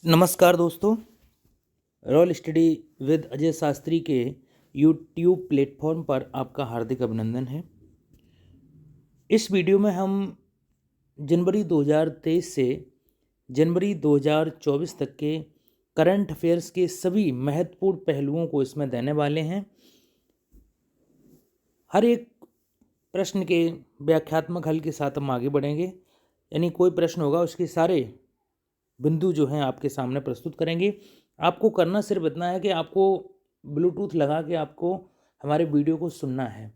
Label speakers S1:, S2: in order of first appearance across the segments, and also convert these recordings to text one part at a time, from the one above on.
S1: नमस्कार दोस्तों। Royal study with Ajay Shastri के यूट्यूब प्लेटफॉर्म पर आपका हार्दिक अभिनंदन है। इस वीडियो में हम जनवरी 2023 से जनवरी 2024 तक के करंट अफेयर्स के सभी महत्वपूर्ण पहलुओं को इसमें देने वाले हैं। हर एक प्रश्न के व्याख्यात्मक हल के साथ हम आगे बढ़ेंगे, यानी कोई प्रश्न होगा उसके सारे बिंदु जो हैं आपके सामने प्रस्तुत करेंगे। आपको करना सिर्फ इतना है कि आपको ब्लूटूथ लगा के आपको हमारे वीडियो को सुनना है।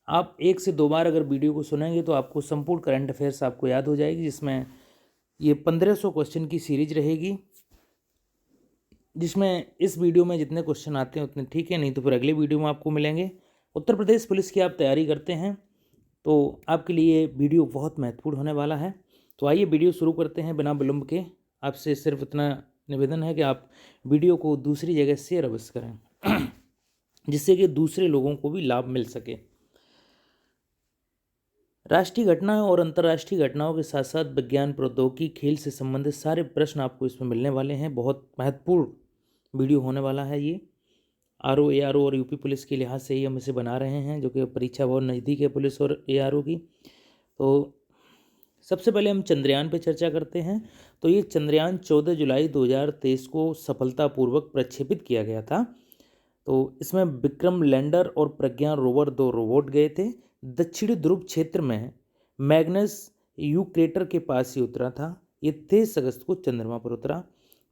S1: आप 1 से 2 बार अगर वीडियो को सुनेंगे तो आपको संपूर्ण करंट अफेयर्स आपको याद हो जाएगी, जिसमें ये 1500 क्वेश्चन की सीरीज रहेगी, जिसमें इस वीडियो में जितने क्वेश्चन आते हैं उतने ठीक है, नहीं तो फिर अगले वीडियो में आपको मिलेंगे। उत्तर प्रदेश पुलिस की आप तैयारी करते हैं तो आपके लिए वीडियो बहुत महत्वपूर्ण होने वाला है। तो आइए वीडियो शुरू करते हैं बिना विलंब के। आपसे सिर्फ इतना निवेदन है कि आप वीडियो को दूसरी जगह शेयर अवश्य करें जिससे कि दूसरे लोगों को भी लाभ मिल सके। राष्ट्रीय घटना और अंतर्राष्ट्रीय घटनाओं के साथ साथ विज्ञान, प्रौद्योगिकी, खेल से संबंधित सारे प्रश्न आपको इसमें मिलने वाले हैं। बहुत महत्वपूर्ण वीडियो होने वाला है ये। आरओ, एआरओ और यूपी पुलिस के लिहाज से ही हम इसे बना रहे हैं, जो कि परीक्षा बहुत नज़दीक है पुलिस और एआरओ की। तो सबसे पहले हम चंद्रयान पर चर्चा करते हैं। तो ये चंद्रयान 14 जुलाई 2023 को सफलतापूर्वक प्रक्षेपित किया गया था। तो इसमें विक्रम लैंडर और प्रज्ञान रोवर 2 रोबोट गए थे। दक्षिणी ध्रुव क्षेत्र में मैग्नस यू क्रेटर के पास ही उतरा था। ये 23 अगस्त को चंद्रमा पर उतरा।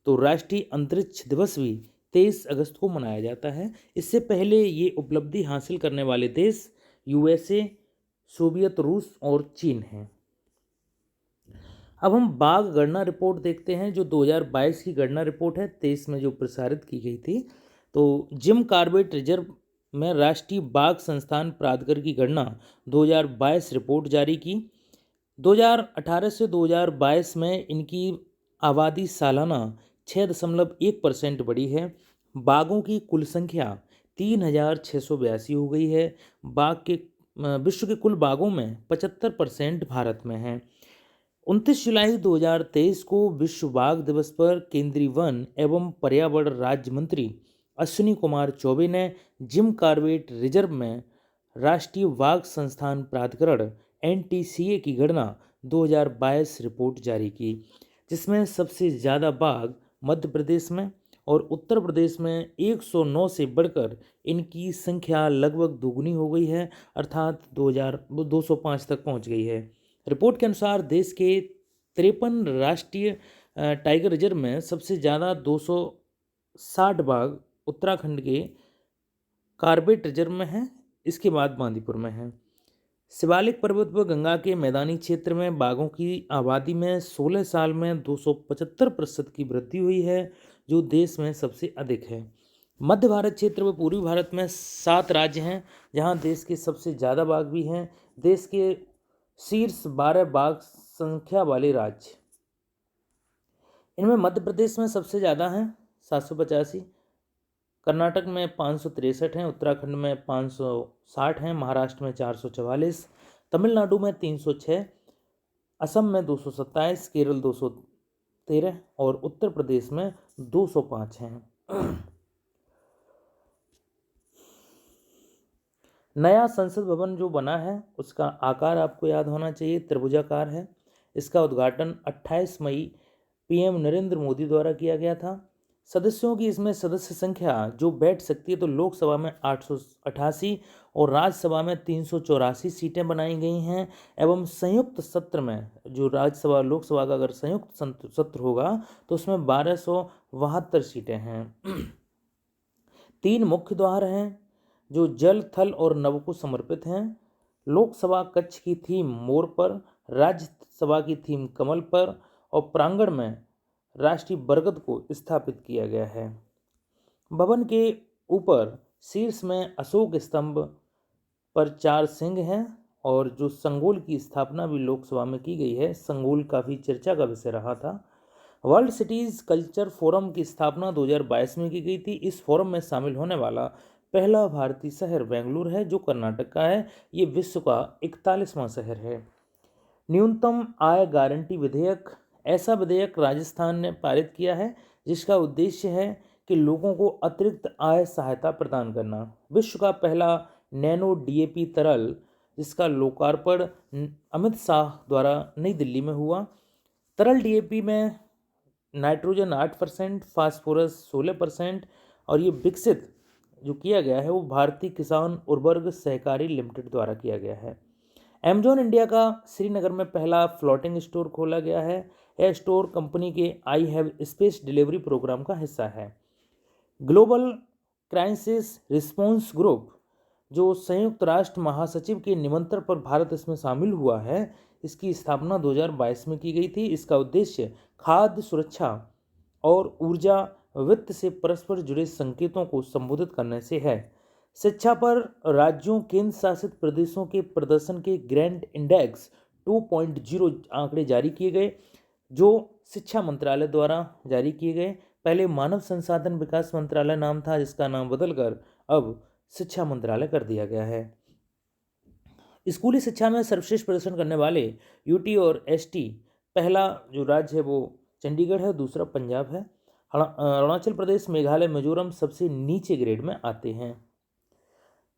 S1: तो राष्ट्रीय अंतरिक्ष दिवस भी 23 अगस्त को मनाया जाता है। इससे पहले ये उपलब्धि हासिल करने वाले देश यूएसए, सोवियत रूस और चीन हैं। अब हम बाघ गणना रिपोर्ट देखते हैं, जो 2022 की गणना रिपोर्ट है, 23 में जो प्रसारित की गई थी। तो जिम कॉर्बेट रिजर्व में राष्ट्रीय बाघ संस्थान प्राधिकरण की गणना 2022 रिपोर्ट जारी की। 2018 से 2022 में इनकी आबादी सालाना 6.1% बढ़ी है। बाघों की कुल संख्या 3682 हो गई है। विश्व के कुल बाघों में 75% भारत में है। 29 जुलाई 2023 को विश्व बाघ दिवस पर केंद्रीय वन एवं पर्यावरण राज्य मंत्री अश्विनी कुमार चौबे ने जिम कॉर्बेट रिजर्व में राष्ट्रीय बाघ संस्थान प्राधिकरण एनटीसीए की गणना 2022 रिपोर्ट जारी की, जिसमें सबसे ज़्यादा बाघ मध्य प्रदेश में और उत्तर प्रदेश में 109 से बढ़कर इनकी संख्या लगभग दोगुनी हो गई है, अर्थात 205 तक पहुंच गई है। रिपोर्ट के अनुसार देश के 53 राष्ट्रीय टाइगर रिजर्व में सबसे ज़्यादा 260 बाघ उत्तराखंड के कॉर्बेट रिजर्व में है। इसके बाद बांदीपुर में है। शिवालिक पर्वत पर गंगा के मैदानी क्षेत्र में बाघों की आबादी में 16 साल में 275% की वृद्धि हुई है, जो देश में सबसे अधिक है। मध्य भारत क्षेत्र व पूर्वी भारत में 7 राज्य हैं जहां देश के सबसे ज़्यादा बाघ भी हैं। देश के शीर्ष 12 बाघ संख्या वाले राज्य, इनमें मध्य प्रदेश में सबसे ज़्यादा हैं 785, कर्नाटक में 563 हैं, उत्तराखंड में 560 हैं, महाराष्ट्र में 444, तमिलनाडु में 306, असम में 227, केरल 213 और उत्तर प्रदेश में 205 हैं। नया संसद भवन जो बना है उसका आकार आपको याद होना चाहिए, त्रिभुजाकार है। इसका उद्घाटन 28 मई पीएम नरेंद्र मोदी द्वारा किया गया था। सदस्यों की इसमें सदस्य संख्या जो बैठ सकती है, तो लोकसभा में 888 और राज्यसभा में 384 सीटें बनाई गई हैं। एवं संयुक्त सत्र में जो राज्यसभा लोकसभा का अगर संयुक्त सत्र होगा तो उसमें 1272 सीटें हैं। 3 मुख्य द्वार हैं जो जल, थल और नभ को समर्पित हैं। लोकसभा कक्ष की थीम मोर पर, राज्यसभा की थीम कमल पर और प्रांगण में राष्ट्रीय बरगद को स्थापित किया गया है। भवन के ऊपर शीर्ष में अशोक स्तंभ पर 4 सिंह हैं और जो संगोल की स्थापना भी लोकसभा में की गई है। संगोल काफ़ी चर्चा का विषय रहा था। वर्ल्ड सिटीज कल्चर फोरम की स्थापना 2022 में की गई थी। इस फोरम में शामिल होने वाला पहला भारतीय शहर बेंगलुरु है, जो कर्नाटक का है। ये विश्व का 41वां शहर है। न्यूनतम आय गारंटी विधेयक, ऐसा विधेयक राजस्थान ने पारित किया है जिसका उद्देश्य है कि लोगों को अतिरिक्त आय सहायता प्रदान करना। विश्व का पहला नैनो डीएपी तरल, जिसका लोकार्पण अमित शाह द्वारा नई दिल्ली में हुआ। तरल डीएपी में नाइट्रोजन 8%, फास्फोरस 16% और ये विकसित जो किया गया है वो भारतीय किसान उर्वरक सहकारी लिमिटेड द्वारा किया गया है। एमेजॉन इंडिया का श्रीनगर में पहला फ्लोटिंग स्टोर खोला गया है। यह स्टोर कंपनी के I have space delivery program का हिस्सा है। ग्लोबल क्राइसिस रिस्पॉन्स ग्रुप, जो संयुक्त राष्ट्र महासचिव के निमंत्रण पर भारत इसमें शामिल हुआ है, इसकी स्थापना 2022 में की गई थी। इसका उद्देश्य खाद्य सुरक्षा और ऊर्जा वित्त से परस्पर जुड़े संकेतों को संबोधित करने से है। शिक्षा पर राज्यों केंद्र शासित प्रदेशों के प्रदर्शन के ग्रैंड इंडेक्स 2.0 आंकड़े जारी किए गए, जो शिक्षा मंत्रालय द्वारा जारी किए गए। पहले मानव संसाधन विकास मंत्रालय नाम था, जिसका नाम बदलकर अब शिक्षा मंत्रालय कर दिया गया है। स्कूली शिक्षा में सर्वश्रेष्ठ प्रदर्शन करने वाले यूटी और एसटी, पहला जो राज्य है वो चंडीगढ़ है, दूसरा पंजाब है। अरुणाचल प्रदेश, मेघालय, मिजोरम सबसे नीचे ग्रेड में आते हैं।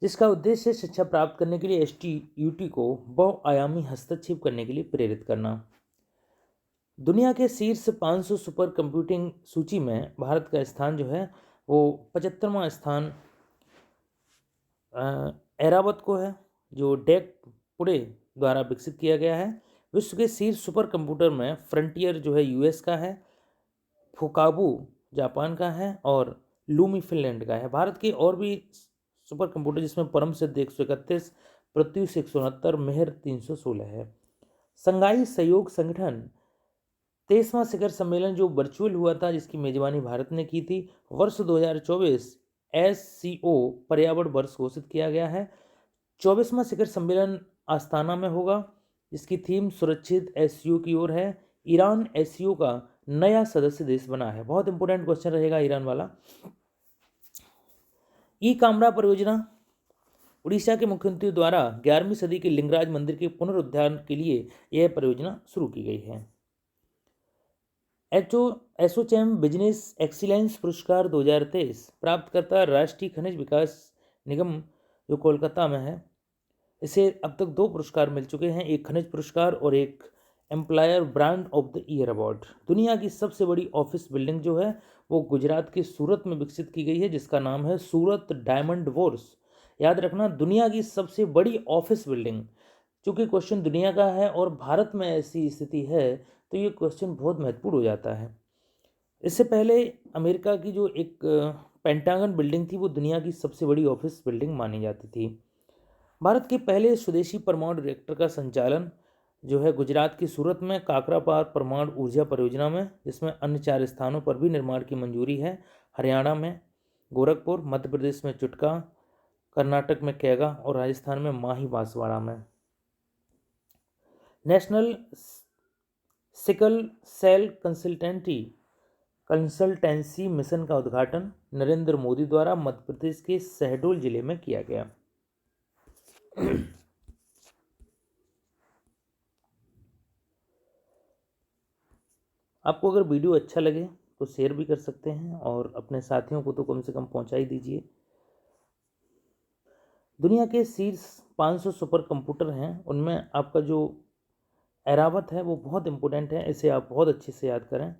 S1: जिसका उद्देश्य शिक्षा प्राप्त करने के लिए एसटी यूटी को बहुआयामी हस्तक्षेप करने के लिए प्रेरित करना। दुनिया के शीर्ष 500 सुपर कंप्यूटिंग सूची में भारत का स्थान जो है वो 75वां स्थान एरावत को है, जो डेक पुणे द्वारा विकसित किया गया है। विश्व के शीर्ष सुपर कंप्यूटर में फ्रंटियर जो है यूएस का है, फुकाबू जापान का है और लूमी फिनलैंड का है। भारत के और भी सुपर कंप्यूटर जिसमें परम सिद्ध 131, प्रत्युष 169, मेहर 316 है। संघाई सहयोग संगठन 23वां शिखर सम्मेलन जो वर्चुअल हुआ था, जिसकी मेजबानी भारत ने की थी, वर्ष 2024 एससीओ पर्यावरण वर्ष घोषित किया गया है। 24वां शिखर सम्मेलन आस्ताना में होगा, जिसकी थीम सुरक्षित एससीओ की ओर है। ईरान एससीओ का नया सदस्य देश बना है। बहुत इंपॉर्टेंट क्वेश्चन रहेगा ईरान वाला। ई कामरा परियोजना उड़ीसा के मुख्यमंत्री द्वारा 11वीं सदी के लिंगराज मंदिर के पुनरुद्धार के लिए यह परियोजना शुरू की गई है। एसोचैम बिजनेस एक्सीलेंस पुरस्कार 2023 प्राप्तकर्ता राष्ट्रीय खनिज विकास निगम जो कोलकाता में है। इसे अब तक 2 पुरस्कार मिल चुके हैं, एक खनिज पुरस्कार और एक employer brand of the year award. दुनिया की सबसे बड़ी ऑफिस बिल्डिंग जो है वो गुजरात के सूरत में विकसित की गई है, जिसका नाम है सूरत डायमंड वर्स। याद रखना, दुनिया की सबसे बड़ी ऑफिस बिल्डिंग। चूंकि क्वेश्चन दुनिया का है और भारत में ऐसी स्थिति है तो ये क्वेश्चन बहुत महत्वपूर्ण हो जाता है। इससे पहले अमेरिका की जो एक पेंटागन बिल्डिंग थी वो दुनिया की सबसे बड़ी ऑफिस बिल्डिंग मानी जाती थी। भारत के पहले स्वदेशी परमाणु रिएक्टर का संचालन जो है गुजरात की सूरत में काकरापार परमाणु ऊर्जा परियोजना में, जिसमें अन्य 4 स्थानों पर भी निर्माण की मंजूरी है। हरियाणा में गोरखपुर, मध्य प्रदेश में चुटका, कर्नाटक में कैगा और राजस्थान में माही बांसवाड़ा में। National sickle cell consultancy mission का उद्घाटन नरेंद्र मोदी द्वारा मध्य प्रदेश के शहडोल जिले में किया गया। आपको अगर वीडियो अच्छा लगे तो शेयर भी कर सकते हैं और अपने साथियों को तो कम से कम पहुंचा ही दीजिए। दुनिया के शीर्ष 500 सुपर कंप्यूटर हैं, उनमें आपका जो एरावत है वो बहुत इंपॉर्टेंट है, इसे आप बहुत अच्छे से याद करें।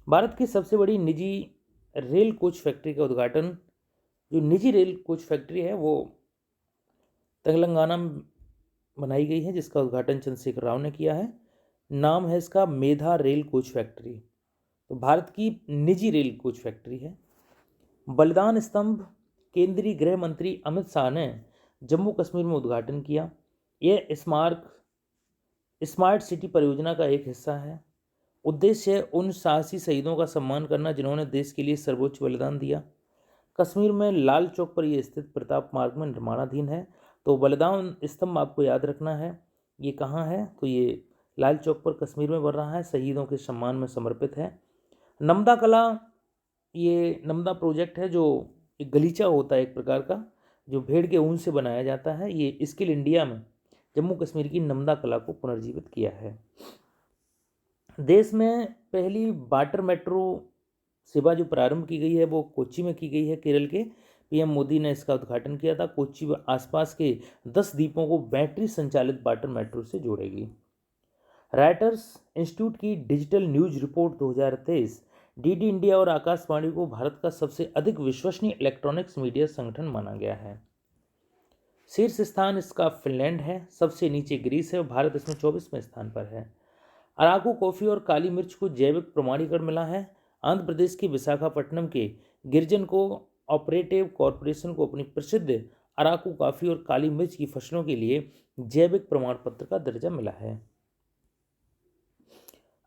S1: भारत की सबसे बड़ी निजी रेल कोच फैक्ट्री का उद्घाटन, जो निजी रेल कोच फैक्ट्री है वो तेलंगाना में बनाई गई है, जिसका उद्घाटन चंद्रशेखर राव ने किया है। नाम है इसका मेधा रेल कोच फैक्ट्री। तो भारत की निजी रेल कोच फैक्ट्री है। बलिदान स्तंभ केंद्रीय गृह मंत्री अमित शाह ने जम्मू कश्मीर में उद्घाटन किया। यह स्मार्ट सिटी परियोजना का एक हिस्सा है। उद्देश्य है उन साहसी शहीदों का सम्मान करना जिन्होंने देश के लिए सर्वोच्च बलिदान दिया। कश्मीर में लाल चौक पर यह स्थित प्रताप मार्ग में निर्माणाधीन है। तो बलिदान स्तंभ आपको याद रखना है, ये कहाँ है, तो ये लाल चौक पर कश्मीर में बन रहा है, शहीदों के सम्मान में समर्पित है। नमदा कला, ये नमदा प्रोजेक्ट है जो एक गलीचा होता है एक प्रकार का, जो भेड़ के ऊन से बनाया जाता है। ये स्किल इंडिया में जम्मू कश्मीर की नमदा कला को पुनर्जीवित किया है। देश में पहली वाटर मेट्रो सेवा जो प्रारंभ की गई है वो कोच्चि में की गई है। केरल के पीएम मोदी ने इसका उद्घाटन किया था। कोच्चि व आसपास के 10 द्वीपों को बैटरी संचालित वाटर मेट्रो से जोड़ेगी। राइटर्स इंस्टीट्यूट की digital news report 2023 DD India और आकाशवाणी को भारत का सबसे अधिक विश्वसनीय इलेक्ट्रॉनिक्स मीडिया संगठन माना गया है। शीर्ष स्थान इसका फिनलैंड है, सबसे नीचे ग्रीस है और भारत इसमें 24वें स्थान पर है। अराकू कॉफ़ी और काली मिर्च को जैविक प्रमाणीकरण मिला है। आंध्र प्रदेश के विशाखापट्टनम के गिरिजन को ऑपरेटिव कॉरपोरेशन को अपनी प्रसिद्ध अराकू कॉफ़ी और काली मिर्च की फसलों के लिए जैविक प्रमाण पत्र का दर्जा मिला है।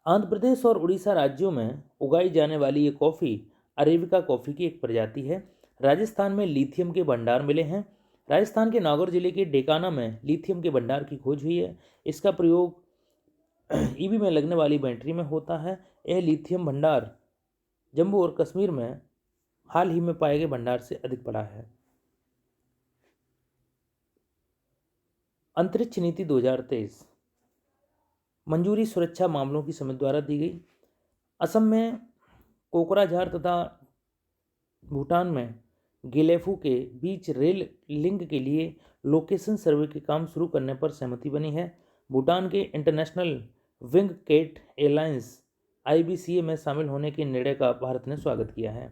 S1: आंध्र प्रदेश और उड़ीसा राज्यों में उगाई जाने वाली ये कॉफ़ी अरेबिका कॉफ़ी की एक प्रजाति है। राजस्थान में लिथियम के भंडार मिले हैं। राजस्थान के नागौर जिले के डेकाना में लिथियम के भंडार की खोज हुई है। इसका प्रयोग ईवी में लगने वाली बैटरी में होता है। यह लिथियम भंडार जम्मू और कश्मीर में हाल ही में पाए गए भंडार से अधिक बड़ा है। अंतरिक्ष नीति 2023 मंजूरी सुरक्षा मामलों की समिति द्वारा दी गई। असम में कोकराझार तथा भूटान में गेलेफू के बीच रेल लिंक के लिए लोकेशन सर्वे के काम शुरू करने पर सहमति बनी है। भूटान के इंटरनेशनल विंग केट एयरलाइंस IBCA में शामिल होने के निर्णय का भारत ने स्वागत किया है।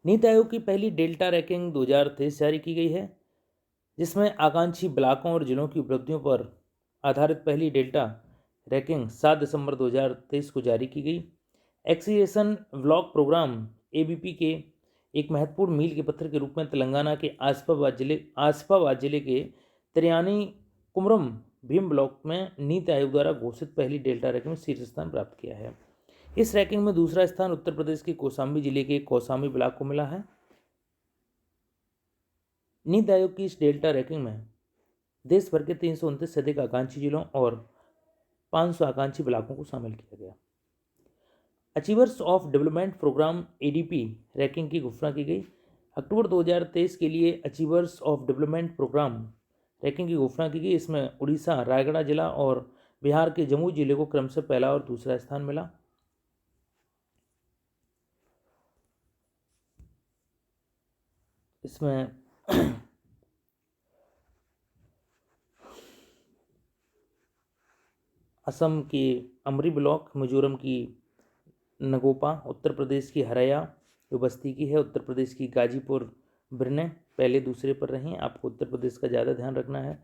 S1: नीति आयोग की पहली डेल्टा रैंकिंग 2023 जारी की गई है, जिसमें आकांक्षी ब्लॉकों और जिलों की उपलब्धियों पर आधारित पहली डेल्टा रैंकिंग 7 दिसंबर 2023 को जारी की गई। एक्सीलेशन ब्लॉक प्रोग्राम ABP के एक महत्वपूर्ण मील के पत्थर के रूप में तेलंगाना के आसिफाबाद जिले के त्रियानी कुमरम भीम ब्लॉक में नीति आयोग द्वारा घोषित पहली डेल्टा रैंकिंग में शीर्ष स्थान प्राप्त किया है। इस रैंकिंग में दूसरा स्थान उत्तर प्रदेश के कौशाम्बी जिले के कौशाम्बी ब्लॉक को मिला है। नीति आयोग की इस डेल्टा रैंकिंग में देश भर के 329 से अधिक आकांक्षी जिलों और 500 आकांक्षी ब्लॉकों को शामिल किया गया। Achievers of development program ADP ranking की घोषणा की गई। अक्टूबर 2023 के लिए achievers of development program ranking की घोषणा की गई। इसमें उड़ीसा, रायगढ़ जिला और बिहार के जम्मू जिले को क्रमशः पहला और दूसरा स्थान मिला। इसमें असम की अमरी ब्लॉक, मिजोरम की नगोपा, उत्तर प्रदेश की हरया जो बस्ती की है, उत्तर प्रदेश की गाजीपुर बिरने पहले दूसरे पर रहीं। आपको उत्तर प्रदेश का ज़्यादा ध्यान रखना है।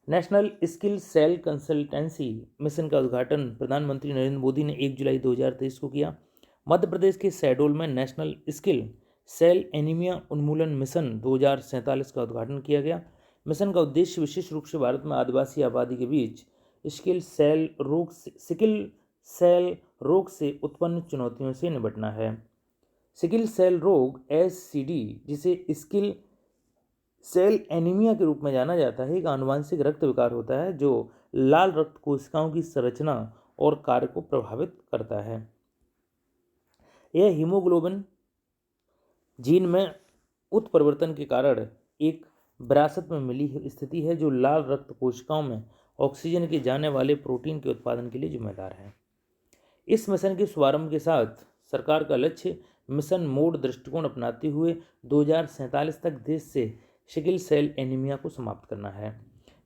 S1: National skill cell consultancy mission का उद्घाटन प्रधानमंत्री नरेंद्र मोदी ने 1 जुलाई 2023 को किया। मध्य प्रदेश के शहडोल में नेशनल स्किल सेल एनीमिया उन्मूलन मिशन 2047 का उद्घाटन किया गया। मिशन का उद्देश्य विशेष रूप से भारत में आदिवासी आबादी के बीच सिकिल सेल रोग से उत्पन्न चुनौतियों से निपटना है। सिकिल सेल रोग SCD, जिसे स्किल सेल एनीमिया के रूप में जाना जाता है, एक आनुवांशिक रक्त विकार होता है जो लाल रक्त कोशिकाओं की संरचना और कार्य को प्रभावित करता है। यह हीमोग्लोबिन जीन में उत्परिवर्तन के कारण एक विरासत में मिली स्थिति है जो लाल रक्त कोशिकाओं में ऑक्सीजन के जाने वाले प्रोटीन के उत्पादन के लिए जिम्मेदार है। इस मिशन के शुभारंभ के साथ सरकार का लक्ष्य मिशन मोड दृष्टिकोण अपनाते हुए 2047 तक देश से सिकिल सेल एनीमिया को समाप्त करना है।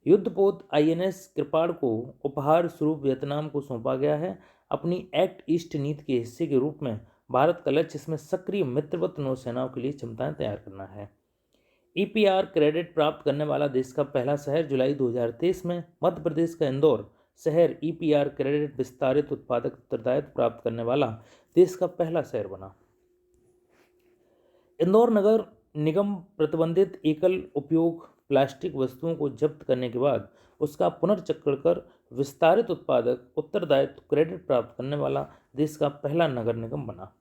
S1: युद्धपोत INS कृपाण को उपहार स्वरूप वियतनाम को सौंपा गया है। अपनी एक्ट ईस्ट नीति के हिस्से के रूप में भारत का लक्ष्य इसमें सक्रिय मित्रवत नौसेनाओं के लिए क्षमताएं तैयार करना है। EPR क्रेडिट प्राप्त करने वाला देश का पहला शहर जुलाई 2023 में मध्य प्रदेश का इंदौर शहर EPR क्रेडिट विस्तारित उत्पादक उत्तरदायित्व प्राप्त करने वाला देश का पहला शहर बना। इंदौर नगर निगम प्रतिबंधित एकल उपयोग प्लास्टिक वस्तुओं को जब्त करने के बाद उसका पुनर्चक्रण कर विस्तारित उत्पादक उत्तरदायित्व क्रेडिट प्राप्त करने वाला देश का पहला नगर निगम बना।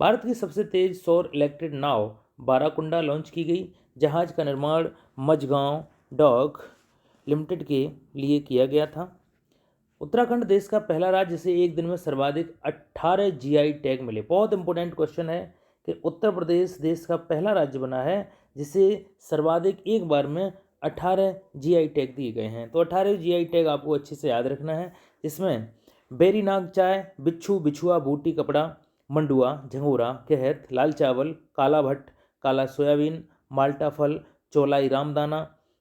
S1: भारत की सबसे तेज सौर इलेक्ट्रिक नाव बाराकुंडा लॉन्च की गई। जहाज का निर्माण मझगांव डॉक लिमिटेड के लिए किया गया था। उत्तराखंड देश का पहला राज्य जिसे एक दिन में सर्वाधिक 18 GI टैग मिले। बहुत इंपॉर्टेंट क्वेश्चन है कि उत्तर प्रदेश देश का पहला राज्य बना है जिसे सर्वाधिक एक बार में 18 GI टैग दिए गए हैं। तो 18 GI टैग आपको अच्छे से याद रखना है, जिसमें बेरी नाग चाय, बिच्छू, बिछुआ, बूटी कपड़ा, मंडुआ, झंगोरा, कहत, लाल चावल, काला भट्ट, काला सोयाबीन, माल्टा फल, चौलाई रामदाना,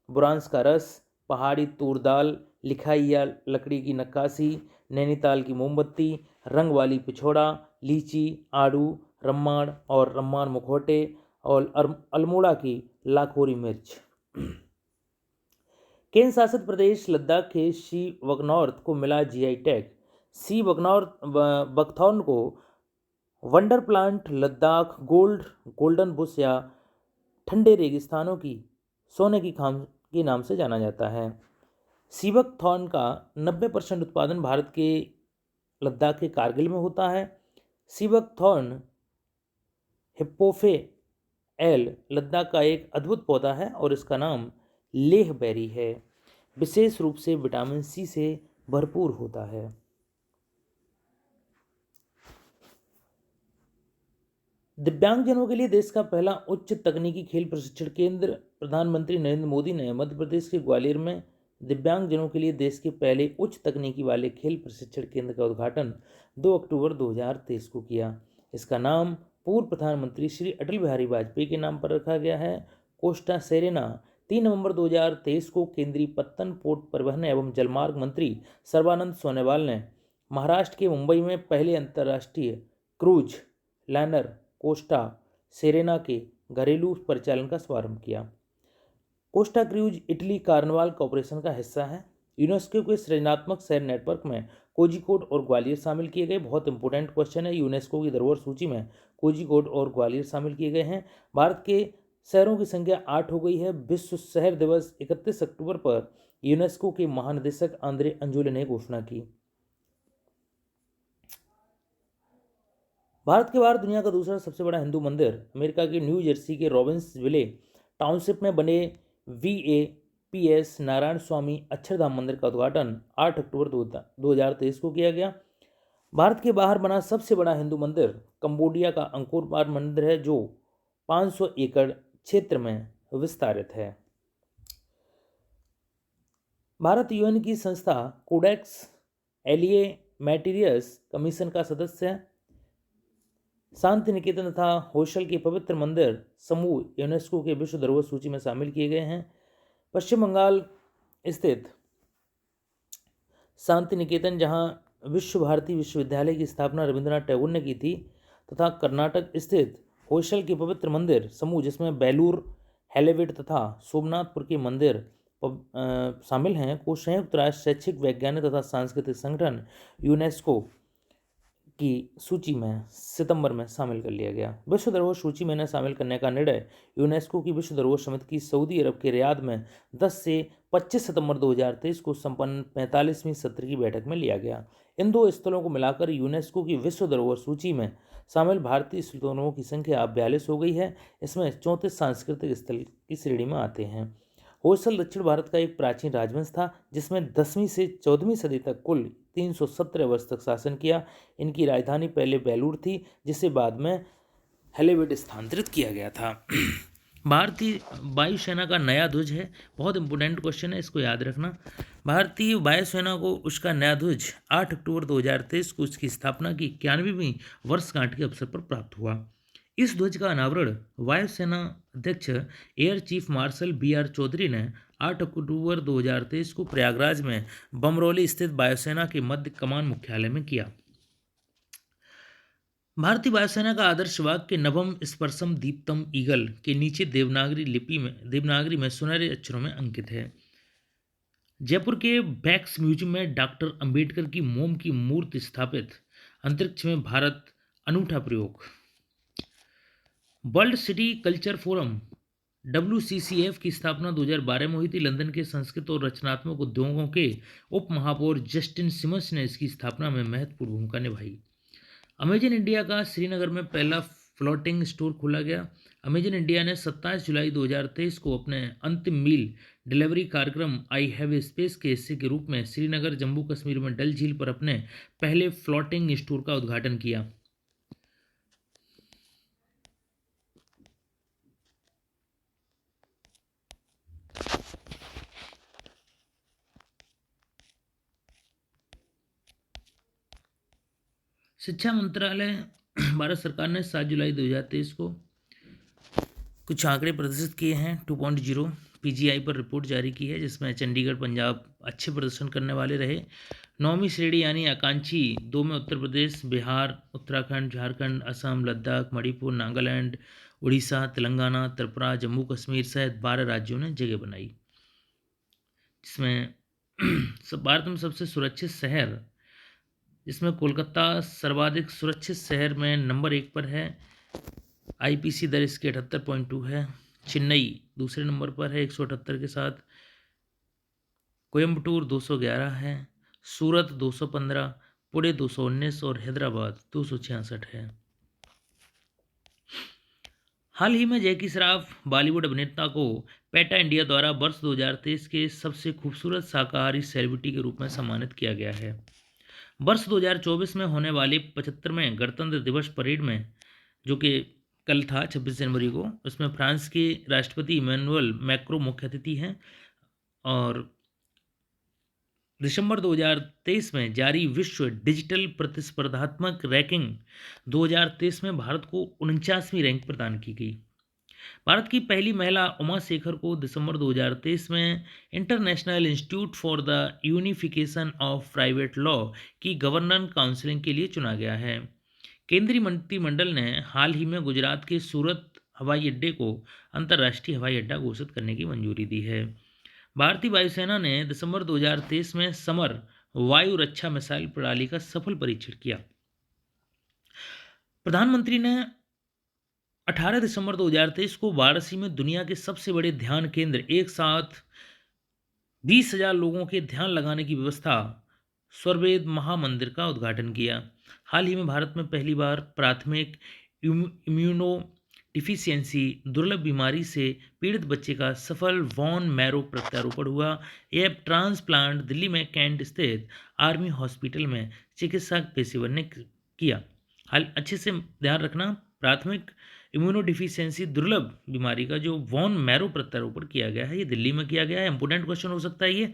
S1: बुरांस का रस, पहाड़ी तूर दाल, लिखाई या लकड़ी की नक्काशी, नैनीताल की मोमबत्ती, रंग वाली पिछोड़ा, लीची, आड़ू, रम्माण और रम्माण मुखौटे और अल्मोड़ा की लाखोरी मिर्च। केंद्र शासित प्रदेश लद्दाख के शी वगनॉर्थ को मिला जीआई टैग। सी बकथॉर्न को wonder plant Ladakh golden Bush या ठंडे रेगिस्तानों की सोने की खान के नाम से जाना जाता है। सीबक थॉर्न का 90% उत्पादन भारत के लद्दाख के कारगिल में होता है। सीबक थॉर्न हिप्पोफे एल लद्दाख का एक अद्भुत पौधा है और इसका नाम लेह बेरी है। विशेष रूप से विटामिन सी से भरपूर होता है। दिव्यांगजनों के लिए देश का पहला उच्च तकनीकी खेल प्रशिक्षण केंद्र। प्रधानमंत्री नरेंद्र मोदी ने मध्य प्रदेश के ग्वालियर में दिव्यांगजनों के लिए देश के पहले उच्च तकनीकी वाले खेल प्रशिक्षण केंद्र का उद्घाटन 2 अक्टूबर 2023 को किया। इसका नाम पूर्व प्रधानमंत्री श्री अटल बिहारी वाजपेयी के नाम पर रखा गया है। कोस्टा सेरेना 3 नवंबर 2023 को केंद्रीय पत्तन पोर्ट परिवहन एवं जलमार्ग मंत्री सर्बानंद सोनोवाल ने महाराष्ट्र के मुंबई में पहले अंतर्राष्ट्रीय क्रूज लाइनर कोस्टा सेरेना के घरेलू परिचालन का शुभारंभ किया। Costa cruise Italy carnival corporation का हिस्सा है। यूनेस्को के सृजनात्मक शहर नेटवर्क में कोझिकोड और ग्वालियर शामिल किए गए। बहुत इंपॉर्टेंट क्वेश्चन है। यूनेस्को की धरोहर सूची में कोझिकोड और ग्वालियर शामिल किए गए हैं। भारत के शहरों की संख्या 8 हो गई है। विश्व शहर दिवस 31 अक्टूबर पर यूनेस्को के महानिदेशक आंद्रे अंजुले ने घोषणा की। भारत के बाहर दुनिया का दूसरा सबसे बड़ा हिंदू मंदिर अमेरिका के न्यू जर्सी के रॉबिन्सविले टाउनशिप में बने VAPS नारायण स्वामी अक्षरधाम मंदिर का उद्घाटन 8 अक्टूबर 2023 को किया गया। भारत के बाहर बना सबसे बड़ा हिंदू मंदिर कंबोडिया का अंकोर वाट मंदिर है, जो 500 एकड़ क्षेत्र में विस्तारित है। भारत यूएन की संस्था कोडेक्स एलिमेंटेरियस कमीशन का सदस्य है। शांति निकेतन तथा होशल के पवित्र मंदिर समूह यूनेस्को के विश्व धरोहर सूची में शामिल किए गए हैं। पश्चिम बंगाल स्थित शांति निकेतन, जहां विश्व भारती विश्वविद्यालय की स्थापना रविंद्रनाथ टैगोर ने की थी, तथा कर्नाटक स्थित होशल के पवित्र मंदिर समूह, जिसमें बेलूर हेलेविट तथा सोमनाथपुर के मंदिर शामिल हैं, को संयुक्त राष्ट्र शैक्षिक वैज्ञानिक तथा सांस्कृतिक संगठन यूनेस्को की सूची में सितंबर में शामिल कर लिया गया। विश्व धरोहर सूची में शामिल करने का निर्णय यूनेस्को की विश्व धरोहर समिति की सऊदी अरब के रियाद में 10 से 25 सितंबर 2023 को संपन्न 45वीं सत्र की बैठक में लिया गया। इन दो स्थलों को मिलाकर यूनेस्को की विश्व धरोहर सूची में शामिल भारतीय स्थलों की संख्या 42 हो गई है। इसमें 34 सांस्कृतिक स्थल की श्रेणी में आते हैं। होयसल दक्षिण भारत का एक प्राचीन राजवंश था, जिसमें 10वीं से 14वीं सदी तक कुल 317 वर्ष तक शासन किया। इनकी राजधानी पहले बेलूर थी, जिसे बाद में हेलेविट स्थानांतरित किया गया था। भारतीय वायुसेना का नया ध्वज है। बहुत इंपॉर्टेंट क्वेश्चन है, इसको याद रखना। भारतीय वायुसेना को उसका नया ध्वज 8 अक्टूबर 2023 को उसकी स्थापना की 91वीं वर्षगांठ के अवसर पर प्राप्त हुआ। इस ध्वज का अनावरण वायुसेना अध्यक्ष air chief marshal BR Chaudhari ने 8 अक्टूबर 2023 को प्रयागराज में बमरौली स्थित वायुसेना के मध्य कमान मुख्यालय में किया। भारतीय वायुसेना का आदर्श वाक्य नभम स्पर्शम दीप्तम ईगल के नीचे देवनागरी में सुनहरे अक्षरों में अंकित है। जयपुर के बैक्स म्यूजियम में डॉक्टर अंबेडकर की मोम की मूर्ति स्थापित। अंतरिक्ष में भारत अनूठा प्रयोग। World city culture forum WCCF की स्थापना 2012 में हुई थी। लंदन के संस्कृत और रचनात्मक उद्योगों के उप महापौर जस्टिन सिमन्स ने इसकी स्थापना में महत्वपूर्ण भूमिका निभाई। अमेजन इंडिया का श्रीनगर में पहला फ्लोटिंग स्टोर खोला गया। अमेजन इंडिया ने 27 जुलाई 2023 को अपने अंतिम मील डिलीवरी कार्यक्रम आई हैव ए स्पेस के हिस्से के रूप में श्रीनगर जम्मू कश्मीर में डल झील पर अपने पहले फ्लोटिंग स्टोर का उद्घाटन किया। शिक्षा मंत्रालय भारत सरकार ने 7 जुलाई 2023 को कुछ आंकड़े प्रदर्शित किए हैं। 2.0 पीजीआई पर रिपोर्ट जारी की है, जिसमें चंडीगढ़ पंजाब अच्छे प्रदर्शन करने वाले रहे। 9वीं श्रेणी यानी आकांक्षी 2 में उत्तर प्रदेश, बिहार, उत्तराखंड, झारखंड, असम, लद्दाख, मणिपुर, नागालैंड, उड़ीसा, तेलंगाना, त्रिपुरा, जम्मू कश्मीर सहित 12 राज्यों ने जगह बनाई, जिसमें भारत में सबसे सुरक्षित शहर, जिसमें कोलकाता सर्वाधिक सुरक्षित शहर में नंबर 1 पर है। आईपीसी दर इसके 78.2 है। चेन्नई दूसरे नंबर पर है 178 के साथ। कोयम्बटूर 211 है। सूरत 215, पुणे 219 और हैदराबाद 266 है। हाल ही में जैकी श्रॉफ बॉलीवुड अभिनेता को पैटा इंडिया द्वारा वर्ष 2023 के सबसे खूबसूरत शाकाहारी सेलिब्रिटी के रूप में सम्मानित किया गया है। वर्ष 2024 में होने वाले 75वें गणतंत्र दिवस परेड में, जो कि कल था 26 जनवरी को, उसमें फ्रांस के राष्ट्रपति इमैनुअल मैक्रो मुख्य अतिथि हैं। और दिसंबर 2023 में जारी विश्व डिजिटल प्रतिस्पर्धात्मक रैंकिंग 2023 में भारत को 49वीं रैंक प्रदान की गई। भारत की पहली महिला उमा शेखर को दिसंबर 2023 में international institute for the unification of private law की गवर्नर काउंसिलिंग के लिए चुना गया है। केंद्रीय मंत्रिमंडल ने हाल ही में गुजरात के सूरत हवाई अड्डे को अंतर्राष्ट्रीय हवाई अड्डा घोषित करने की मंजूरी दी है। भारतीय वायुसेना ने दिसंबर 2023 में समर वायु रक्षा मिसाइल प्रणाली का सफल परीक्षण किया। प्रधानमंत्री ने 18 दिसंबर 2023 को वाराणसी में दुनिया के सबसे बड़े ध्यान केंद्र, एक साथ 20,000 लोगों के ध्यान लगाने की व्यवस्था, स्वरवेद महामंदिर का उद्घाटन किया। हाल ही में भारत में पहली बार प्राथमिक इम्यूनो डिफिशियंसी दुर्लभ बीमारी से पीड़ित बच्चे का सफल वॉन मैरो प्रत्यारोपण हुआ। यह ट्रांसप्लांट दिल्ली में कैंट स्थित आर्मी हॉस्पिटल में चिकित्सा पेशेवर ने किया। हाल अच्छे से ध्यान रखना, प्राथमिक इम्यूनोडिफिशियंसी दुर्लभ बीमारी का जो वॉन मैरो प्रत्यारोपण किया गया है, ये दिल्ली में किया गया है। इंपोर्टेंट क्वेश्चन हो सकता है ये।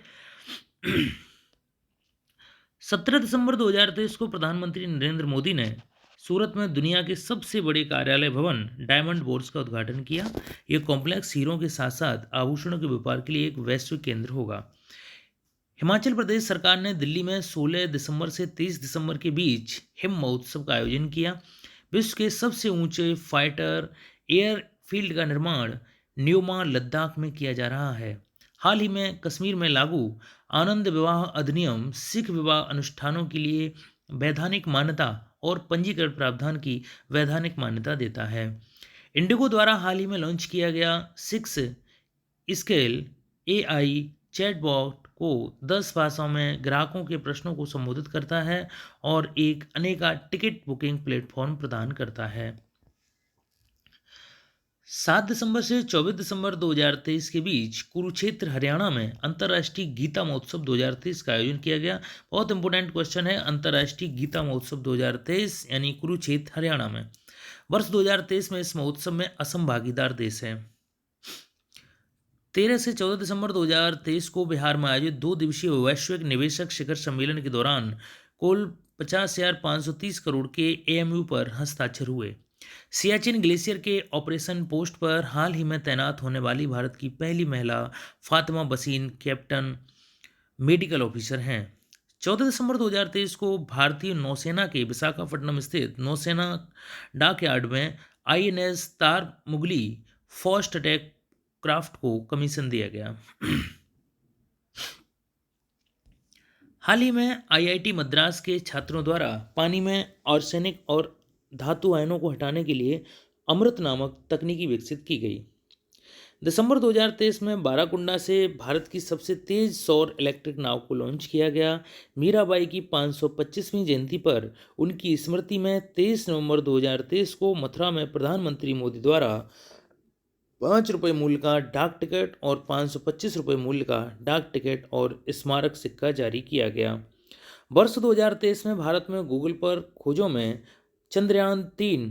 S1: 17 दिसंबर 2023 को प्रधानमंत्री नरेंद्र मोदी ने सूरत में दुनिया के सबसे बड़े कार्यालय भवन डायमंड बोर्ड्स का उद्घाटन किया। यह कॉम्प्लेक्स हीरों के साथ साथ आभूषणों के व्यापार के लिए एक वैश्विक केंद्र होगा। हिमाचल प्रदेश सरकार ने दिल्ली में 16 दिसंबर से 30 दिसंबर के बीच हिम महोत्सव का आयोजन किया। विश्व के सबसे ऊंचे फाइटर एयरफील्ड का निर्माण न्योमा लद्दाख में किया जा रहा है। हाल ही में कश्मीर में लागू आनंद विवाह अधिनियम सिख विवाह अनुष्ठानों के लिए वैधानिक मान्यता और पंजीकरण प्रावधान की वैधानिक मान्यता देता है। इंडिगो द्वारा हाल ही में लॉन्च किया गया 6 स्केल AI चैटबॉट को 10 भाषाओं में ग्राहकों के प्रश्नों को संबोधित करता है और एक अनेका टिकट बुकिंग प्लेटफॉर्म प्रदान करता है। 7 दिसंबर से 24 दिसंबर 2023 के बीच कुरुक्षेत्र हरियाणा में अंतर्राष्ट्रीय गीता महोत्सव 2023 का आयोजन किया गया। बहुत इंपोर्टेंट क्वेश्चन है, अंतर्राष्ट्रीय गीता महोत्सव 2023 यानी कुरुक्षेत्र हरियाणा में। वर्ष 2023 में इस महोत्सव में असम भागीदार देश है। 13 से 14 दिसंबर 2023 को बिहार में आयोजित 2 दिवसीय वैश्विक निवेशक शिखर सम्मेलन के दौरान कुल 50,530 करोड़ के AMU पर हस्ताक्षर हुए। सियाचिन ग्लेशियर के ऑपरेशन पोस्ट पर हाल ही में तैनात होने वाली भारत की पहली महिला फातिमा बसीन कैप्टन मेडिकल ऑफिसर हैं। 14 दिसंबर 2023 को भारतीय नौसेना के विशाखापट्टनम स्थित नौसेना डॉकयार्ड में INS तार मुगली फर्स्ट अटैक क्राफ्ट को कमीशन दिया गया। हाल ही में IIT मद्रास के छात्रों द्वारा पानी में आर्सेनिक और धातु आयनों को हटाने के लिए अमृत नामक तकनीकी विकसित की गई। दिसंबर 2023 में बाराकुंडा से भारत की सबसे तेज सौर इलेक्ट्रिक नाव को लॉन्च किया गया। मीराबाई की 525वीं जयंती पर उनकी स्मृति में 23 नवंबर 2023 को मथुरा में प्रधानमंत्री मोदी द्वारा 5 रुपये मूल्य का डाक टिकट और 525 रुपये मूल्य का डाक टिकट और स्मारक सिक्का जारी किया गया। वर्ष 2023 में भारत में गूगल पर खोजों में चंद्रयान-3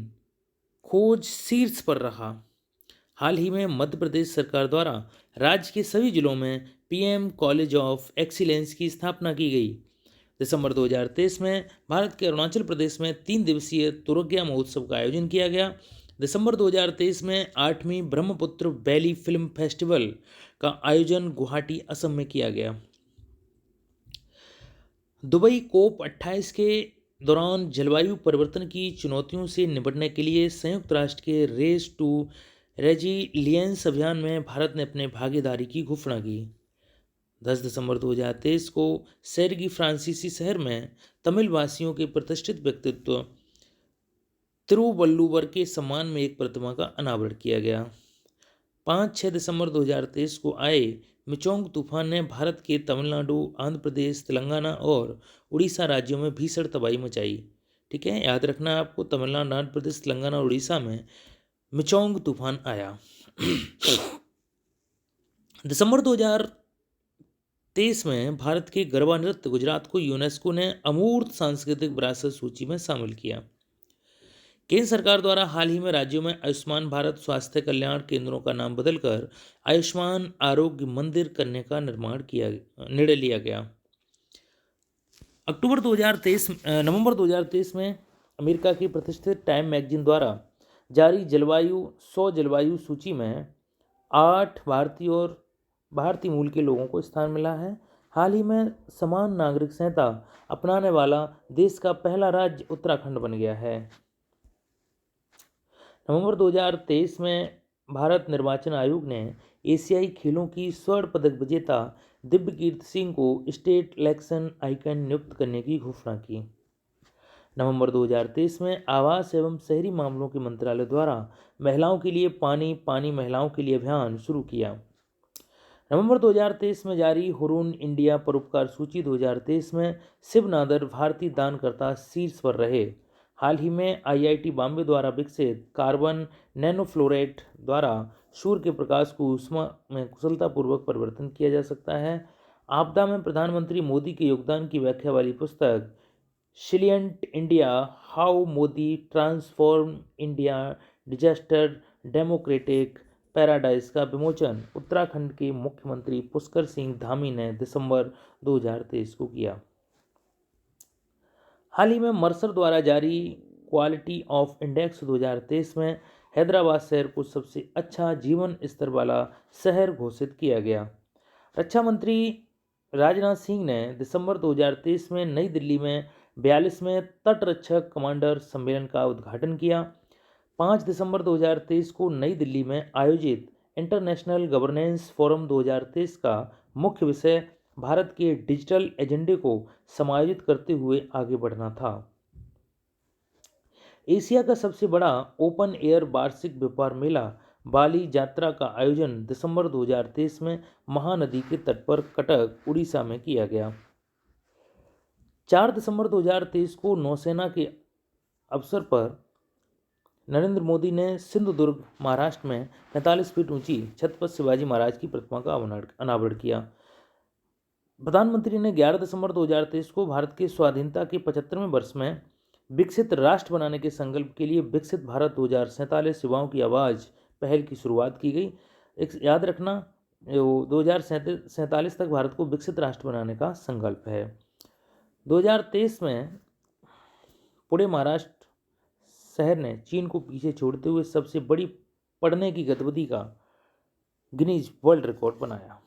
S1: खोज शीर्ष पर रहा। हाल ही में मध्य प्रदेश सरकार द्वारा राज्य के सभी जिलों में PM कॉलेज ऑफ एक्सीलेंस की स्थापना की गई। दिसंबर 2023 में भारत के अरुणाचल प्रदेश में 3 दिवसीय तुरग्या महोत्सव का आयोजन किया गया। दिसंबर 2023 में 8वीं ब्रह्मपुत्र वैली फिल्म फेस्टिवल का आयोजन गुवाहाटी, असम में किया गया। दुबई कोप 28 के दौरान जलवायु परिवर्तन की चुनौतियों से निपटने के लिए संयुक्त राष्ट्र के रेस टू रेजिलियंस अभियान में भारत ने अपने भागीदारी की घोषणा की। 10 दिसंबर 2023 को सेर्गी फ्रांसीसी शहर में तमिल भाषियों के प्रतिष्ठित व्यक्तित्व तिरुवल्लुवर के सम्मान में एक प्रतिमा का अनावरण किया गया। 5-6 दिसंबर 2023 को आए मिचोंग तूफान ने भारत के तमिलनाडु, आंध्र प्रदेश, तेलंगाना और उड़ीसा राज्यों में भीषण तबाही मचाई। ठीक है, याद रखना है आपको, तमिलनाडु, आंध्र प्रदेश, तेलंगाना और उड़ीसा में मिचोंग तूफान आया। दिसंबर 2023 में भारत के गरबा नृत्य गुजरात को यूनेस्को ने अमूर्त सांस्कृतिक विरासत सूची में शामिल किया। केंद्र सरकार द्वारा हाल ही में राज्यों में आयुष्मान भारत स्वास्थ्य कल्याण केंद्रों का नाम बदलकर आयुष्मान आरोग्य मंदिर करने का निर्णय लिया गया। नवंबर 2023 में अमेरिका की प्रतिष्ठित टाइम मैगजीन द्वारा जारी 100 जलवायु सूची में 8 भारतीय और भारतीय मूल के लोगों को स्थान मिला है। हाल ही में समान नागरिक संहिता अपनाने वाला देश का पहला राज्य उत्तराखंड बन गया है। नवंबर 2023 में भारत निर्वाचन आयोग ने एशियाई खेलों की स्वर्ण पदक विजेता दिव्यकीर्ति सिंह को स्टेट इलेक्शन आइकन नियुक्त करने की घोषणा की। नवंबर 2023 में आवास एवं शहरी मामलों के मंत्रालय द्वारा महिलाओं के लिए पानी, पानी महिलाओं के लिए अभियान शुरू किया। नवंबर 2023 में जारी हुरून इंडिया परोपकार सूची 2023 में शिव नादर भारतीय दानकर्ता शीर्ष पर रहे। हाल ही में आईआईटी बॉम्बे द्वारा विकसित कार्बन नैनोफ्लोराइड द्वारा सूर्य के प्रकाश को ऊष्मा में कुशलतापूर्वक परिवर्तन किया जा सकता है। आपदा में प्रधानमंत्री मोदी के योगदान की व्याख्या वाली पुस्तक resilient India, how Modi transform India disaster democratic paradise का विमोचन उत्तराखंड के मुख्यमंत्री पुष्कर सिंह धामी ने दिसंबर 2023 को किया। हाल ही में मर्सर द्वारा जारी क्वालिटी ऑफ इंडेक्स 2023 में हैदराबाद शहर को सबसे अच्छा जीवन स्तर वाला शहर घोषित किया गया। रक्षा मंत्री राजनाथ सिंह ने दिसंबर 2023 में नई दिल्ली में 42वें तटरक्षक कमांडर सम्मेलन का उद्घाटन किया। 5 दिसंबर 2023 को नई दिल्ली में आयोजित इंटरनेशनल गवर्नेंस फोरम 2023 का मुख्य विषय भारत के डिजिटल एजेंडे को समायोजित करते हुए आगे बढ़ना था। एशिया का सबसे बड़ा ओपन एयर वार्षिक व्यापार मेला बाली यात्रा का आयोजन दिसंबर 2023 में महानदी के तट पर कटक, उड़ीसा में किया गया। 4 दिसंबर 2023 को नौसेना के अवसर पर नरेंद्र मोदी ने सिंधुदुर्ग, महाराष्ट्र में 45 फीट ऊंची छत्रपति शिवाजी महाराज की प्रतिमा का अनावरण किया। प्रधानमंत्री ने 11 दिसंबर 2023 को भारत की स्वाधीनता के 75वें वर्ष में विकसित राष्ट्र बनाने के संकल्प के लिए विकसित भारत 2047 युवाओं की आवाज़ पहल की शुरुआत की गई। एक याद रखना, 2047 तक भारत को विकसित राष्ट्र बनाने का संकल्प है। 2023 में पुणे, महाराष्ट्र शहर ने चीन को पीछे छोड़ते हुए सबसे बड़ी पढ़ने की गतिविधि का गिनीज वर्ल्ड रिकॉर्ड बनाया।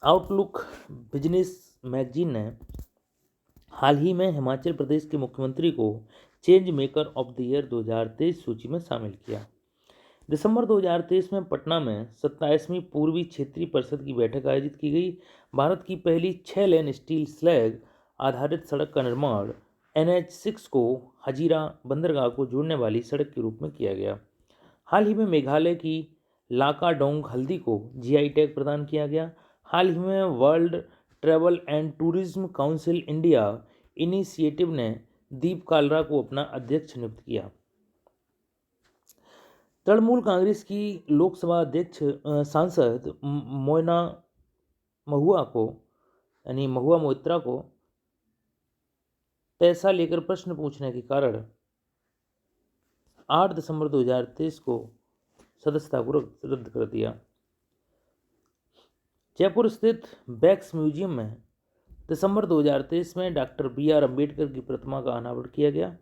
S1: आउटलुक बिजनेस मैगजीन ने हाल ही में हिमाचल प्रदेश के मुख्यमंत्री को change maker of the year 2023 सूची में शामिल किया। दिसंबर 2023 में पटना में 27वीं पूर्वी क्षेत्रीय परिषद की बैठक आयोजित की गई। भारत की पहली 6 लेन स्टील स्लैग आधारित सड़क का निर्माण NH6 को हजीरा बंदरगाह को जोड़ने वाली सड़क के रूप में किया गया। हाल ही में मेघालय की लाकाडोंग हल्दी को GI टैग प्रदान किया गया। हाल ही में world travel and tourism council India initiative ने दीप कालरा को अपना अध्यक्ष नियुक्त किया। तृणमूल कांग्रेस की लोकसभा अध्यक्ष सांसद मोइना महुआ मोइत्रा को पैसा लेकर प्रश्न पूछने के कारण 8 दिसंबर 2023 को सदस्यता को रद्द कर दिया। जयपुर स्थित बैक्स म्यूजियम में दिसंबर 2023 में डॉक्टर BR अम्बेडकर की प्रतिमा का अनावरण किया गया।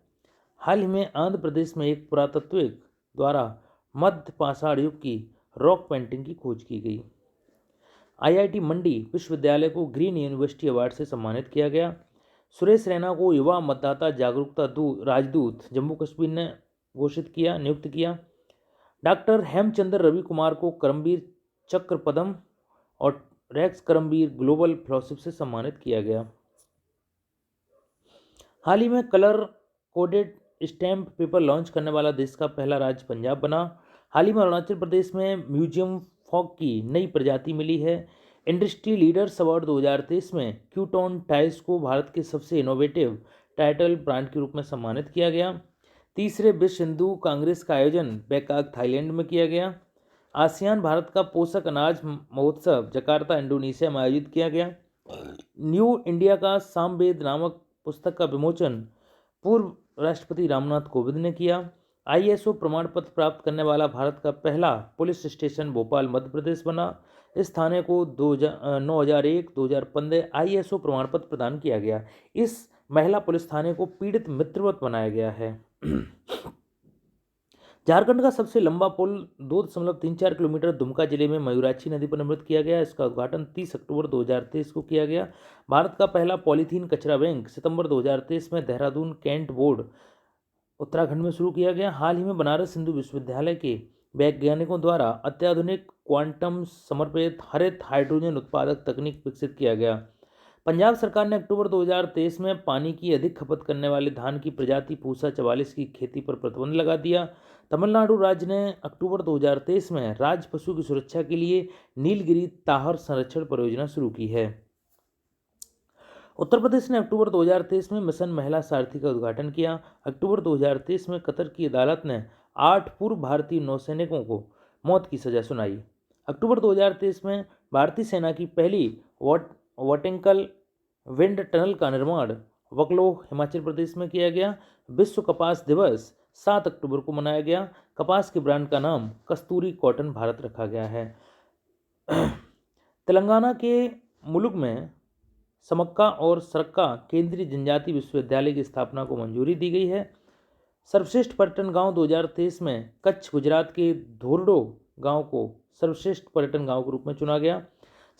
S1: हाल ही में आंध्र प्रदेश में एक पुरातत्वविद द्वारा मध्य पाषाण युग की रॉक पेंटिंग की खोज की गई। IIT मंडी विश्वविद्यालय को ग्रीन यूनिवर्सिटी अवार्ड से सम्मानित किया गया। सुरेश रैना को युवा मतदाता जागरूकता राजदूत जम्मू कश्मीर ने नियुक्त किया। डॉक्टर हेमचंद्र रवि कुमार को करमवीर चक्र पद्म और रेक्स करमवीर ग्लोबल फेलोशिप से सम्मानित किया गया। हाल ही में colour coded stamp paper launch करने वाला देश का पहला राज्य पंजाब बना। हाल ही में अरुणाचल प्रदेश में म्यूजियम फॉग की नई प्रजाति मिली है। इंडस्ट्री लीडर्स अवार्ड 2023 में क्यूटोन टाइल्स को भारत के सबसे इनोवेटिव टाइटल ब्रांड के रूप में सम्मानित किया गया। तीसरे विश्व हिंदू कांग्रेस का आयोजन बैंकॉक थाईलैंड में किया गया। आसियान भारत का पोषक अनाज महोत्सव जकार्ता इंडोनेशिया में आयोजित किया गया। न्यू इंडिया का सामवेद नामक पुस्तक का विमोचन पूर्व राष्ट्रपति रामनाथ कोविंद ने किया। ISO प्रमाण पत्र प्राप्त करने वाला भारत का पहला पुलिस स्टेशन भोपाल मध्य प्रदेश बना। इस थाने को 2001-2015 ISO प्रमाण पत्र प्रदान किया गया। इस महिला पुलिस थाने को पीड़ित मित्रवत बनाया गया है। झारखंड का सबसे लंबा पुल 2.34 किलोमीटर दुमका जिले में मयूराक्षी नदी पर निर्मित किया गया। इसका उद्घाटन 30 अक्टूबर 2023 को किया गया। भारत का पहला पॉलीथीन कचरा बैंक सितंबर 2023 में देहरादून कैंट बोर्ड उत्तराखंड में शुरू किया गया। हाल ही में बनारस हिंदू विश्वविद्यालय के वैज्ञानिकों द्वारा अत्याधुनिक क्वांटम समर्पित हरित हाइड्रोजन उत्पादक तकनीक विकसित किया गया। पंजाब सरकार ने अक्टूबर 2023 में पानी की अधिक खपत करने वाले धान की प्रजाति पूसा 44 की खेती पर प्रतिबंध लगा दिया। तमिलनाडु राज्य ने अक्टूबर 2023 में राज्य पशु की सुरक्षा के लिए नीलगिरी ताहर संरक्षण परियोजना शुरू की है। उत्तर प्रदेश ने अक्टूबर 2023 में मिशन महिला सारथी का उद्घाटन किया। अक्टूबर 2023 में कतर की अदालत ने 8 पूर्व भारतीय नौसैनिकों को मौत की सजा सुनाई। अक्टूबर 2023 में भारतीय सेना की पहली वॉटिंकल विंड टनल का निर्माण वकलो हिमाचल प्रदेश में किया गया। विश्व कपास दिवस 7 अक्टूबर को मनाया गया। कपास के ब्रांड का नाम कस्तूरी कॉटन भारत रखा गया है। तेलंगाना के मुलुक में समक्का और सरक्का केंद्रीय जनजाति विश्वविद्यालय की स्थापना को मंजूरी दी गई है। सर्वश्रेष्ठ पर्यटन गांव 2023 में कच्छ गुजरात के धोरडो गांव को सर्वश्रेष्ठ पर्यटन गांव के रूप में चुना गया।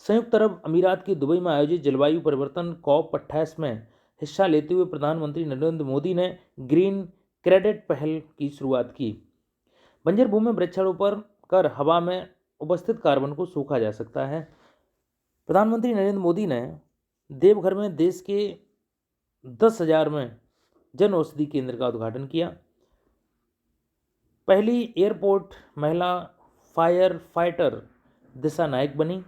S1: संयुक्त अरब अमीरात के दुबई में आयोजित जलवायु परिवर्तन COP28 में हिस्सा लेते हुए प्रधानमंत्री नरेंद्र मोदी ने ग्रीन क्रेडिट पहल की शुरुआत की। बंजर भूमि में वृक्षारोपण कर हवा में उपस्थित कार्बन को सोखा जा सकता है। प्रधानमंत्री नरेंद्र मोदी ने देवघर में देश के 10,000 में जन औषधि केंद्र का उद्घाटन किया। पहली एयरपोर्ट महिला फायर फाइटर दिशा नायक बनी।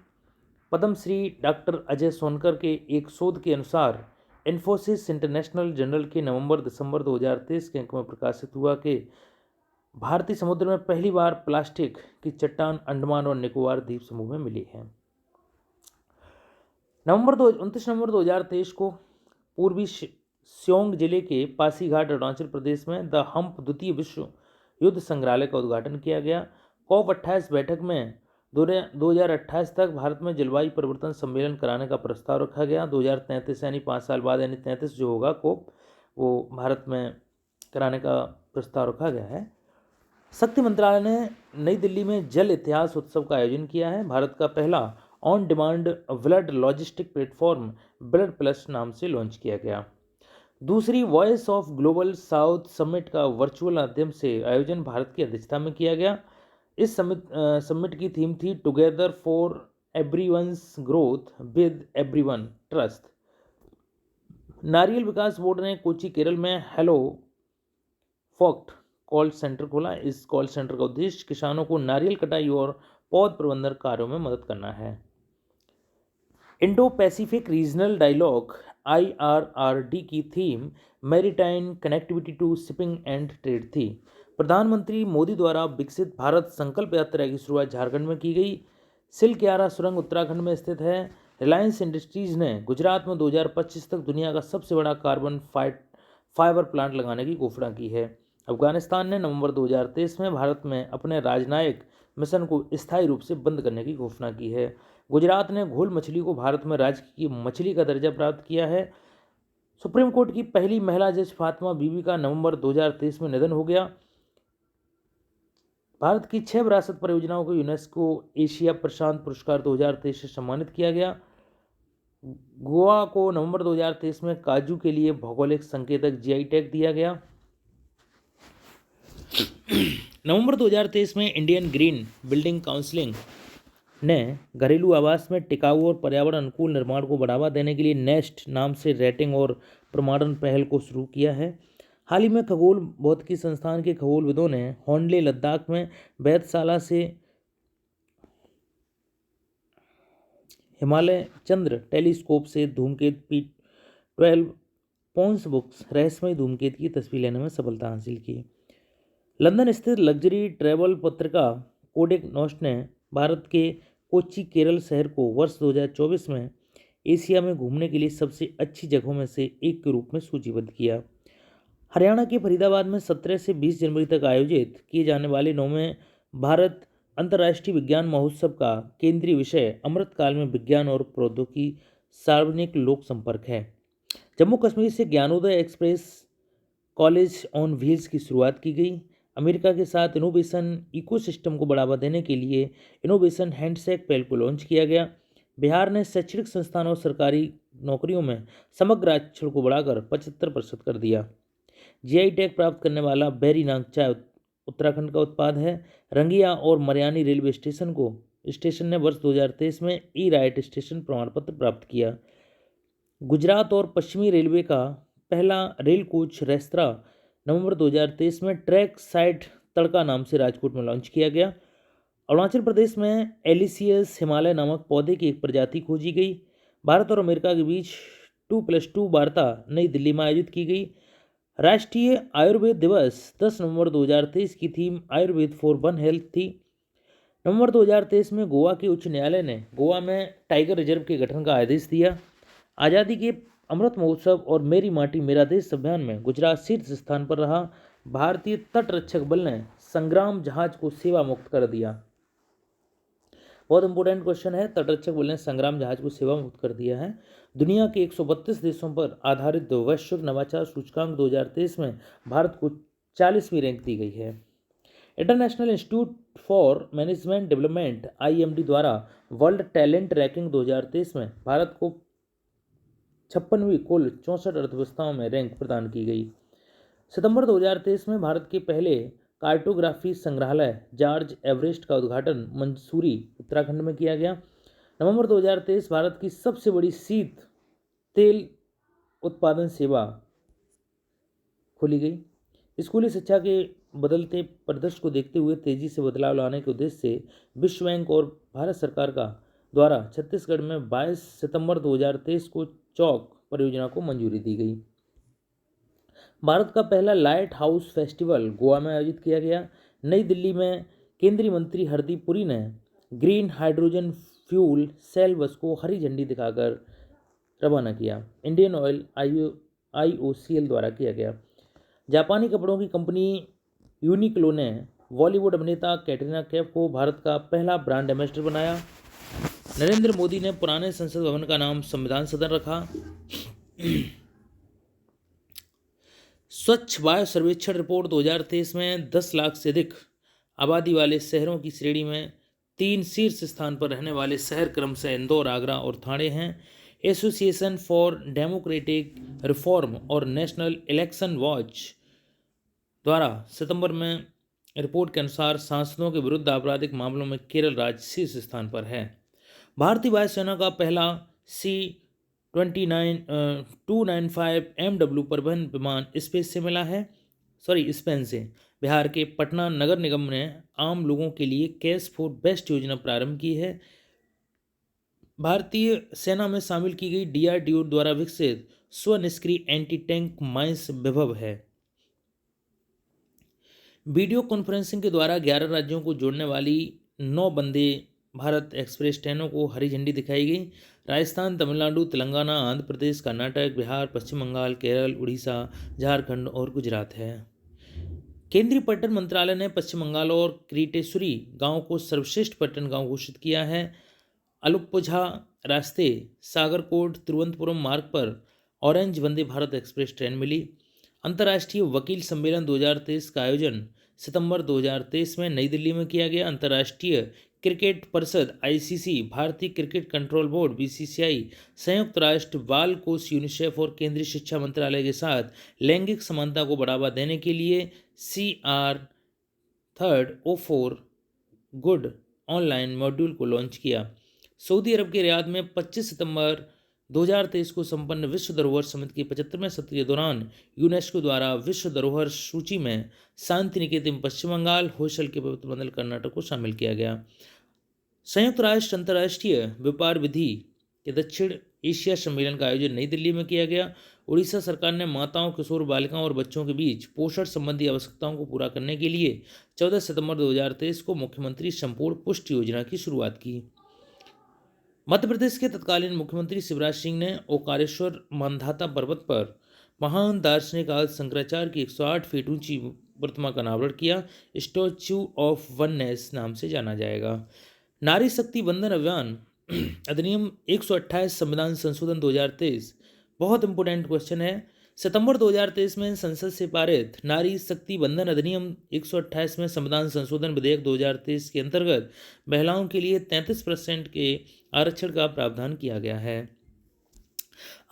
S1: पद्मश्री डॉक्टर अजय सोनकर के एक शोध के अनुसार इन्फोसिस इंटरनेशनल जर्नल के नवंबर-दिसंबर 2023 के अंक में प्रकाशित हुआ कि भारतीय समुद्र में पहली बार प्लास्टिक की चट्टान अंडमान और निकोबार द्वीप समूह में मिली है। 29 नवंबर 2023 को पूर्वी सियोंग जिले के पासीघाट अरुणाचल प्रदेश में द हम्प द्वितीय विश्व युद्ध संग्रहालय का उद्घाटन किया गया। COP28 बैठक में 2028 तक भारत में जलवायु परिवर्तन सम्मेलन कराने का प्रस्ताव रखा गया। 2033 यानी 5 साल बाद यानी 33 जो होगा COP वो भारत में कराने का प्रस्ताव रखा गया है। शक्ति मंत्रालय ने नई दिल्ली में जल इतिहास उत्सव का आयोजन किया है। भारत का पहला on demand blood logistic platform blood plus नाम से लॉन्च किया गया। दूसरी voice of global south summit का वर्चुअल माध्यम से आयोजन भारत की अध्यक्षता में किया गया। इस समिट की थीम थी together for everyone's growth with everyone trust. नारियल विकास बोर्ड ने कोची केरल में हेलो फॉक्ट कॉल सेंटर खोला। इस कॉल सेंटर का उद्देश्य किसानों को नारियल कटाई और पौध प्रबंधन कार्यों में मदद करना है। Indo Pacific regional dialogue IRRD की theme maritime connectivity to shipping and trade थी। प्रधानमंत्री मोदी द्वारा विकसित भारत संकल्प यात्रा की शुरुआत झारखंड में की गई। सिलक्यारा सुरंग उत्तराखंड में स्थित है। रिलायंस इंडस्ट्रीज ने गुजरात में 2025 तक दुनिया का सबसे बड़ा कार्बन फाइबर प्लांट लगाने की घोषणा की है। अफगानिस्तान ने नवंबर 2023 में भारत में अपने राजनयिक मिशन को स्थायी रूप से बंद करने की घोषणा की है। गुजरात ने घोल मछली को भारत में राज्य की मछली का दर्जा प्राप्त किया है। सुप्रीम कोर्ट की पहली महिला जज फातिमा बीबी का नवंबर 2023 में निधन हो गया। भारत की 6 विरासत परियोजनाओं को यूनेस्को एशिया प्रशांत पुरस्कार 2023 से सम्मानित किया गया। गोवा को नवंबर 2023 में काजू के लिए भौगोलिक संकेतक जीआई टैग दिया गया। नवंबर 2023 में इंडियन ग्रीन बिल्डिंग काउंसिल ने घरेलू आवास में टिकाऊ और पर्यावरण अनुकूल निर्माण को बढ़ावा देने के लिए नेस्ट नाम से रेटिंग और प्रमाणन पहल को शुरू किया है। हाल ही में खगोल भौतिकी संस्थान के खगोलविदों ने होनले लद्दाख में वेधशाला से हिमालय चंद्र टेलीस्कोप से धूमकेतु P12 पोन्स बुक्स रहस्यमय धूमकेतु की तस्वीर लेने में सफलता हासिल की। लंदन स्थित लग्जरी ट्रैवल पत्रिका कोडेक नोस्ट ने भारत के कोच्चि केरल शहर को वर्ष 2024 में एशिया में घूमने के लिए सबसे अच्छी जगहों में से एक के रूप में सूचीबद्ध किया। हरियाणा के फरीदाबाद में 17 से 20 जनवरी तक आयोजित किए जाने वाले 9वें भारत अंतर्राष्ट्रीय विज्ञान महोत्सव का केंद्रीय विषय अमृतकाल में विज्ञान और प्रौद्योगिकी सार्वजनिक लोक संपर्क है। जम्मू कश्मीर से Gyanodaya express college on wheels की शुरुआत की गई। अमेरिका के साथ इनोवेशन इकोसिस्टम को बढ़ावा देने के लिए इनोवेशन हैंडशेक पहल को लॉन्च किया गया। बिहार ने शैक्षणिक संस्थानों और सरकारी नौकरियों में समग्र आरक्षण को बढ़ाकर 75% कर दिया। जीआई टैग प्राप्त करने वाला बेरी नाग चाय उत्तराखंड का उत्पाद है। रंगिया और मरियानी रेलवे स्टेशन ने वर्ष 2023 में ई राइट स्टेशन प्रमाण पत्र प्राप्त किया। गुजरात और पश्चिमी रेलवे का पहला रेल कोच रेस्तरां नवंबर 2023 में ट्रैक साइड तड़का नाम से राजकोट में लॉन्च किया गया। अरुणाचल प्रदेश में एलिसियस हिमालय नामक पौधे की एक प्रजाति खोजी गई। भारत और अमेरिका के बीच 2+2 वार्ता नई दिल्ली में आयोजित की गई। राष्ट्रीय आयुर्वेद दिवस 10 नवंबर 2023 की theme Ayurveda for one health थी। नवंबर 2023 में गोवा के उच्च न्यायालय ने गोवा में टाइगर रिजर्व के गठन का आदेश दिया। आज़ादी के अमृत महोत्सव और मेरी माटी मेरा देश अभियान में गुजरात शीर्ष स्थान पर रहा। भारतीय तटरक्षक बल ने संग्राम जहाज को सेवा मुक्त कर दिया। बहुत इंपॉर्टेंट क्वेश्चन है, तटरक्षक बल ने संग्राम जहाज को सेवा मुक्त कर दिया है। दुनिया के 132 देशों पर आधारित वैश्विक नवाचार सूचकांक 2023 में भारत को 40वीं रैंक दी गई है। International institute for management development IMD द्वारा वर्ल्ड टैलेंट रैंकिंग 2023 में भारत को 56वीं कुल 64 अर्थव्यवस्थाओं में रैंक प्रदान की गई। सितंबर 2023 में भारत के पहले कार्टोग्राफी संग्रहालय जॉर्ज एवरेस्ट का उद्घाटन मंसूरी उत्तराखंड में किया गया। नवंबर 2023 भारत की सबसे बड़ी शीत तेल उत्पादन सेवा खोली गई। स्कूली शिक्षा के बदलते परिदृश्य को देखते हुए तेजी से बदलाव लाने के उद्देश्य से विश्व बैंक और भारत सरकार का द्वारा छत्तीसगढ़ में 22 सितंबर 2023 को चौक परियोजना को मंजूरी दी गई। भारत का पहला लाइट हाउस फेस्टिवल गोवा में आयोजित किया गया। नई दिल्ली में केंद्रीय मंत्री हरदीप पुरी ने ग्रीन हाइड्रोजन फ्यूल सेल बस को हरी झंडी दिखाकर रवाना किया। इंडियन ऑयल IOCL द्वारा किया गया। जापानी कपड़ों की कंपनी यूनिक्लो ने बॉलीवुड अभिनेता कैटरीना कैफ को भारत का पहला ब्रांड एम्बेसडर बनाया। नरेंद्र मोदी ने पुराने संसद भवन का नाम संविधान सदन रखा। स्वच्छ वायु सर्वेक्षण रिपोर्ट 2023 में 10 लाख से अधिक आबादी वाले शहरों की श्रेणी में 3 शीर्ष स्थान पर रहने वाले शहर क्रमशः इंदौर, आगरा और ठाणे हैं। एसोसिएशन फॉर डेमोक्रेटिक रिफॉर्म और नेशनल इलेक्शन वॉच द्वारा सितंबर में रिपोर्ट के अनुसार सांसदों के विरुद्ध आपराधिक मामलों में केरल राज्य शीर्ष स्थान पर है। भारतीय वायुसेना का पहला C-295 MW परिवहन विमान स्पेन से। बिहार के पटना नगर निगम ने आम लोगों के लिए कैश फॉर बेस्ट योजना प्रारंभ की है। भारतीय सेना में शामिल की गई DRDO द्वारा विकसित स्वनिष्क्रिय एंटी टैंक माइंस विभव है। वीडियो कॉन्फ्रेंसिंग के द्वारा 11 राज्यों को जोड़ने वाली 9 वंदे भारत एक्सप्रेस ट्रेनों को हरी झंडी दिखाई गई। राजस्थान, तमिलनाडु, तेलंगाना, आंध्र प्रदेश, कर्नाटक, बिहार, पश्चिम बंगाल, केरल, उड़ीसा, झारखंड और गुजरात है। केंद्रीय पर्यटन मंत्रालय ने पश्चिम बंगाल और क्रीटेश्वरी गांव को सर्वश्रेष्ठ पर्यटन गांव घोषित किया है। अलुप्पुझा रास्ते सागरकोट तिरुवनंतपुरम मार्ग पर orange Vande Bharat express train मिली। अंतर्राष्ट्रीय वकील सम्मेलन 2023 का आयोजन सितंबर 2023 में नई दिल्ली में किया गया। अंतर्राष्ट्रीय क्रिकेट परिषद आईसीसी, भारतीय क्रिकेट कंट्रोल बोर्ड बीसीसीआई, संयुक्त राष्ट्र बाल कोष यूनिसेफ और केंद्रीय शिक्षा मंत्रालय के साथ लैंगिक समानता को बढ़ावा देने के लिए CR304 गुड ऑनलाइन मॉड्यूल को लॉन्च किया। सऊदी अरब के रियाद में 25 सितंबर 2023 को संपन्न विश्व धरोहर समिति के 75वें सत्र के दौरान यूनेस्को द्वारा विश्व धरोहर सूची में शांति निकेतन पश्चिम बंगाल, होयसल के पवित्र मंदिर कर्नाटक को शामिल किया गया। संयुक्त राष्ट्र अंतर्राष्ट्रीय व्यापार विधि के दक्षिण एशिया सम्मेलन का आयोजन नई दिल्ली में किया गया। उड़ीसा सरकार ने माताओं, किशोर बालिकाओं और बच्चों के बीच पोषण संबंधी आवश्यकताओं को पूरा करने के लिए 14 सितंबर 2023 को मुख्यमंत्री संपूर्ण पुष्टि योजना की शुरुआत की। मध्य प्रदेश के तत्कालीन मुख्यमंत्री शिवराज सिंह ने ओकारेश्वर मांधाता पर्वत पर महान दार्शनिक आदि शंकराचार्य की 108 फीट ऊंची प्रतिमा का अनावरण किया। स्टैच्यू ऑफ वननेस नाम से जाना जाएगा। नारी शक्ति वंदन अभियान अधिनियम 128 संविधान संशोधन 2023 बहुत इंपोर्टेंट क्वेश्चन है। सितंबर 2023 में संसद से पारित नारी शक्ति वंदन अधिनियम 128 में संविधान संशोधन विधेयक 2023 के अंतर्गत महिलाओं के लिए 33% के आरक्षण का प्रावधान किया गया है।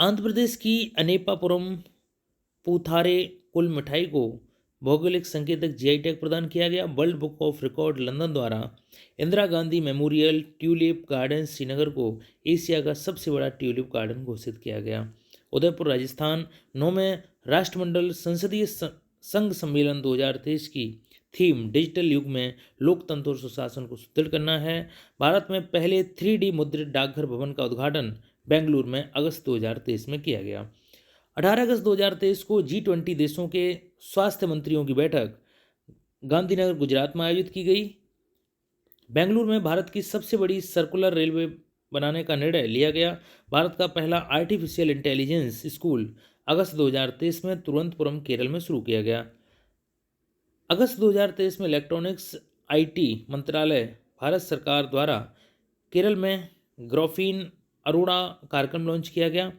S1: आंध्र प्रदेश की अनेपापुरम पूथारे कुल मिठाई को भौगोलिक संकेतक जीआई टैग प्रदान किया गया। World book of record London द्वारा Indira Gandhi memorial tulip garden Srinagar को एशिया का सबसे बड़ा ट्यूलिप गार्डन घोषित किया गया। उदयपुर राजस्थान 9वें राष्ट्रमंडल संसदीय संघ सम्मेलन 2023 की थीम डिजिटल युग में लोकतंत्र और सुशासन को सुदृढ़ करना है। भारत में पहले 3D मुद्रित डाकघर भवन का उद्घाटन बेंगलुरु में अगस्त 2023 में किया गया। 18 अगस्त 2023 को G20 देशों के स्वास्थ्य मंत्रियों की बैठक गांधीनगर गुजरात में आयोजित की गई। बेंगलुरु में भारत की सबसे बड़ी सर्कुलर रेलवे बनाने का निर्णय लिया गया। भारत का पहला आर्टिफिशियल इंटेलिजेंस स्कूल अगस्त 2023 में तिरुवनंतपुरम केरल में शुरू किया गया। अगस्त 2023 में इलेक्ट्रॉनिक्स आईटी मंत्रालय भारत सरकार द्वारा केरल में ग्राफीन अरोड़ा कार्यक्रम लॉन्च किया गया।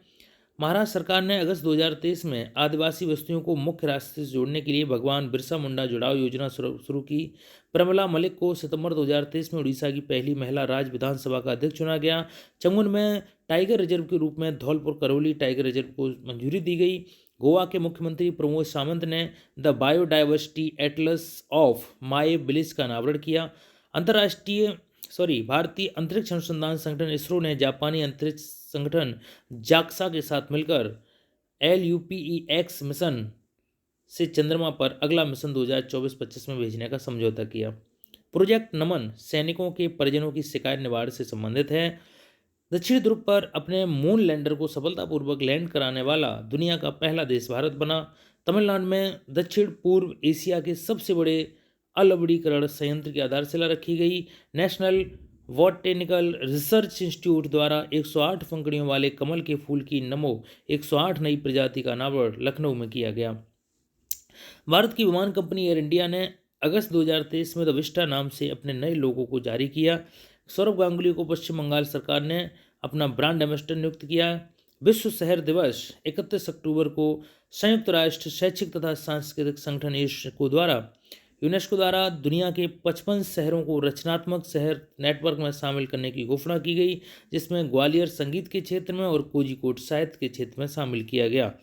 S1: महाराष्ट्र सरकार ने अगस्त 2023 में आदिवासी बस्तियों को मुख्य रास्ते से जोड़ने के लिए भगवान बिरसा मुंडा जुड़ाव योजना शुरू की। प्रमिला मलिक को सितंबर 2023 में उड़ीसा की पहली महिला राज्य विधानसभा का अध्यक्ष चुना गया। चंगुन में टाइगर रिजर्व के रूप में धौलपुर करौली टाइगर रिजर्व को मंजूरी दी गई। गोवा के मुख्यमंत्री प्रमोद सावंत ने द बायोडाइवर्सिटी एटलस ऑफ माए विलेज का अनावरण किया। भारतीय अंतरिक्ष अनुसंधान संगठन इसरो ने जापानी अंतरिक्ष संगठन जाक्सा के साथ मिलकर LUPEX मिशन से चंद्रमा पर अगला मिशन 2024-25 में भेजने का समझौता किया। प्रोजेक्ट नमन सैनिकों के परिजनों की शिकायत निवारण से संबंधित है। दक्षिण ध्रुव पर अपने मून लैंडर को सफलतापूर्वक लैंड कराने वाला दुनिया का पहला देश भारत बना। तमिलनाडु में दक्षिण पूर्व एशिया के सबसे बड़े अलवड़ीकरण संयंत्र की आधारशिला रखी गई। नेशनल बॉटनिकल रिसर्च इंस्टीट्यूट द्वारा 108 पंखुड़ियों वाले कमल के फूल की नमो 108 नई प्रजाति का अनावरण लखनऊ में किया गया। भारत की विमान कंपनी एयर इंडिया ने अगस्त 2023 में द विस्टा नाम से अपने नए लोगो को जारी किया। सौरभ गांगुली को पश्चिम बंगाल सरकार ने अपना ब्रांड एम्बेसडर नियुक्त किया। विश्व शहर दिवस 31 अक्टूबर को संयुक्त राष्ट्र शैक्षिक तथा सांस्कृतिक संगठन यूनेस्को द्वारा दुनिया के 55 शहरों को रचनात्मक शहर नेटवर्क में शामिल करने की घोषणा की गई, जिसमें ग्वालियर संगीत के क्षेत्र में और कोझिकोड साहित्य के क्षेत्र में शामिल किया गया।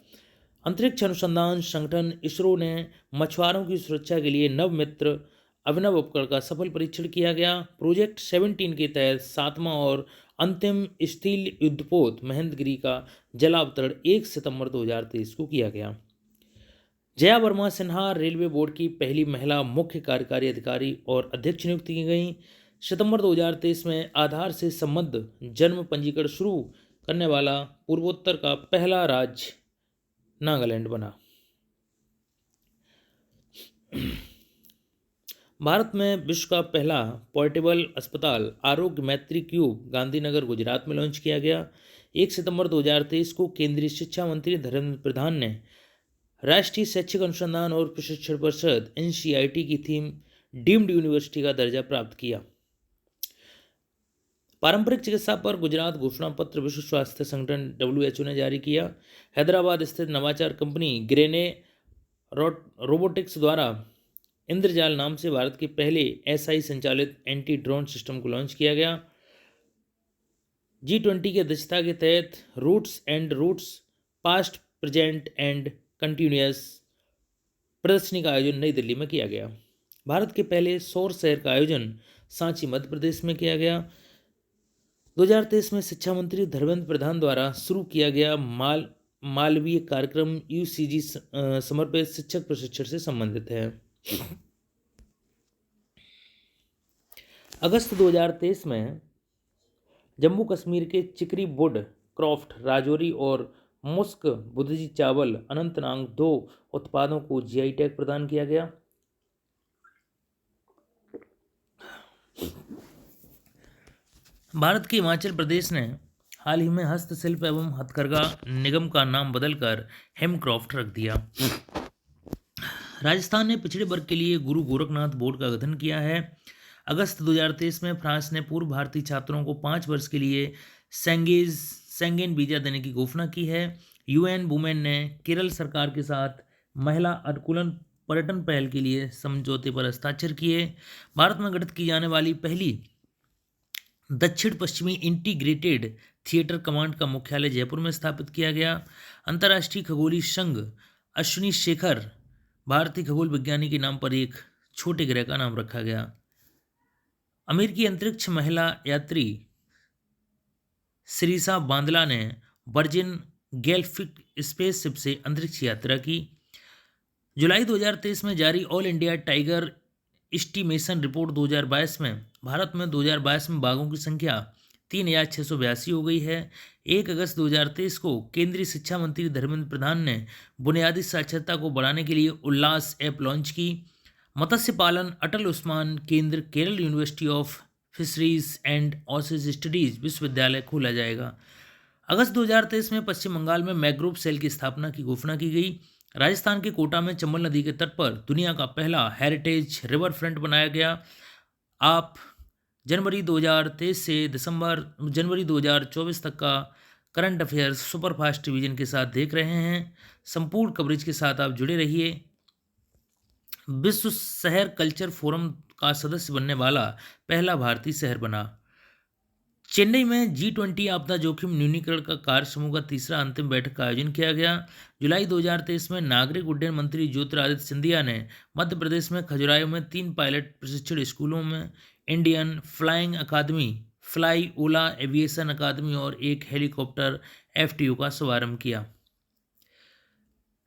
S1: अंतरिक्ष अनुसंधान संगठन इसरो ने मछुआरों की सुरक्षा के लिए नवमित्र अभिनव उपकरण का सफल परीक्षण किया गया। प्रोजेक्ट 17 के तहत 7वां और अंतिम स्टील युद्धपोत महेंद्रगिरी का जलावतरण 1 सितंबर 2023 को किया गया। जया वर्मा सिन्हा रेलवे बोर्ड की पहली महिला मुख्य कार्यकारी अधिकारी और अध्यक्ष नियुक्त की गई। सितंबर 2023 में आधार से संबद्ध जन्म पंजीकरण शुरू करने वाला पूर्वोत्तर का पहला राज्य नागालैंड बना। भारत में विश्व का पहला पोर्टेबल अस्पताल आरोग्य मैत्री क्यूब गांधीनगर गुजरात में लॉन्च किया गया। 1 सितंबर 2023 को केंद्रीय शिक्षा मंत्री धर्मेंद्र प्रधान ने राष्ट्रीय शैक्षिक अनुसंधान और प्रशिक्षण परिषद NCERT की थीम डीम्ड यूनिवर्सिटी का दर्जा प्राप्त किया। पारंपरिक चिकित्सा पर गुजरात घोषणा पत्र विश्व स्वास्थ्य संगठन WHO ने जारी किया। हैदराबाद स्थित नवाचार कंपनी ग्रेने रोबोटिक्स द्वारा इंद्रजाल नाम से भारत के पहले SI संचालित एंटी ड्रोन सिस्टम को लॉन्च किया गया। G20 की अध्यक्षता के तहत roots past present and continuous प्रदर्शनी का आयोजन नई दिल्ली में किया गया। भारत के पहले सौर शहर का आयोजन सांची मध्य प्रदेश में किया गया। 2023 में शिक्षा मंत्री धर्मेंद्र प्रधान द्वारा शुरू किया गया मालवीय कार्यक्रम UCG समर्पित शिक्षक प्रशिक्षण से संबंधित है। अगस्त 2023 में जम्मू कश्मीर के चिकरी वुड क्रॉफ्ट राजौरी और मुस्क बुद्धजी चावल अनंतनाग 2 उत्पादों को GI टैग प्रदान किया गया। भारत के हिमाचल प्रदेश ने हाल ही में हस्तशिल्प एवं हथकरघा निगम का नाम बदलकर हेमक्राफ्ट रख दिया। राजस्थान ने पिछड़े वर्ग के लिए गुरु गोरखनाथ बोर्ड का गठन किया है। अगस्त 2023 में फ्रांस ने पूर्व भारतीय छात्रों को 5 वर्ष के लिए शेंगेन वीजा देने की घोषणा की है। UN वुमेन ने केरल सरकार के साथ महिला अनुकूलन पर्यटन पहल के लिए समझौते पर हस्ताक्षर किए। भारत में गठित की जाने वाली पहली दक्षिण पश्चिमी इंटीग्रेटेड थिएटर कमांड का मुख्यालय जयपुर में स्थापित किया गया। अंतर्राष्ट्रीय खगोलीय संघ अश्विनी शेखर भारतीय खगोल विज्ञानी के नाम पर एक छोटे ग्रह का नाम रखा गया। अमेरिकी अंतरिक्ष महिला यात्री सिरिसा बांदला ने वर्जिन गैलेक्टिक स्पेसशिप से अंतरिक्ष यात्रा की। जुलाई 2023 में जारी all India tiger estimation report 2022 में भारत में 2022 में बाघों की संख्या 3682 हो गई है। 1 अगस्त 2023 को केंद्रीय शिक्षा मंत्री धर्मेंद्र प्रधान ने बुनियादी साक्षरता को बढ़ाने के लिए उल्लास ऐप लॉन्च की। मत्स्य पालन अटल उस्मान केंद्र Kerala university of fisheries and oasis studies विश्वविद्यालय खोला जाएगा। अगस्त 2023 में पश्चिम बंगाल में मैंग्रोव सेल की स्थापना की घोषणा की गई। राजस्थान के कोटा में चंबल नदी के तट पर दुनिया का पहला हेरिटेज रिवर फ्रंट बनाया गया। आप जनवरी 2023 से जनवरी 2024 तक का करंट अफेयर्स सुपरफास्ट रिवीजन के साथ देख रहे हैं। संपूर्ण कवरेज के साथ आप जुड़े रहिए। विश्व शहर कल्चर फोरम का सदस्य बनने वाला पहला भारतीय शहर बना। चेन्नई में G20 आपदा जोखिम न्यूनीकरण का कार्य समूह का तीसरा अंतिम बैठक का आयोजन किया गया। जुलाई 2023 में नागरिक उड्डयन मंत्री ज्योतिरादित्य सिंधिया ने मध्य प्रदेश में खजुराहो में 3 पायलट प्रशिक्षण स्कूलों में इंडियन फ्लाइंग अकादमी, फ्लाई ओला एविएशन अकादमी और एक हेलीकॉप्टर FTO का शुभारंभ किया।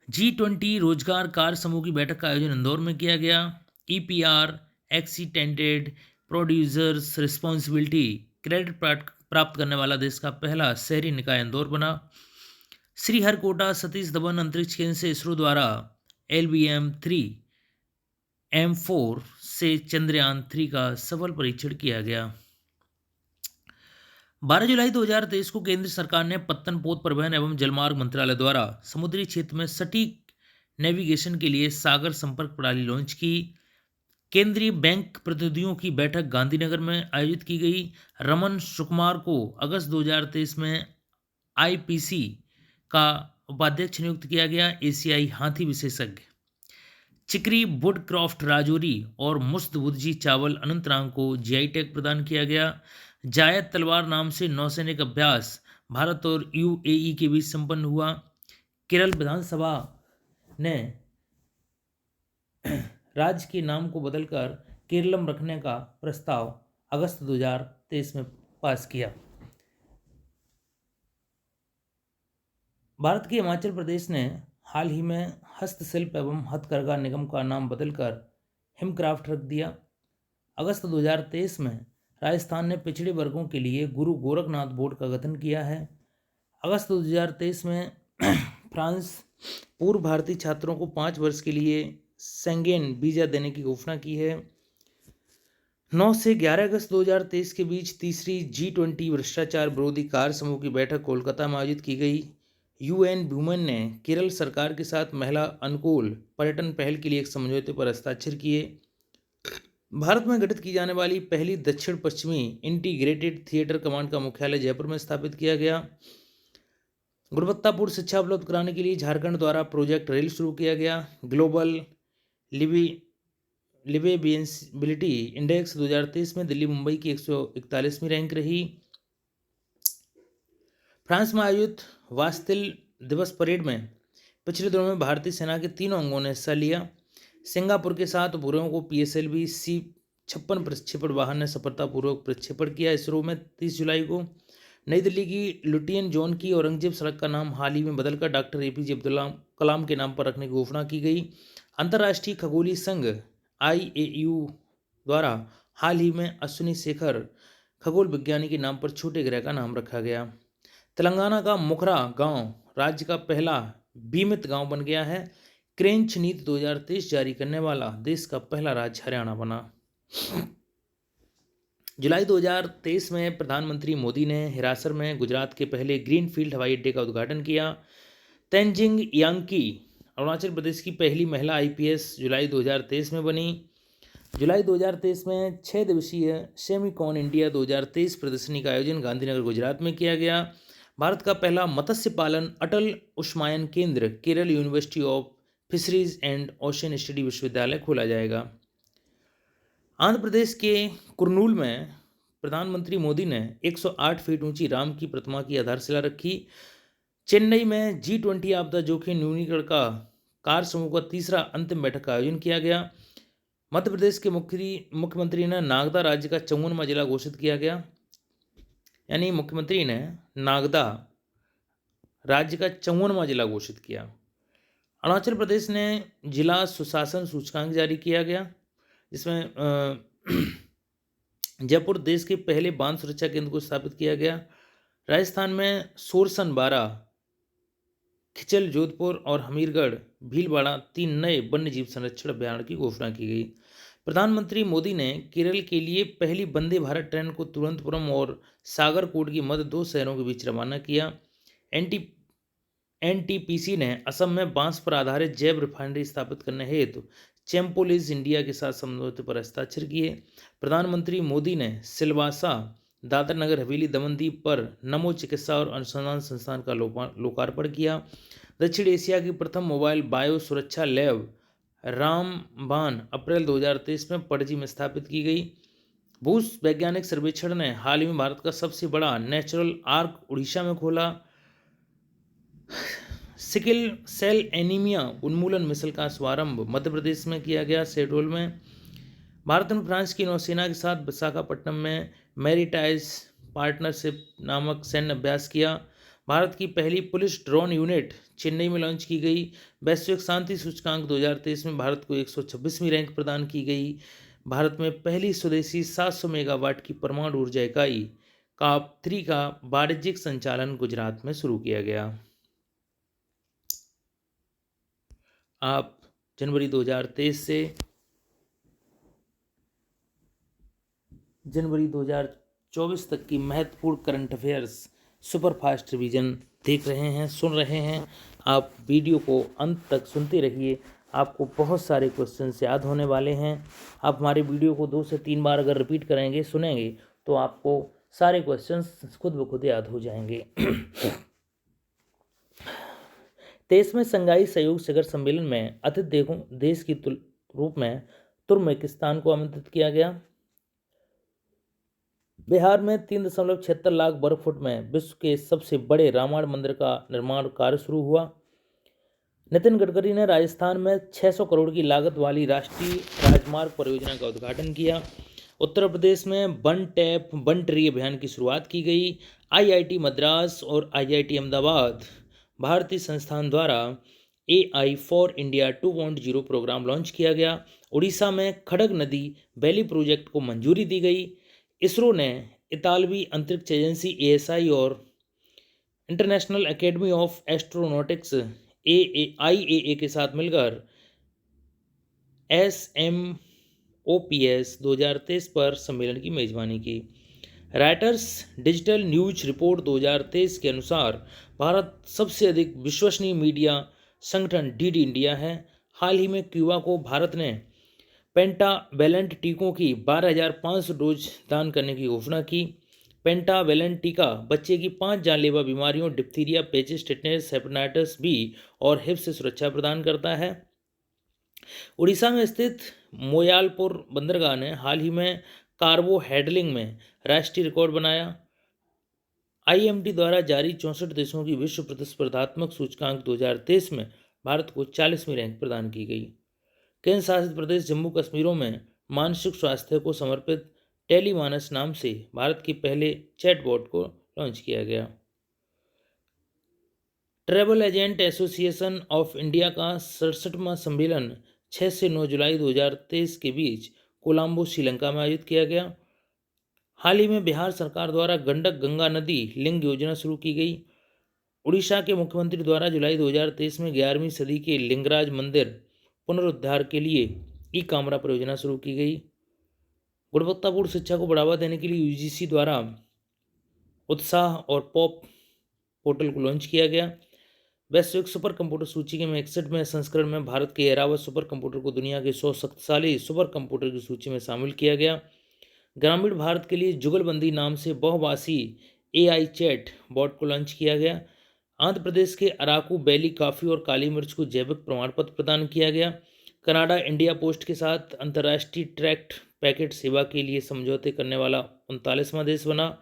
S1: G20 रोजगार कार्य समूह की बैठक का आयोजन इंदौर में किया गया। EPR एक्सीटेंडेड प्रोड्यूसर्स रिस्पॉन्सिबिलिटी क्रेडिट प्राप्त करने वाला देश का पहला शहरी निकाय इंदौर बना। श्रीहरिकोटा सतीश धवन अंतरिक्ष केंद्र से इसरो द्वारा LBM-3 M4 से चंद्रयान 3 का सफल परीक्षण किया गया। 12 जुलाई 2023 को केंद्र सरकार ने पत्तन पोत परिवहन एवं जलमार्ग मंत्रालय द्वारा समुद्री क्षेत्र में सटीक नेविगेशन के लिए सागर संपर्क प्रणाली लॉन्च की। केंद्रीय बैंक प्रतिनिधियों की बैठक गांधीनगर में आयोजित की गई। रमन सुकुमार को अगस्त 2023 में IPC का उपाध्यक्ष नियुक्त किया गया। एशियाई हाथी विशेषज्ञ चिकरी वुड क्रॉफ्ट राजौरी और मुस्त बुद्धजी चावल अनंतनाग को GI टैग प्रदान किया गया। जायद तलवार नाम से नौसैनिक अभ्यास भारत और UAE के बीच संपन्न हुआ। केरल विधानसभा ने राज्य के नाम को बदलकर केरलम रखने का प्रस्ताव अगस्त 2023 में पास किया। भारत के हिमाचल प्रदेश ने हाल ही में हस्तशिल्प एवं हथकरघा निगम का नाम बदलकर हिमक्राफ्ट रख दिया। अगस्त 2023 में राजस्थान ने पिछड़े वर्गों के लिए गुरु गोरखनाथ बोर्ड का गठन किया है। अगस्त 2023 में फ्रांस पूर्व भारतीय छात्रों को 5 वर्ष के लिए शेंगेन वीजा देने की घोषणा की है। 9 से 11 अगस्त 2023 के बीच तीसरी G20 भ्रष्टाचार विरोधी कार्य समूह की बैठक कोलकाता में आयोजित की गई। UN वुमेन ने केरल सरकार के साथ महिला अनुकूल पर्यटन पहल के लिए एक समझौते पर हस्ताक्षर किए। भारत में गठित की जाने वाली पहली दक्षिण पश्चिमी इंटीग्रेटेड थिएटर कमांड का मुख्यालय जयपुर में स्थापित किया गया। गुणवत्तापूर्ण शिक्षा उपलब्ध कराने के लिए झारखंड द्वारा प्रोजेक्ट रेल शुरू किया गया। ग्लोबल लिवी लिवेबिलिटी इंडेक्स 2023 में दिल्ली मुंबई की 141वीं रैंक रही। फ्रांस में आयोजित वास्तिल दिवस परेड में पिछले दिनों में भारतीय सेना के 3 अंगों ने हिस्सा लिया। सिंगापुर के साथ उपग्रहों को PSLV C-56 प्रक्षेपण वाहन ने सफलतापूर्वक प्रक्षेपण किया। इसरो में 30 जुलाई को नई दिल्ली की लुटियन जोन की औरंगजेब सड़क का नाम हाल ही में बदलकर डॉक्टर APJ अब्दुल कलाम के नाम पर रखने की घोषणा की गई। अंतर्राष्ट्रीय खगोलीय संघ IAU द्वारा हाल ही में अश्विनी शेखर खगोल विज्ञानी के नाम पर छोटे ग्रह का नाम रखा गया। तेलंगाना का मुखरा गांव राज्य का पहला बीमित गांव बन गया है। क्रेंच नीति 2023 जारी करने वाला देश का पहला राज्य हरियाणा बना। जुलाई 2023 में प्रधानमंत्री मोदी ने हिरासर में गुजरात के पहले ग्रीनफील्ड हवाई अड्डे का उद्घाटन किया। तेंजिंग यांकी अरुणाचल प्रदेश की पहली महिला IPS जुलाई 2023 में बनी। जुलाई 2023 में 6 दिवसीय सेमिकॉन इंडिया 2023 प्रदर्शनी का आयोजन गांधीनगर गुजरात में किया गया। भारत का पहला मत्स्य पालन अटल उष्मायन केंद्र Kerala university of fisheries and ocean study विश्वविद्यालय खोला जाएगा। आंध्र प्रदेश के कुर्नूल में प्रधानमंत्री मोदी ने 108 फीट ऊंची राम की प्रतिमा की आधारशिला रखी। चेन्नई में G20 आपदा जोखिम न्यूनीकरण का कार्य समूह का तीसरा अंतिम बैठक का आयोजन किया गया। मध्य प्रदेश के मुख्यमंत्री ने नागदा राज्य का 54वां जिला घोषित किया गया। यानी मुख्यमंत्री ने नागदा राज्य का 54वां जिला घोषित किया। अरुणाचल प्रदेश ने जिला सुशासन सूचकांक जारी किया गया, जिसमें जयपुर देश के पहले बांध सुरक्षा केंद्र को स्थापित किया गया। राजस्थान में सोरसन 12, खिचल जोधपुर और हमीरगढ़ भीलवाड़ा 3 नए वन्यजीव संरक्षण अभ्यारण्य की घोषणा की गई। प्रधानमंत्री मोदी ने केरल के लिए पहली वंदे भारत ट्रेन को तिरुवनंतपुरम और सागरकोट की मध्य 2 शहरों के बीच रवाना किया। NTPC ने असम में बांस पर आधारित जैव रिफाइनरी स्थापित करने हेतु चैम्पोलिज इंडिया के साथ समझौते पर हस्ताक्षर किए। प्रधानमंत्री मोदी ने सिलवासा दादर नगर हवेली दमन द्वीप पर नमो चिकित्सा और अनुसंधान संस्थान का लोकार्पण किया। दक्षिण एशिया की प्रथम मोबाइल बायो सुरक्षा लैब रामबान अप्रैल 2023 में पणजी में स्थापित की गई। भू वैज्ञानिक सर्वेक्षण ने हाल ही में भारत का सबसे बड़ा नेचुरल आर्क उड़ीसा में खोला। सिकिल सेल एनीमिया उन्मूलन मिशन का शुभारंभ मध्य प्रदेश में किया गया, शहडोल में। भारत ने फ्रांस की नौसेना के साथ विशाखापट्टनम में मैरीटाइज पार्टनरशिप नामक सैन्य अभ्यास किया। भारत की पहली पुलिस ड्रोन यूनिट चेन्नई में लॉन्च की गई। वैश्विक शांति सूचकांक 2023 में भारत को 126वीं रैंक प्रदान की गई। भारत में पहली स्वदेशी 700 मेगावाट की परमाणु ऊर्जा इकाई COP3 का वाणिज्यिक संचालन गुजरात में शुरू किया गया। आप जनवरी 2023 से जनवरी 2024 तक की महत्वपूर्ण करंट अफेयर्स सुपरफास्ट रिवीजन देख रहे हैं, सुन रहे हैं। आप वीडियो को अंत तक सुनते रहिए, आपको बहुत सारे क्वेश्चंस याद होने वाले हैं। आप हमारे वीडियो को 2 से 3 बार अगर रिपीट करेंगे, सुनेंगे, तो आपको सारे क्वेश्चंस खुद ब खुद याद हो जाएंगे। 23वें संघाई सहयोग शिखर सम्मेलन में अतिथि देश के रूप में तुर्कमेनिस्तान को आमंत्रित किया गया। बिहार में 3.76 लाख वर्ग फुट में विश्व के सबसे बड़े रामायण मंदिर का निर्माण कार्य शुरू हुआ। नितिन गडकरी ने राजस्थान में 600 करोड़ की लागत वाली राष्ट्रीय राजमार्ग परियोजना का उद्घाटन किया। उत्तर प्रदेश में वन टैप वन ट्री अभियान की शुरुआत की गई। IIT मद्रास और IIT अहमदाबाद भारतीय संस्थान द्वारा AI for India 2.0 program launch किया गया। उड़ीसा में खड़ग नदी वैली प्रोजेक्ट को मंजूरी दी गई। इसरो ने इतालवी अंतरिक्ष एजेंसी ASI और international academy of astronautics IAA के साथ मिलकर SMOPS 2023 पर सम्मेलन की मेजबानी की। राइटर्स डिजिटल न्यूज रिपोर्ट 2023 के अनुसार भारत सबसे अधिक विश्वसनीय मीडिया संगठन डीडी इंडिया है। हाल ही में क्यूबा को भारत ने पेंटावेलेंट टीकों की 12,500 डोज दान करने की घोषणा की। पेंटावेलेंट टीका बच्चे की 5 जानलेवा बीमारियों डिप्थीरिया, पेचिस, टिटनेस, हेपेटाइटिस बी और हिप से सुरक्षा प्रदान करता है। उड़ीसा में स्थित मोयालपुर बंदरगाह ने हाल ही में कार्गो हैंडलिंग में राष्ट्रीय रिकॉर्ड बनाया। आईएमडी द्वारा जारी 64 देशों की विश्व प्रतिस्पर्धात्मक सूचकांक 2023 में भारत को 40वीं रैंक प्रदान की गई। केंद्र शासित प्रदेश जम्मू कश्मीरों में मानसिक स्वास्थ्य को समर्पित टेलीमानस नाम से भारत के पहले चैटबॉट को लॉन्च किया गया। Travel agent association of India का 67वां सम्मेलन 6 से 9 जुलाई 2023 के बीच कोलंबो, श्रीलंका में आयोजित किया गया। हाल ही में बिहार सरकार द्वारा गंडक गंगा नदी लिंक योजना शुरू की गई। उड़ीसा के मुख्यमंत्री द्वारा जुलाई 2023 में 11वीं सदी के लिंगराज मंदिर पुनरुद्धार के लिए ई कामरा परियोजना शुरू की गई। गुणवत्तापूर्ण शिक्षा को बढ़ावा देने के लिए यूजीसी द्वारा उत्साह और पॉप पोर्टल को लॉन्च किया गया। वैश्विक सुपर कंप्यूटर सूची के 61वें संस्करण में भारत के एरावत सुपर कंप्यूटर को दुनिया के 100 शक्तिशाली सुपर कंप्यूटर की सूची में शामिल किया गया। ग्रामीण भारत के लिए जुगलबंदी नाम से बहुभाषी एआई चैट बॉट को लॉन्च किया गया। आंध्र प्रदेश के अराकू वैली कॉफ़ी और काली मिर्च को जैविक प्रमाण पत्र प्रदान किया गया। कनाडा इंडिया पोस्ट के साथ अंतर्राष्ट्रीय ट्रैक्ट पैकेट सेवा के लिए समझौते करने वाला 39वां देश बना।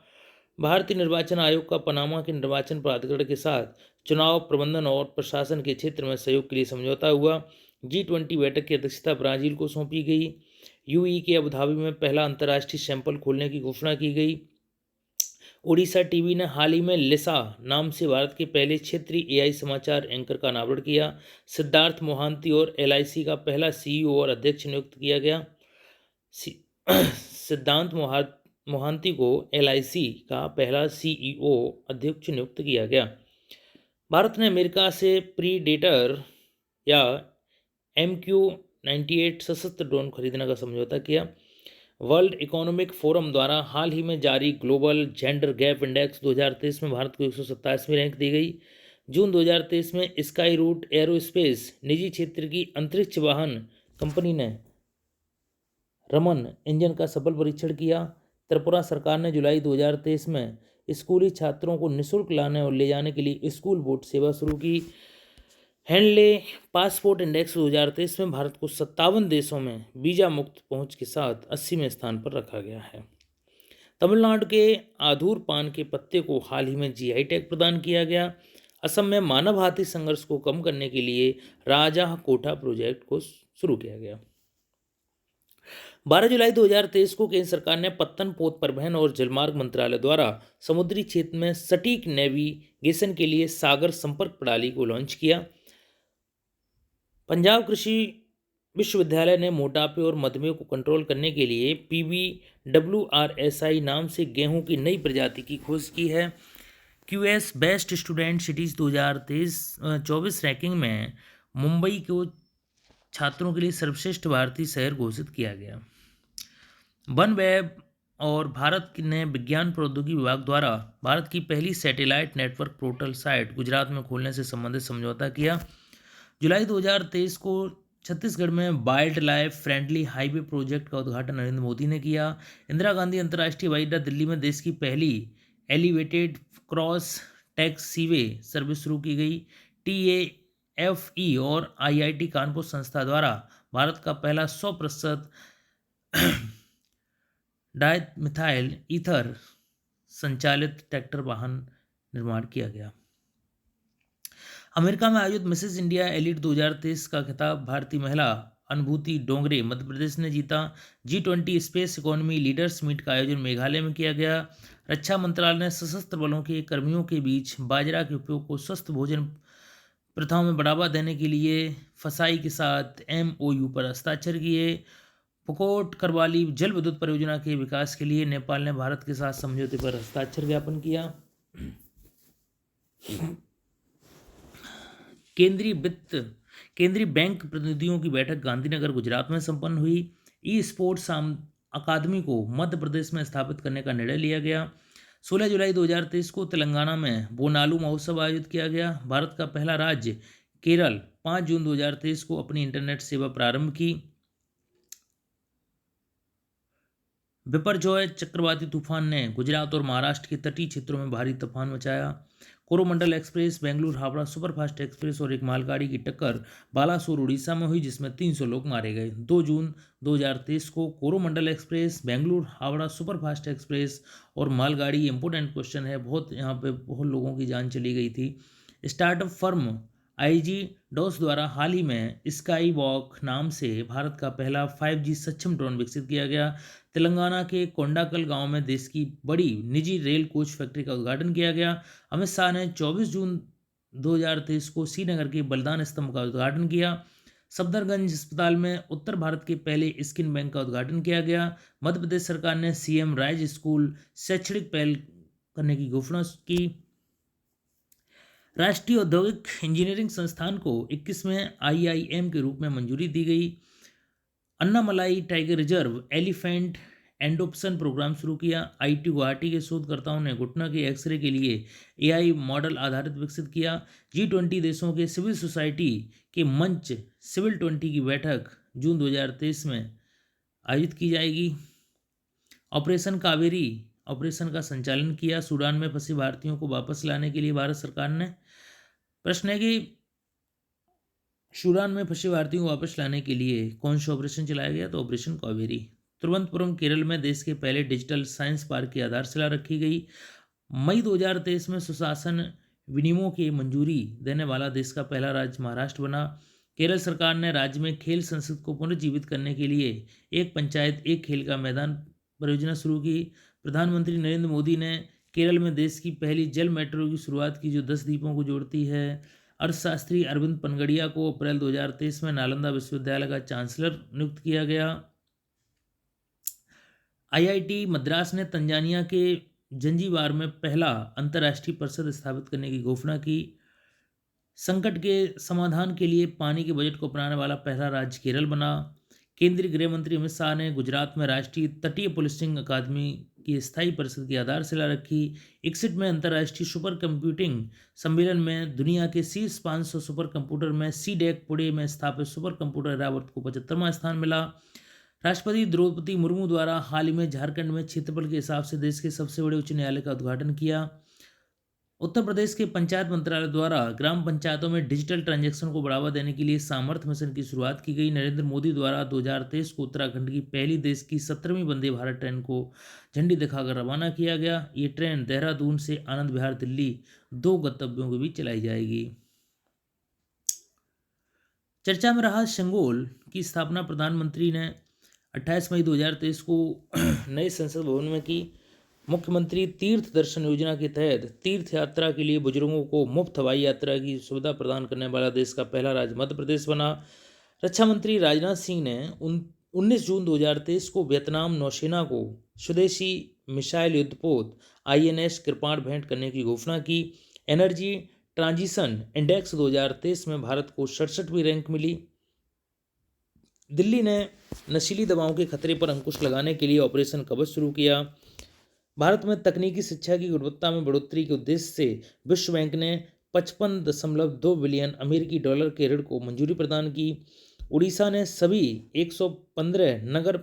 S1: भारतीय निर्वाचन आयोग का पनामा के निर्वाचन प्राधिकरण के साथ चुनाव प्रबंधन और प्रशासन के क्षेत्र में सहयोग के लिए समझौता हुआ। G20 बैठक की अध्यक्षता ब्राजील को सौंपी गई। यूएई के अबुधाबी में पहला अंतर्राष्ट्रीय सैंपल खोलने की घोषणा की गई। ओडिशा टीवी ने हाल ही में लिसा नाम से भारत के पहले क्षेत्रीय एआई समाचार एंकर का अनावरण किया। सिद्धार्थ मोहांती और एलआईसी का पहला सीईओ और अध्यक्ष नियुक्त किया गया। सिद्धांत मोहांती को एलआईसी का पहला सीईओ अध्यक्ष नियुक्त किया गया। भारत ने अमेरिका से प्रीडेटर या MQ-98 सशस्त्र ड्रोन खरीदने का समझौता किया। वर्ल्ड इकोनॉमिक फोरम द्वारा हाल ही में जारी ग्लोबल जेंडर गैप इंडेक्स 2023 में भारत को 127वीं रैंक दी गई। जून 2023 में स्काई रूट एरोस्पेस निजी क्षेत्र की अंतरिक्ष वाहन कंपनी ने रमन इंजन का सफल परीक्षण किया। त्रिपुरा सरकार ने जुलाई 2023 में स्कूली छात्रों को निःशुल्क लाने और ले जाने के लिए स्कूल बोट सेवा शुरू की। हैंडले पासपोर्ट इंडेक्स 2023 में भारत को 57 देशों में वीजा मुक्त पहुंच के साथ 80वें स्थान पर रखा गया है। तमिलनाडु के आधूर पान के पत्ते को हाल ही में जीआई टैग प्रदान किया गया। असम में मानव हाथी संघर्ष को कम करने के लिए राजा कोटा प्रोजेक्ट को शुरू किया गया। 12 जुलाई 2023 को केंद्र सरकार ने पत्तन पोत परिवहन और जलमार्ग मंत्रालय द्वारा समुद्री क्षेत्र में सटीक नेविगेशन के लिए सागर संपर्क प्रणाली को लॉन्च किया। पंजाब कृषि विश्वविद्यालय ने मोटापे और मधुमेह को कंट्रोल करने के लिए PBWRSI नाम से गेहूं की नई प्रजाति की खोज की है। QS best student cities 2023-24 ranking में मुंबई को छात्रों के लिए सर्वश्रेष्ठ भारतीय शहर घोषित किया गया। वन वेब और भारत ने विज्ञान प्रौद्योगिकी विभाग द्वारा भारत की पहली satellite network portal site Gujarat में खोलने से संबंधित समझौता किया। जुलाई 2023 को छत्तीसगढ़ में wild life friendly highway project का उद्घाटन नरेंद्र मोदी ने किया। इंदिरा गांधी अंतर्राष्ट्रीय हवाई अड्डा दिल्ली में देश की पहली एलिवेटेड क्रॉस टैक्सीवे सर्विस शुरू की गई। TAFE और IIT कानपुर संस्था द्वारा भारत का पहला 100% डायमिथाइल ईथर संचालित ट्रैक्टर वाहन निर्माण किया गया। अमेरिका में आयोजित मिसेस इंडिया एलीट 2023 का खिताब भारतीय महिला अनुभूति डोंगरे मध्य प्रदेश ने जीता। G20 space economy leaders meet का आयोजन मेघालय में किया गया। रक्षा मंत्रालय ने सशस्त्र बलों के कर्मियों के बीच बाजरा के उपयोग को स्वस्थ भोजन प्रथाओं में बढ़ावा देने के लिए फसाई के साथ MOU पर हस्ताक्षर किए। पुकोट करवाली जल विद्युत परियोजना के विकास के लिए नेपाल ने भारत के साथ समझौते पर हस्ताक्षर ज्ञापन किया। केंद्रीय बैंक प्रतिनिधियों की बैठक गांधीनगर गुजरात में संपन्न हुई। ई स्पोर्ट्स अकादमी को मध्य प्रदेश में स्थापित करने का निर्णय लिया गया। 16 जुलाई 2023 को तेलंगाना में बोनालू महोत्सव आयोजित किया गया। भारत का पहला राज्य केरल 5 जून 2023 को अपनी इंटरनेट सेवा प्रारंभ की। बिपरजॉय चक्रवाती तूफान ने गुजरात और महाराष्ट्र के तटीय क्षेत्रों में भारी तूफान मचाया। Coromandel express, Bengaluru Howrah superfast express और एक मालगाड़ी की टक्कर बालासोर उड़ीसा में हुई, जिसमें 300 लोग मारे गए। 2 जून 2023 को Coromandel express, Bengaluru Howrah superfast express और मालगाड़ी, इंपोर्टेंट क्वेश्चन है, बहुत यहाँ पे बहुत लोगों की जान चली गई थी। स्टार्टअप फर्म आईजी डॉस द्वारा हाल ही में स्काई वॉक नाम से भारत का पहला 5G सक्षम ड्रोन विकसित किया गया। तेलंगाना के कोंडाकल गांव में देश की बड़ी निजी रेल कोच फैक्ट्री का उद्घाटन किया गया। अमित शाह ने 24 जून 2023 को श्रीनगर के बलिदान स्तंभ का उद्घाटन किया। सफदरगंज अस्पताल में उत्तर भारत के पहले स्किन बैंक का उद्घाटन किया गया। मध्य प्रदेश सरकार ने सीएम राइज स्कूल शैक्षणिक पहल करने की घोषणा की। राष्ट्रीय औद्योगिक इंजीनियरिंग संस्थान को 21वें IIM के रूप में मंजूरी दी गई। Annamalai tiger reserve elephant adoption programme शुरू किया। IIT गुवाहाटी के शोधकर्ताओं ने घुटना के एक्सरे के लिए AI मॉडल आधारित विकसित किया। G20 देशों के सिविल सोसाइटी के मंच सिविल 20 की बैठक जून 2023 में आयोजित की जाएगी। ऑपरेशन कावेरी ऑपरेशन का संचालन किया। सूडान में फंसे भारतीयों को वापस लाने के लिए भारत सरकार ने, प्रश्न है कि सूडान में फंसे भारतीयों को वापस लाने के लिए कौन सा ऑपरेशन चलाया गया, तो ऑपरेशन कावेरी। तिरुवनंतपुरम केरल में देश के पहले डिजिटल साइंस पार्क की आधारशिला रखी गई। मई 2023 में सुशासन विनियमों की मंजूरी देने वाला देश का पहला राज्य महाराष्ट्र बना। केरल सरकार ने राज्य में खेल संस्कृति को पुनर्जीवित करने के लिए एक पंचायत एक खेल का मैदान परियोजना शुरू की। प्रधानमंत्री नरेंद्र मोदी ने केरल में देश की पहली जल मेट्रो की शुरुआत की, जो 10 द्वीपों को जोड़ती है। अर्थशास्त्री अरविंद पनगड़िया को अप्रैल 2023 में नालंदा विश्वविद्यालय का चांसलर नियुक्त किया गया। IIT मद्रास ने तंजानिया के जंजीबार में पहला अंतर्राष्ट्रीय परिषद स्थापित करने की घोषणा की। संकट के समाधान के लिए पानी के बजट को अपनाने वाला पहला राज्य केरल बना। केंद्रीय गृह मंत्री अमित शाह ने गुजरात में राष्ट्रीय तटीय पुलिसिंग अकादमी की स्थायी परिषद की आधारशिला रखी। इक्सिट में अंतर्राष्ट्रीय सुपर कंप्यूटिंग सम्मेलन में दुनिया के शीर्ष 500 सुपर कंप्यूटर में CDEC पुणे में स्थापित सुपर कंप्यूटर एरावत को 75वां स्थान मिला। राष्ट्रपति द्रौपदी मुर्मू द्वारा हाल ही में झारखंड में क्षेत्रफल के हिसाब से देश के सबसे बड़े उच्च न्यायालय का उद्घाटन किया। उत्तर प्रदेश के पंचायत मंत्रालय द्वारा ग्राम पंचायतों में डिजिटल ट्रांजैक्शन को बढ़ावा देने के लिए सामर्थ्य मिशन की शुरुआत की गई। नरेंद्र मोदी द्वारा 2023 को उत्तराखंड की पहली देश की 17वीं वंदे भारत ट्रेन को झंडी दिखाकर रवाना किया गया। ये ट्रेन देहरादून से आनंद विहार दिल्ली 2 गंतव्यों के बीच चलाई जाएगी। चर्चा में रहा शंगोल की स्थापना प्रधानमंत्री ने 28 मई 2023 को नए संसद भवन में की। मुख्यमंत्री तीर्थ दर्शन योजना के तहत तीर्थ यात्रा के लिए बुजुर्गों को मुफ्त हवाई यात्रा की सुविधा प्रदान करने वाला देश का पहला राज्य मध्य प्रदेश बना। रक्षा मंत्री राजनाथ सिंह ने 19 जून 2023 को वियतनाम नौसेना को स्वदेशी मिसाइल युद्धपोत INS कृपाण भेंट करने की घोषणा की। एनर्जी ट्रांजिशन इंडेक्स 2023 में भारत को 67वीं रैंक मिली। दिल्ली ने नशीली दवाओं के खतरे पर अंकुश लगाने के लिए ऑपरेशन कवच शुरू किया। भारत में तकनीकी शिक्षा की गुणवत्ता में बढ़ोतरी के उद्देश्य से विश्व बैंक ने 55.2 बिलियन अमेरिकी डॉलर के ऋण को मंजूरी प्रदान की। उड़ीसा ने सभी 115 नगर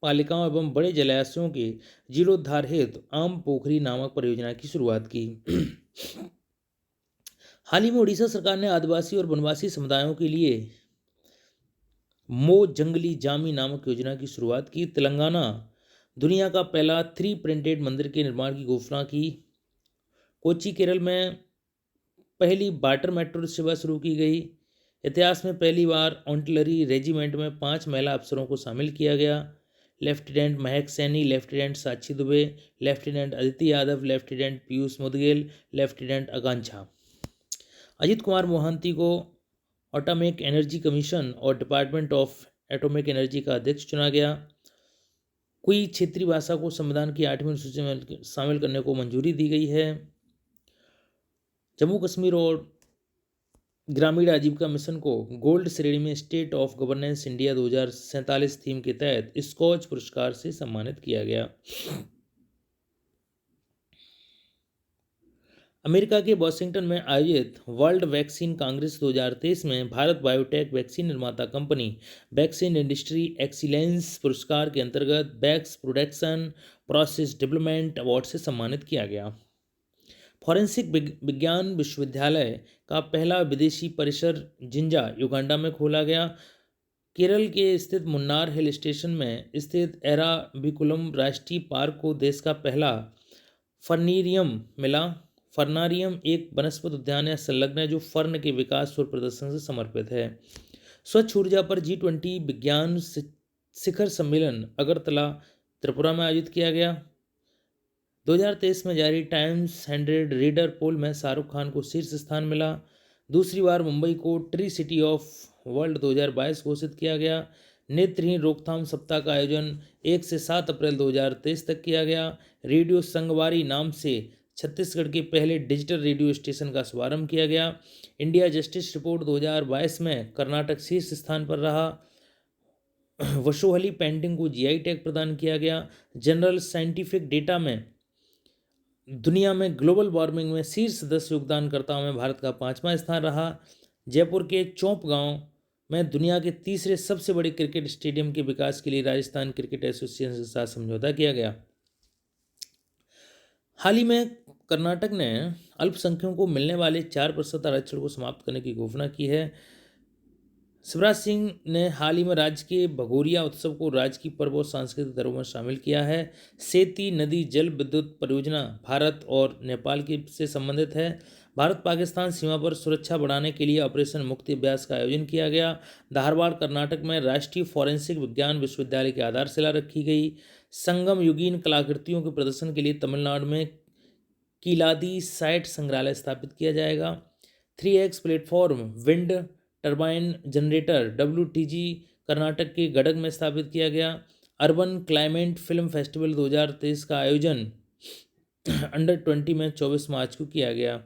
S1: पालिकाओं एवं बड़े जलाशयों के जीर्णोद्धार हेतु आम पोखरी नामक परियोजना की शुरुआत की। हाल ही में उड़ीसा सरकार ने आदिवासी और वनवासी समुदायों के लिए मो जंगली जामी नामक योजना की शुरुआत की। तेलंगाना दुनिया का पहला 3 प्रिंटेड मंदिर के निर्माण की घोषणा की। कोच्चि केरल में पहली वाटर मेट्रो सेवा शुरू की गई। इतिहास में पहली बार ऑन्टिलरी रेजिमेंट में 5 महिला अफसरों को शामिल किया गया। Lieutenant Mahak Saini, lieutenant Sakshi Dubey, lieutenant Aditi Yadav, lieutenant Piyush Mudgil, lieutenant Akanksha. Ajit Kumar Mohanty को एटॉमिक एनर्जी कमीशन और डिपार्टमेंट ऑफ एटॉमिक एनर्जी का अध्यक्ष चुना गया। कोई क्षेत्रीय भाषा को संविधान की 8वीं अनुसूची में शामिल करने को मंजूरी दी गई है। जम्मू कश्मीर और ग्रामीण आजीविका मिशन को गोल्ड श्रेणी में state of governance India 2047 theme के तहत स्कॉच पुरस्कार से सम्मानित किया गया। अमेरिका के वॉशिंगटन में आयोजित वर्ल्ड वैक्सीन कांग्रेस 2023 में भारत बायोटेक वैक्सीन निर्माता कंपनी वैक्सीन इंडस्ट्री एक्सीलेंस पुरस्कार के अंतर्गत wax production process development award से सम्मानित किया गया। फॉरेंसिक विज्ञान विश्वविद्यालय का पहला विदेशी परिसर जिंजा युगांडा में खोला गया। केरल के स्थित मुन्नार हिल स्टेशन में स्थित एराविकुलम राष्ट्रीय पार्क को देश का पहला फर्नेरियम मिला। फर्नारियम एक वनस्पति उद्यान या संलग्न है जो फर्न के विकास और प्रदर्शन से समर्पित है। स्वच्छ ऊर्जा पर G20 विज्ञान शिखर सम्मेलन अगरतला त्रिपुरा में आयोजित किया गया। 2023 में जारी टाइम्स 100 रीडर पोल में शाहरुख खान को शीर्ष स्थान मिला। दूसरी बार मुंबई को ट्री सिटी ऑफ वर्ल्ड 2022 घोषित किया गया। नेत्रहीन रोकथाम सप्ताह का आयोजन 1 से 7 अप्रैल 2023 तक किया गया। रेडियो संगवारी नाम से छत्तीसगढ़ के पहले डिजिटल रेडियो स्टेशन का शुभारंभ किया गया। इंडिया जस्टिस रिपोर्ट 2022 में कर्नाटक शीर्ष स्थान पर रहा। वशोहली पेंटिंग को GI टैग प्रदान किया गया। जनरल साइंटिफिक डेटा में दुनिया में ग्लोबल वार्मिंग में शीर्ष 10 योगदानकर्ताओं में भारत का 5वां स्थान रहा। जयपुर के चौंप गांव में दुनिया के तीसरे सबसे बड़े क्रिकेट स्टेडियम के विकास के लिए राजस्थान क्रिकेट एसोसिएशन के साथ समझौता किया गया। हाल ही में कर्नाटक ने अल्पसंख्यकों को मिलने वाले 4% आरक्षण को समाप्त करने की घोषणा की है। शिवराज सिंह ने हाल ही में राज्य के भगोरिया उत्सव को राज्य की पर्व और सांस्कृतिक धरोहर में शामिल किया है। सेती नदी जल विद्युत परियोजना भारत और नेपाल की से संबंधित है। भारत पाकिस्तान सीमा पर सुरक्षा बढ़ाने के लिए ऑपरेशन मुक्ति अभ्यास का आयोजन किया गया। धारवाड़ कर्नाटक में राष्ट्रीय फॉरेंसिक विज्ञान विश्वविद्यालय की आधारशिला रखी गई। संगम युगीन कलाकृतियों के प्रदर्शन के लिए तमिलनाडु में कीलादी साइट संग्रहालय स्थापित किया जाएगा। 3X platform wind turbine generator WTG Karnataka के गडग में स्थापित किया गया। अर्बन क्लाइमेट फिल्म फेस्टिवल 2023 का आयोजन अंडर 20 में 24 मार्च को किया गया।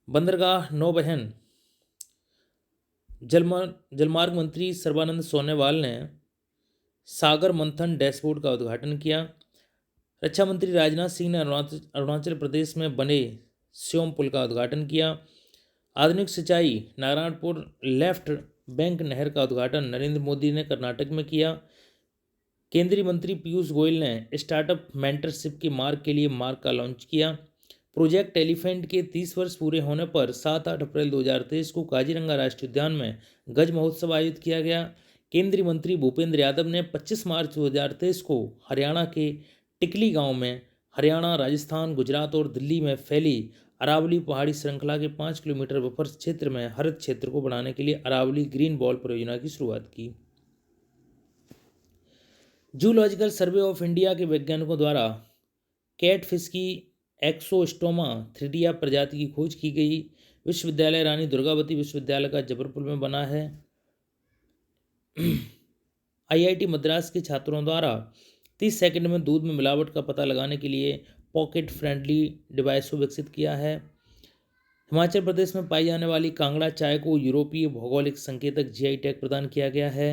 S1: बंदरगाह नौबहन जलमार्ग मंत्री सर्बानंद सोनोवाल ने सागर मंथन डैशबोर्ड का उद्घाटन किया। रक्षा मंत्री राजनाथ सिंह ने अरुणाचल प्रदेश में बने स्योम पुल का उद्घाटन किया। आधुनिक सिंचाई नारायणपुर लेफ्ट बैंक नहर का उद्घाटन नरेंद्र मोदी ने कर्नाटक में किया। केंद्रीय मंत्री पीयूष गोयल ने स्टार्टअप मेंटरशिप के मार्ग के लिए मार्ग का लॉन्च किया। प्रोजेक्ट एलिफेंट के 30 वर्ष पूरे होने पर 7-8 अप्रैल 2023 को काजीरंगा राष्ट्रीय उद्यान में गज महोत्सव आयोजित किया गया। केंद्रीय मंत्री भूपेंद्र यादव ने 25 मार्च 2023 को हरियाणा के टिकली गांव में हरियाणा, राजस्थान, गुजरात और दिल्ली में फैली अरावली पहाड़ी श्रृंखला के 5 किलोमीटर बफर क्षेत्र में हरित क्षेत्र को बढ़ाने के लिए अरावली ग्रीन बॉल परियोजना की शुरुआत की। जूलॉजिकल सर्वे ऑफ इंडिया के वैज्ञानिकों द्वारा कैटफिश की एक्सोस्टोमा थ्रिडिया प्रजाति की खोज की गई। विश्वविद्यालय रानी दुर्गावती विश्वविद्यालय का जबलपुर में बना है। IIT मद्रास के छात्रों द्वारा 30 सेकंड में दूध में मिलावट का पता लगाने के लिए पॉकेट फ्रेंडली डिवाइस को विकसित किया है। हिमाचल प्रदेश में पाई जाने वाली कांगड़ा चाय को यूरोपीय भौगोलिक संकेतक GI टैग प्रदान किया गया है।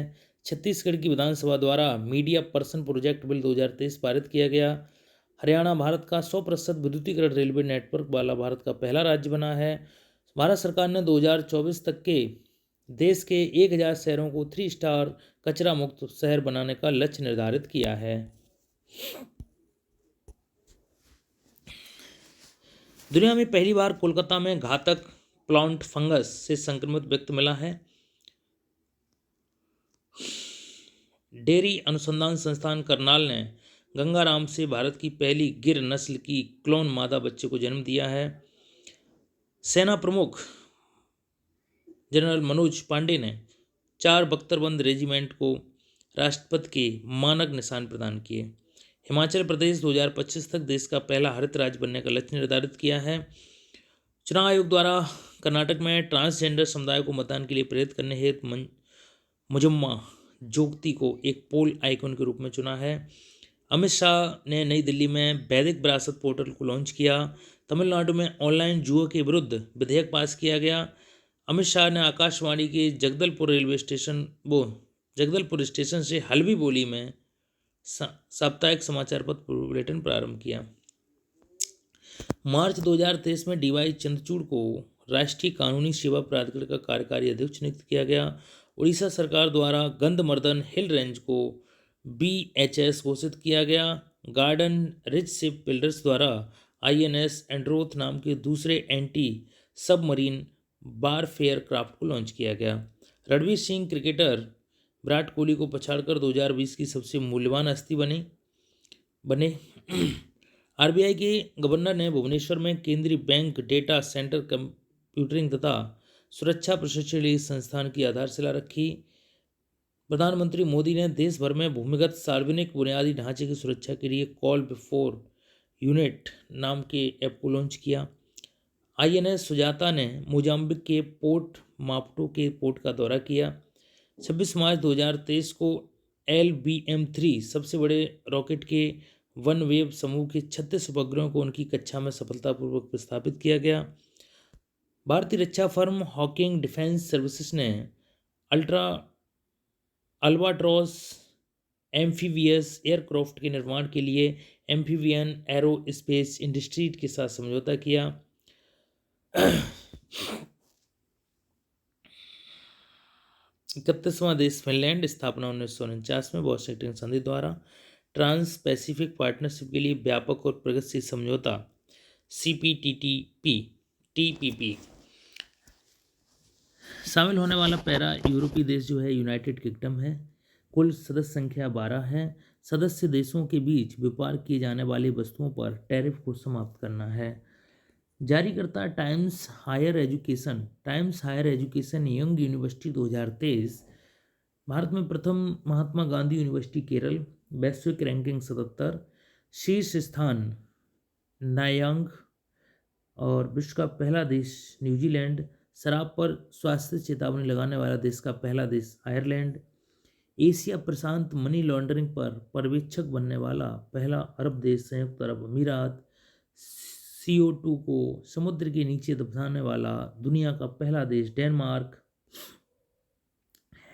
S1: छत्तीसगढ़ की विधानसभा द्वारा मीडिया पर्सन प्रोजेक्ट बिल 2023 पारित किया गया। हरियाणा भारत का 100% विद्युतीकरण रेलवे नेटवर्क वाला भारत का पहला राज्य बना है। भारत सरकार ने 2024 तक के देश के 1000 शहरों को 3 स्टार कचरा मुक्त शहर बनाने का लक्ष्य निर्धारित किया है। दुनिया में पहली बार कोलकाता में घातक प्लांट फंगस से संक्रमित व्यक्ति मिला है। डेयरी अनुसंधान संस्थान करनाल ने गंगाराम से भारत की पहली गिर नस्ल की क्लोन मादा बच्चे को जन्म दिया है। सेना प्रमुख जनरल मनोज पांडे ने 4 बख्तरबंद रेजिमेंट को राष्ट्रपति के मानक निशान प्रदान किए। हिमाचल प्रदेश 2025 तक देश का पहला हरित राज्य बनने का लक्ष्य निर्धारित किया है। चुनाव आयोग द्वारा कर्नाटक में ट्रांसजेंडर समुदाय को मतदान के लिए प्रेरित करने हेतु मुजम्मा जोगती को एक पोल आइकन के रूप में चुना है। अमित शाह ने नई दिल्ली में वैदिक विरासत पोर्टल को लॉन्च किया। तमिलनाडु में ऑनलाइन जुए के विरुद्ध विधेयक पास किया गया। अमित शाह ने आकाशवाणी के जगदलपुर स्टेशन से हल्बी बोली में साप्ताहिक समाचार पत्र बुलेटिन प्रारंभ किया। मार्च 2023 में डीवाई चंद्रचूड़ को राष्ट्रीय कानूनी सेवा प्राधिकरण का कार्यकारी अध्यक्ष नियुक्त किया गया। उड़ीसा सरकार द्वारा गंधमर्दन हिल रेंज को BHS घोषित किया गया। गार्डन रिच शिप बिल्डर्स द्वारा INS एंड्रोथ नाम के दूसरे एंटी सबमरीन वारफेयर क्राफ्ट को लॉन्च किया गया। रणवीर सिंह क्रिकेटर विराट कोहली को पछाड़कर 2020 की सबसे मूल्यवान हस्ती बने। RBI के गवर्नर ने भुवनेश्वर में केंद्रीय बैंक डेटा सेंटर कंप्यूटरिंग तथा सुरक्षा प्रशिक्षण संस्थान की आधारशिला रखी। प्रधानमंत्री मोदी ने देश भर में भूमिगत सार्वजनिक बुनियादी ढांचे की सुरक्षा के लिए कॉल बिफोर यूनिट नाम के ऐप को लॉन्च किया। INS सुजाता ने मोजाम्बिक के पोर्ट मापुटो के पोर्ट का दौरा किया। 26 मार्च 2023 को LBM-3 सबसे बड़े रॉकेट के वन वेव समूह के 36 उपग्रहों को उनकी कक्षा में सफलतापूर्वक प्रस्थापित किया गया। भारतीय रक्षा फर्म हॉकिंग डिफेंस सर्विसेज ने अल्बाट्रॉस एम्फीवियस एयरक्राफ्ट के निर्माण के लिए एम्फीवियन एरोस्पेस इंडस्ट्रीज के साथ समझौता किया। 31वां देश फिनलैंड, स्थापना 1949 में वाशिंगटन संधि द्वारा ट्रांस पैसिफिक पार्टनरशिप के लिए व्यापक और प्रगतिशील समझौता TPP शामिल होने वाला पहला यूरोपीय देश जो है यूनाइटेड किंगडम है। कुल सदस्य संख्या 12 है। सदस्य देशों के बीच व्यापार किए जाने वाली वस्तुओं पर टैरिफ को समाप्त करना है। जारीकर्ता Times higher education young university 2023। Bharat में प्रथम महात्मा गांधी यूनिवर्सिटी केरल, वैश्विक रैंकिंग 77, शीर्ष स्थान नायांग, और विश्व का पहला देश न्यूजीलैंड, शराब पर स्वास्थ्य चेतावनी लगाने वाला देश का पहला देश आयरलैंड, एशिया प्रशांत मनी लॉन्ड्रिंग पर पर्यवेक्षक बनने वाला पहला अरब देश संयुक्त अरब अमीरात, CO2 को समुद्र के नीचे दफनाने वाला दुनिया का पहला देश डेनमार्क।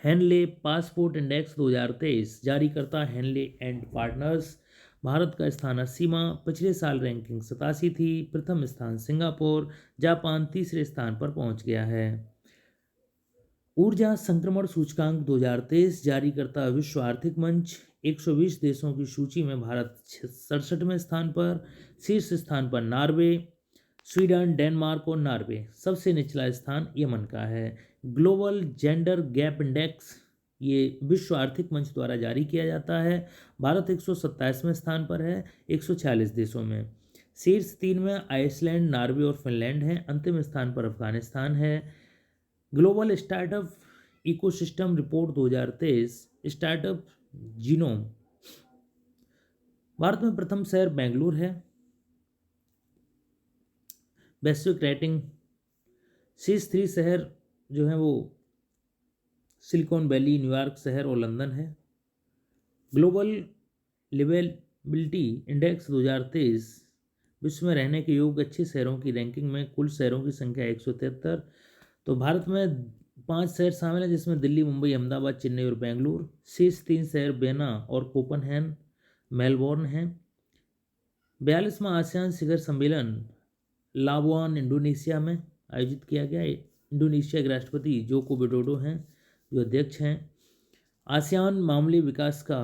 S1: हेनले पासपोर्ट इंडेक्स 2023 जारी करता हेनले एंड पार्टनर्स। भारत का स्थान 80वां, पिछले साल रैंकिंग 87 थी। प्रथम स्थान सिंगापुर, जापान तीसरे स्थान पर पहुंच गया है। ऊर्जा संक्रमण सूचकांक 2023 जारी करता विश्व आर्थिक मंच। 120 देशों की सूची में भारत 67वें स्थान पर, शीर्ष स्थान पर नॉर्वे, स्वीडन, डेनमार्क और नॉर्वे। सबसे निचला स्थान यमन का है। ग्लोबल जेंडर गैप इंडेक्स ये विश्व आर्थिक मंच द्वारा जारी किया जाता है। भारत 127वें स्थान पर है 146 देशों में। शीर्ष 3 में आइसलैंड, नॉर्वे और फिनलैंड हैं। अंतिम स्थान पर अफगानिस्तान है। Global startup ecosystem report 2023 startup genome. Bharat में प्रथम शहर बेंगलुरु है। वैश्विक रेटिंग शीर्ष 3 शहर जो हैं वो सिलिकॉन वैली, न्यूयॉर्क शहर और लंदन है। ग्लोबल लिवेबिलिटी इंडेक्स 2023 विश्व में रहने के योग्य अच्छे शहरों की रैंकिंग में कुल शहरों की संख्या 173। तो भारत में 5 शहर शामिल हैं जिसमें दिल्ली, मुंबई, अहमदाबाद, चेन्नई और बेंगलुरु। शीर्ष 3 शहर वियना और कोपनहेगन, मेलबोर्न हैं। 42वां आसियान शिखर सम्मेलन लाबुआन इंडोनेशिया में आयोजित किया गया। इंडोनेशिया के राष्ट्रपति जोको विडोडो हैं जो अध्यक्ष हैं। आसियान मामले विकास का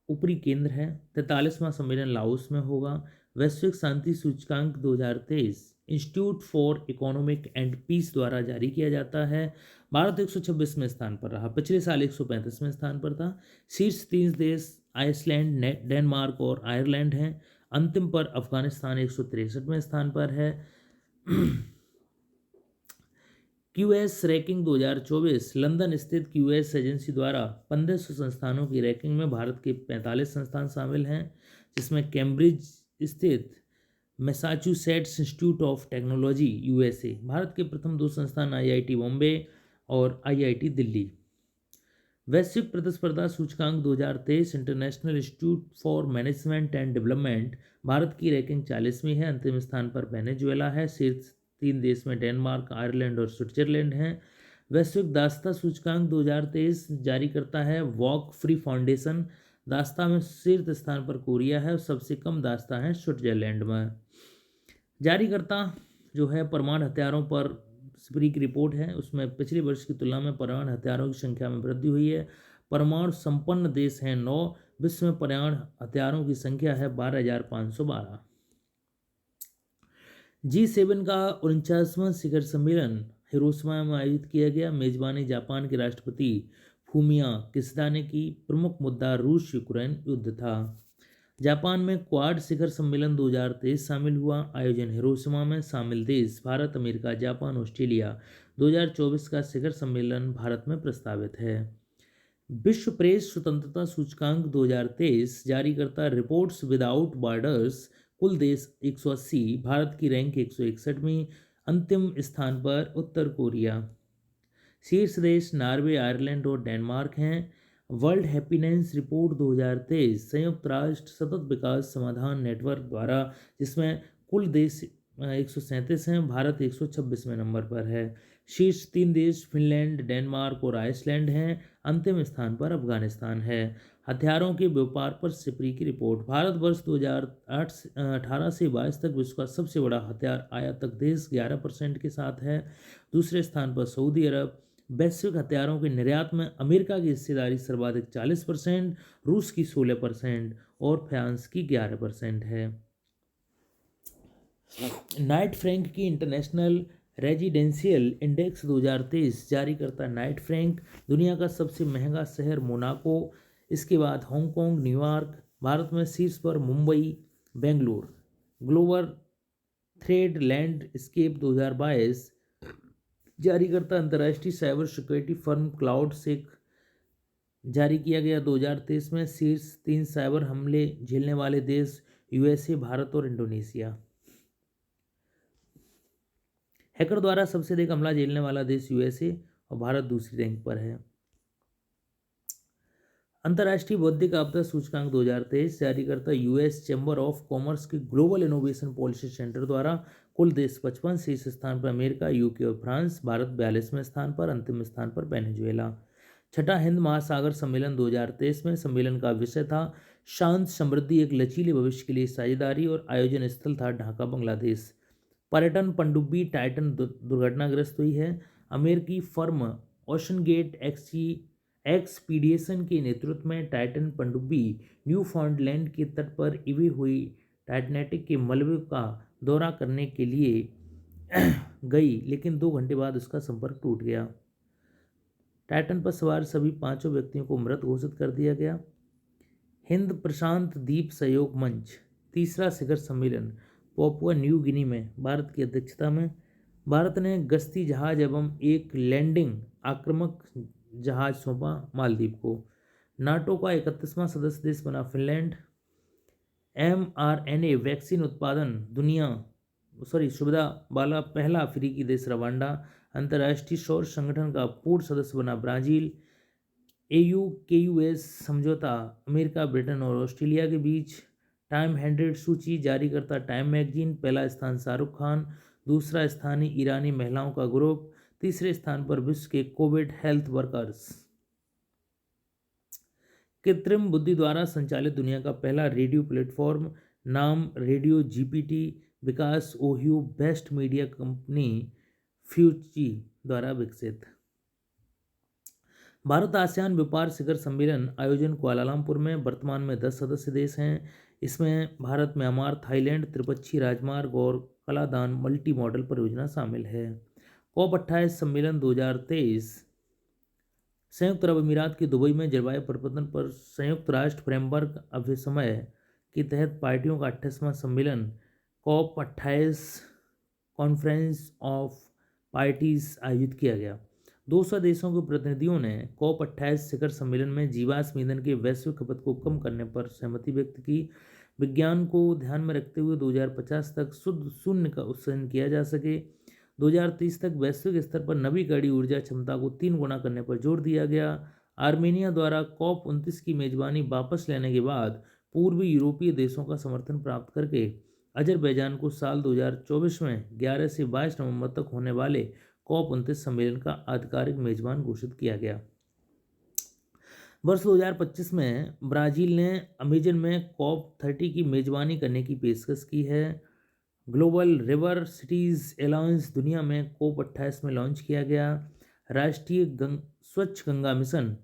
S1: ऊपरी केंद्र है। 43वां सम्मेलन लाओस में होगा। वैश्विक शांति सूचकांक 2023 institute for economic and peace द्वारा जारी किया जाता है। भारत 126वें स्थान पर रहा, पिछले साल 135वें स्थान पर था। शीर्ष 3 देश आइसलैंड, डेनमार्क और आयरलैंड हैं। अंतिम पर अफगानिस्तान 163वें स्थान पर है। QS रैंकिंग 2024 लंदन स्थित QS एजेंसी द्वारा 1500 संस्थानों की रैंकिंग में भारत के 45 संस्थान शामिल हैं, जिसमें कैम्ब्रिज स्थित Massachusetts institute of technology USA, Bharat के प्रथम 2 संस्थान IIT बॉम्बे और IIT दिल्ली। वैश्विक प्रतिस्पर्धा सूचकांक 2023 international institute for management and development, Bharat की रैंकिंग 40वीं है। अंतिम स्थान पर वेनेजुएला है। शीर्ष 3 देश में डेनमार्क, आयरलैंड और स्विट्जरलैंड हैं। वैश्विक दासता सूचकांक 2023 जारी करता है वॉक फ्री फाउंडेशन। दासता में शीर्ष स्थान पर कोरिया है और सबसे कम दासता है स्विट्जरलैंड में। जारीकर्ता जो है परमाणु हथियारों पर स्प्री की रिपोर्ट है, उसमें पिछले वर्ष की तुलना में परमाणु हथियारों की संख्या में वृद्धि हुई है। परमाणु संपन्न देश हैं 9, विश्व में परमाणु हथियारों की संख्या है 12,512। G7 का 49वां शिखर सम्मेलन हिरोशिमा में आयोजित किया गया। मेजबानी जापान के राष्ट्रपति फूमिया किशिदा ने की। प्रमुख मुद्दा रूस यूक्रेन युद्ध था। जापान में क्वाड शिखर सम्मेलन 2023 शामिल हुआ। आयोजन हिरोशिमा में। शामिल देश भारत, अमेरिका, जापान, ऑस्ट्रेलिया। 2024 का शिखर सम्मेलन भारत में प्रस्तावित है। विश्व प्रेस स्वतंत्रता सूचकांक 2023 जारी करता रिपोर्ट्स विदाउट बॉर्डर्स। कुल देश 180, भारत की रैंक 161वीं। अंतिम स्थान पर उत्तर कोरिया। शीर्ष देश नॉर्वे, आयरलैंड और डेनमार्क हैं। वर्ल्ड हैप्पीनेस रिपोर्ट 2023 संयुक्त राष्ट्र सतत विकास समाधान नेटवर्क द्वारा, जिसमें कुल देश 137 हैं, भारत 126वें नंबर पर है। शीर्ष 3 देश फिनलैंड, डेनमार्क और आइसलैंड हैं। अंतिम स्थान पर अफगानिस्तान है। हथियारों के व्यापार पर सिप्री की रिपोर्ट। भारतवर्ष 2018 से 22 तक विश्व का सबसे बड़ा हथियार आयातक देश 11% के साथ है। दूसरे स्थान पर सऊदी अरब। वैश्विक हथियारों के निर्यात में अमेरिका की हिस्सेदारी सर्वाधिक 40%, रूस की 16% और फ्रांस की 11% है। नाइट फ्रैंक की इंटरनेशनल रेजिडेंशियल इंडेक्स 2023 जारी करता नाइट फ्रैंक। दुनिया का सबसे महंगा शहर मोनाको, इसके बाद हांगकांग, न्यूयॉर्क। भारत में शीर्ष पर Mumbai, Bengaluru. Global thread landscape 2022 जारी करता अंतर्राष्ट्रीय साइबर सिक्योरिटी फर्म क्लाउड सेक जारी किया गया। 2023 में शीर्ष 3 साइबर हमले झेलने वाले देश यूएसए, भारत और इंडोनेशिया। हैकर द्वारा सबसे अधिक हमला झेलने वाला देश यूएसए और भारत दूसरी रैंक पर है। अंतर्राष्ट्रीय बौद्धिक आपदा सूचकांक 2023 जारी करता यूएस चैम्बर ऑफ कॉमर्स के ग्लोबल इनोवेशन पॉलिसी सेंटर द्वारा। कुल देश 55, शीर्ष स्थान पर अमेरिका, यूके और फ्रांस। भारत 42वें स्थान पर। अंतिम स्थान पर वेनेजुएला। छठा हिंद महासागर सम्मेलन 2023 में सम्मेलन का विषय था शांत समृद्धि एक लचीले भविष्य के लिए साझेदारी और आयोजन स्थल था ढाका, बांग्लादेश। पर्यटन पनडुब्बी टाइटन दुर्घटनाग्रस्त हुई है। अमेरिकी फर्म ओशन गेट एक्सपीडिशन के नेतृत्व में टाइटन पनडुब्बी न्यूफाउंडलैंड के तट पर इवे हुई टाइटैनिक के मलबे का दौरा करने के लिए गई, लेकिन 2 घंटे बाद उसका संपर्क टूट गया। टाइटन पर सवार सभी 5 व्यक्तियों को मृत घोषित कर दिया गया। हिंद प्रशांत द्वीप सहयोग मंच तीसरा शिखर सम्मेलन पापुआ न्यू गिनी में भारत की अध्यक्षता में। भारत ने गश्ती जहाज एवं एक लैंडिंग आक्रामक जहाज सौंपा मालदीव को। नाटो का 31वां सदस्य देश बना फिनलैंड। mRNA वैक्सीन उत्पादन सुविधा वाला पहला अफ्रीकी देश रवांडा। अंतर्राष्ट्रीय सौर संगठन का पूर्ण सदस्य बना ब्राजील। AU-KUS समझौता अमेरिका, ब्रिटेन और ऑस्ट्रेलिया के बीच। टाइम 100 सूची जारी करता टाइम मैगजीन। पहला स्थान शाहरुख खान, दूसरा स्थान ईरानी महिलाओं का ग्रुप, तीसरे स्थान पर विश्व के कोविड हेल्थ वर्कर्स। कृत्रिम बुद्धि द्वारा संचालित दुनिया का पहला रेडियो प्लेटफॉर्म नाम रेडियो GPT, विकास ओहियो बेस्ट मीडिया कंपनी फ्यूजी द्वारा विकसित। भारत आसियान व्यापार शिखर सम्मेलन आयोजन कुआलालंपुर में। वर्तमान में 10 सदस्य देश हैं। इसमें भारत, म्यांमार, थाईलैंड, त्रिपक्षीय राजमार्ग और कलादान मल्टी मॉडल परियोजना शामिल है। COP28 सम्मेलन 2023 संयुक्त अरब अमीरात के दुबई में जलवायु परिवर्तन पर संयुक्त राष्ट्र फ्रेमवर्क अभिसमय के तहत पार्टियों का 28वां सम्मेलन COP28 कॉन्फ्रेंस ऑफ पार्टीज आयोजित किया गया। 200 देशों के प्रतिनिधियों ने COP28 शिखर सम्मेलन में जीवाश्म ईंधन के वैश्विक खपत को कम करने पर सहमति व्यक्त की। विज्ञान को ध्यान में रखते हुए 2050 तक शुद्ध शून्य का उत्सर्जन किया जा सके। 2030 तक वैश्विक स्तर पर नवीकरणीय ऊर्जा क्षमता को 3 गुना करने पर जोर दिया गया। आर्मेनिया द्वारा COP29 की मेजबानी वापस लेने के बाद पूर्वी यूरोपीय देशों का समर्थन प्राप्त करके अजरबैजान को साल 2024 में 11 से 22 नवंबर तक होने वाले COP29 सम्मेलन का आधिकारिक मेजबान घोषित किया गया। वर्ष 2025 में ब्राजील ने अमेजन में COP30 की मेजबानी करने की पेशकश की है। ग्लोबल रिवर सिटीज अलायंस दुनिया में COP28 में लॉन्च किया गया। राष्ट्रीय स्वच्छ गंगा मिशन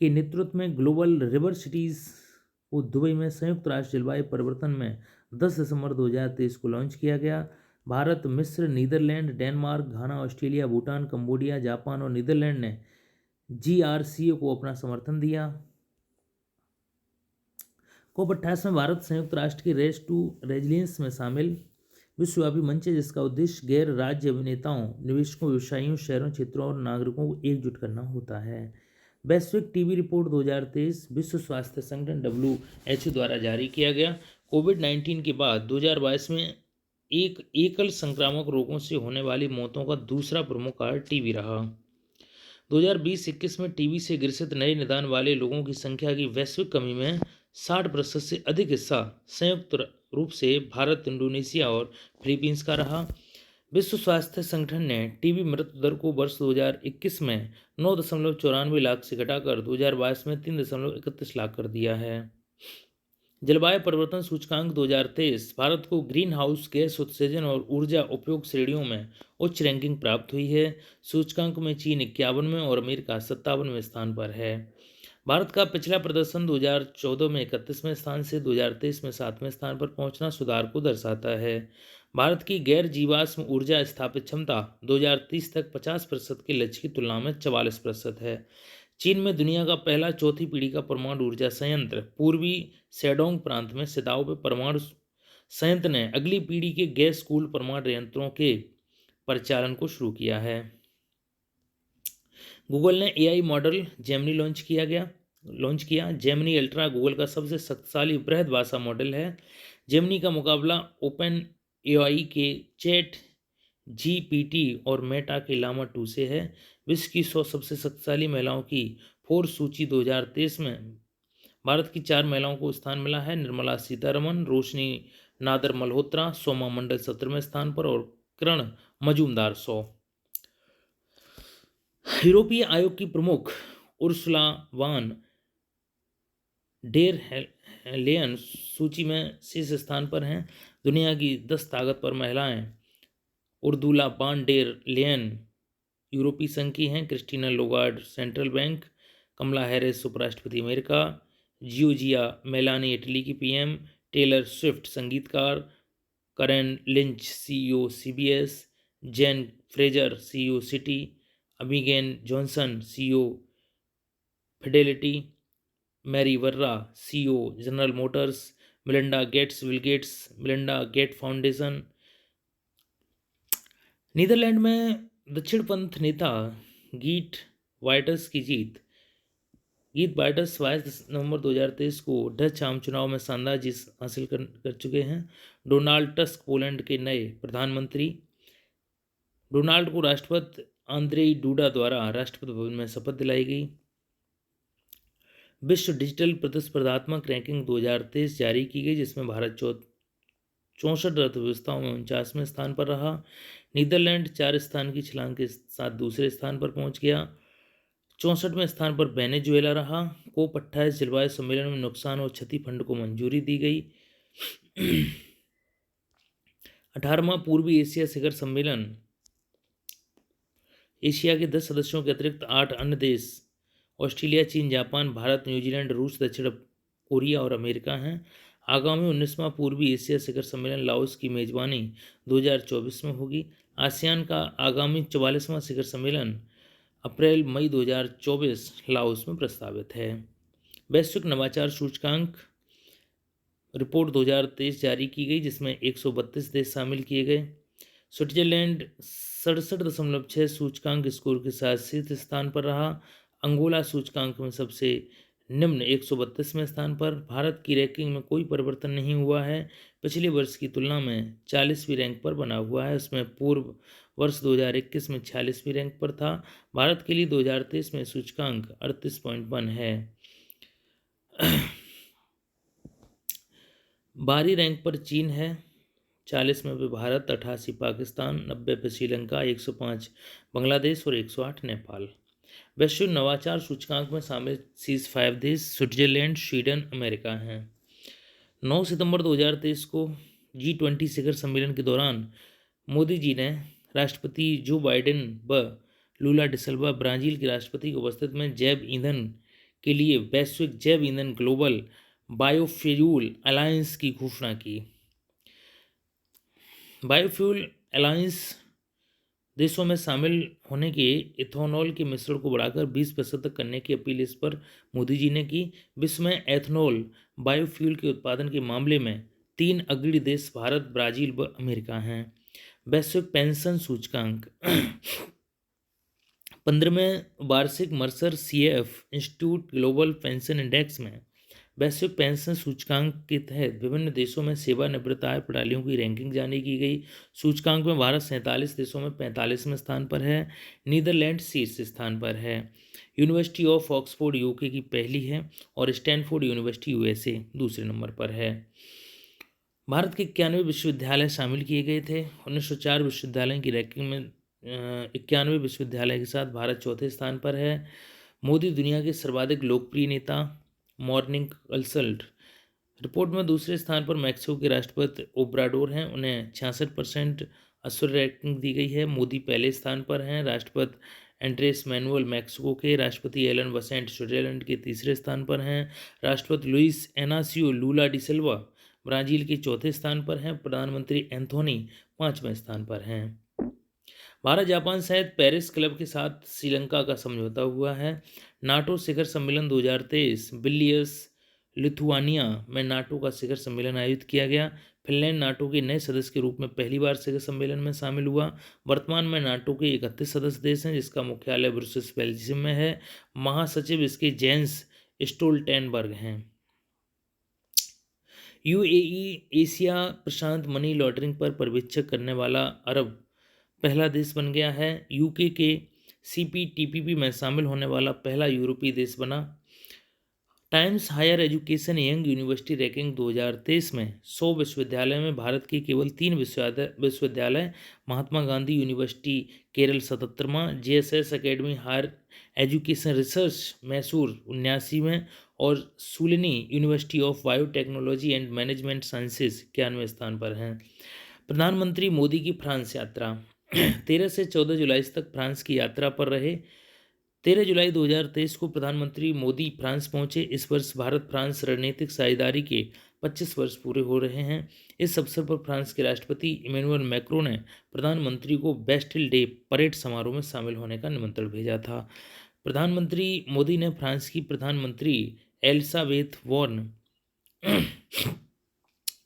S1: के नेतृत्व में ग्लोबल रिवर सिटीज को दुबई में संयुक्त राष्ट्र जलवायु परिवर्तन में 10 दिसंबर 2023 को लॉन्च किया गया। भारत, मिस्र, नीदरलैंड, डेनमार्क, घाना, ऑस्ट्रेलिया, भूटान, कंबोडिया, जापान और नीदरलैंड ने GRCA को अपना समर्थन दिया। COP28 में भारत संयुक्त राष्ट्र की रेस टू रेजिलियंस में शामिल विश्वव्यापी मंच है, जिसका उद्देश्य गैर राज्य अभिनेताओं, निवेशकों, व्यवसायियों, शहरों, क्षेत्रों और नागरिकों को एकजुट करना होता है। वैश्विक टीबी रिपोर्ट 2023 विश्व स्वास्थ्य संगठन WHO द्वारा जारी किया गया। कोविड-19 के बाद 2022 में एक एकल संक्रामक रोगों से होने वाली मौतों का दूसरा प्रमुख कारण टीबी रहा। 2020-21 में टीबी से ग्रसित नए निदान वाले लोगों की संख्या की वैश्विक कमी में 60% से अधिक हिस्सा संयुक्त रूप से भारत, इंडोनेशिया और फिलीपींस का रहा। विश्व स्वास्थ्य संगठन ने टीबी मृत्यु दर को वर्ष 2021 में 9.94 लाख से घटाकर 2022 में 3.31 लाख कर दिया है। जलवायु परिवर्तन सूचकांक 2023 भारत को ग्रीन हाउस गैस उत्सर्जन और ऊर्जा उपयोग श्रेणियों में उच्च रैंकिंग प्राप्त हुई है। सूचकांक में चीन 51वें और अमेरिका 57वें स्थान पर है। भारत का पिछला प्रदर्शन 2014 में 31वें स्थान से 2023 में 7वें स्थान पर पहुंचना सुधार को दर्शाता है। भारत की गैर जीवाश्म ऊर्जा स्थापित क्षमता 2030 तक 50% के लक्ष्य की तुलना में 44% है। चीन में दुनिया का पहला चौथी पीढ़ी का परमाणु ऊर्जा संयंत्र पूर्वी शेडोंग प्रांत में सिदाओ पे परमाणु संयंत्र ने अगली पीढ़ी के गैस कूल्ड परमाणु यंत्रों के परिचालन को शुरू किया है। गूगल ने AI मॉडल जेमिनी लॉन्च किया। जेमिनी अल्ट्रा गूगल का सबसे शक्तिशाली बृहद भाषा मॉडल है। जेमिनी का मुकाबला ओपन AI के चैट GPT और मेटा के लामा 2 से है। विश्व की 100 सबसे शक्तिशाली महिलाओं की फोर्ब्स सूची 2023 में भारत की 4 महिलाओं को स्थान मिला है। निर्मला सीतारमन, रोशनी नादर मल्होत्रा, सोमा मंडल 17वें स्थान पर और किरण मजूमदार 100। यूरोपीय आयोग की प्रमुख उर्सुला वान डेर लेयन सूची में शीर्ष स्थान पर हैं। दुनिया की 10 ताकतवर महिलाएं उर्दुला वान डेर लेयन यूरोपीय संघ की हैं। Christina Lagarde central bank, Kamala Harris उपराष्ट्रपति अमेरिका, जियोजिया मेलानी इटली की PM, टेलर स्विफ्ट संगीतकार, Karen Lynch CEO CBS, Jane Fraser CEO Citi, Abigail Johnson CEO Fidelity, Mary Barra CEO General Motors, Melinda Gates Bill Gates Melinda Gates Foundation. Netherlands में दक्षिणपंथ नेता git वाइटर्स की जीत। गीत वाइटर्स 22 नवंबर 2023 को Dutch आम चुनाव में शानदार जीत हासिल कर चुके हैं। डोनाल्ड टस्क पोलैंड के नए प्रधानमंत्री। डोनाल्ड को राष्ट्रपति आंद्रेई डूडा द्वारा राष्ट्रपति भवन में शपथ दिलाई गई। विश्व डिजिटल प्रतिस्पर्धात्मक रैंकिंग 2023 जारी की गई, जिसमें भारत 64 अर्थव्यवस्थाओं में 49वें स्थान पर रहा। नीदरलैंड 4 स्थान की छलांग के साथ दूसरे स्थान पर पहुंच गया। 64वें स्थान पर वेनेजुएला रहा। COP28 जलवायु सम्मेलन में नुकसान और क्षति फंड को मंजूरी दी गई। 18वां पूर्वी एशिया शिखर सम्मेलन एशिया के 10 सदस्यों के अतिरिक्त 8 अन्य देश ऑस्ट्रेलिया, चीन, जापान, भारत, न्यूजीलैंड, रूस, दक्षिण कोरिया और अमेरिका हैं। आगामी 19वां पूर्वी एशिया शिखर सम्मेलन लाओस की मेजबानी 2024 में होगी। आसियान का आगामी 44वां शिखर सम्मेलन अप्रैल-मई 2024 लाओस में प्रस्तावित है। वैश्विक नवाचार सूचकांक रिपोर्ट 2023 जारी की गई, जिसमें 132 देश शामिल किए गए। स्विट्जरलैंड 67.6 सूचकांक स्कोर के साथ शीर्ष स्थान पर रहा। अंगोला सूचकांक में सबसे निम्न 132वें स्थान पर। भारत की रैंकिंग में कोई परिवर्तन नहीं हुआ है, पिछले वर्ष की तुलना में 40वीं रैंक पर बना हुआ है। उसमें पूर्व वर्ष 2021 में 46वीं रैंक पर था। भारत के लिए 2023 में सूचकांक 38.1 है। बाहरी रैंक पर चीन है, 40वें पे भारत, 88 पाकिस्तान, 90 पे श्रीलंका, 105 बांग्लादेश और 108 नेपाल। वैश्विक नवाचार सूचकांक में शामिल शीर्ष 5 देश स्विट्जरलैंड, स्वीडन, अमेरिका हैं। 9 सितंबर 2023 को G20 शिखर सम्मेलन के दौरान मोदी जी ने राष्ट्रपति जो बाइडेन व लूला डिसल्वा ब्राजील के राष्ट्रपति की उपस्थिति में जैव ईंधन के लिए वैश्विक जैव ईंधन ग्लोबल बायोफ्यूल अलायंस की घोषणा की। बायोफ्यूल अलायंस देशों में शामिल होने के इथेनॉल के मिश्रण को बढ़ाकर 20% तक करने की अपील इस पर मोदी जी ने की। विश्व में एथेनॉल बायोफ्यूल के उत्पादन के मामले में 3 अग्रणी देश भारत, ब्राजील व अमेरिका हैं। वैश्विक पेंशन सूचकांक 15वें वार्षिक Mercer CAF institute global pension index में वैश्विक पेंशन सूचकांक के तहत विभिन्न देशों में सेवानिवृत्त आय प्रणालियों की रैंकिंग जारी की गई। सूचकांक में भारत 47 देशों में 45वें स्थान पर है। नीदरलैंड शीर्ष स्थान पर है। यूनिवर्सिटी ऑफ ऑक्सफोर्ड UK की पहली है और स्टैनफोर्ड यूनिवर्सिटी USA दूसरे नंबर पर है। भारत के 91 विश्वविद्यालय शामिल किए गए थे। 1904 विश्वविद्यालयों की रैंकिंग में 91 विश्वविद्यालय के साथ भारत चौथे स्थान पर है। मोदी दुनिया के सर्वाधिक लोकप्रिय नेता। मॉर्निंग कंसल्ट रिपोर्ट में दूसरे स्थान पर मैक्सिको के राष्ट्रपति ओब्राडोर हैं, उन्हें 66% असुर रैंकिंग दी गई है। मोदी पहले स्थान पर हैं। राष्ट्रपति एंड्रेस मैनुअल मैक्सिको के, राष्ट्रपति एलन वसेंट स्विट्जरलैंड के तीसरे स्थान पर हैं। राष्ट्रपति लुइस एनासियो लूला डी सिल्वा ब्राजील के चौथे स्थान पर हैं। प्रधानमंत्री एंथोनी 5वें स्थान पर हैं। भारत जापान सहित पेरिस क्लब के साथ श्रीलंका का समझौता हुआ है। नाटो शिखर सम्मेलन 2023 विल्नियस लिथुआनिया में नाटो का शिखर सम्मेलन आयोजित किया गया। फिनलैंड नाटो के नए सदस्य के रूप में पहली बार शिखर सम्मेलन में शामिल हुआ। वर्तमान में नाटो के 31 सदस्य देश हैं, जिसका मुख्यालय ब्रुसेल्स बेल्जियम में है। महासचिव इसके जेंस स्टोल्टेनबर्ग हैं। UAE एशिया प्रशांत मनी लॉन्ड्रिंग पर पर्यवेक्षक करने वाला अरब पहला देश बन गया है। UK के CPTPP में शामिल होने वाला पहला यूरोपीय देश बना। Times higher education young university ranking 2023 में 100 विश्वविद्यालय में भारत के केवल 3 विश्वविद्यालय महात्मा गांधी यूनिवर्सिटी केरल 77वां, JSS academy higher education research Mysore 79वें और Shoolini university of biotechnology and management sciences 91वें स्थान पर हैं। प्रधानमंत्री मोदी की फ्रांस यात्रा 13 से 14 जुलाई तक फ्रांस की यात्रा पर रहे। 13 जुलाई 2023 को प्रधानमंत्री मोदी फ्रांस पहुंचे। इस वर्ष भारत फ्रांस रणनीतिक साझेदारी के 25 वर्ष पूरे हो रहे हैं। इस अवसर पर फ्रांस के राष्ट्रपति इमैनुअल मैक्रों ने प्रधानमंत्री को बेस्टिल डे परेड समारोह में शामिल होने का निमंत्रण भेजा था। प्रधानमंत्री मोदी ने फ्रांस की प्रधानमंत्री एलिजाबेथ वॉर्न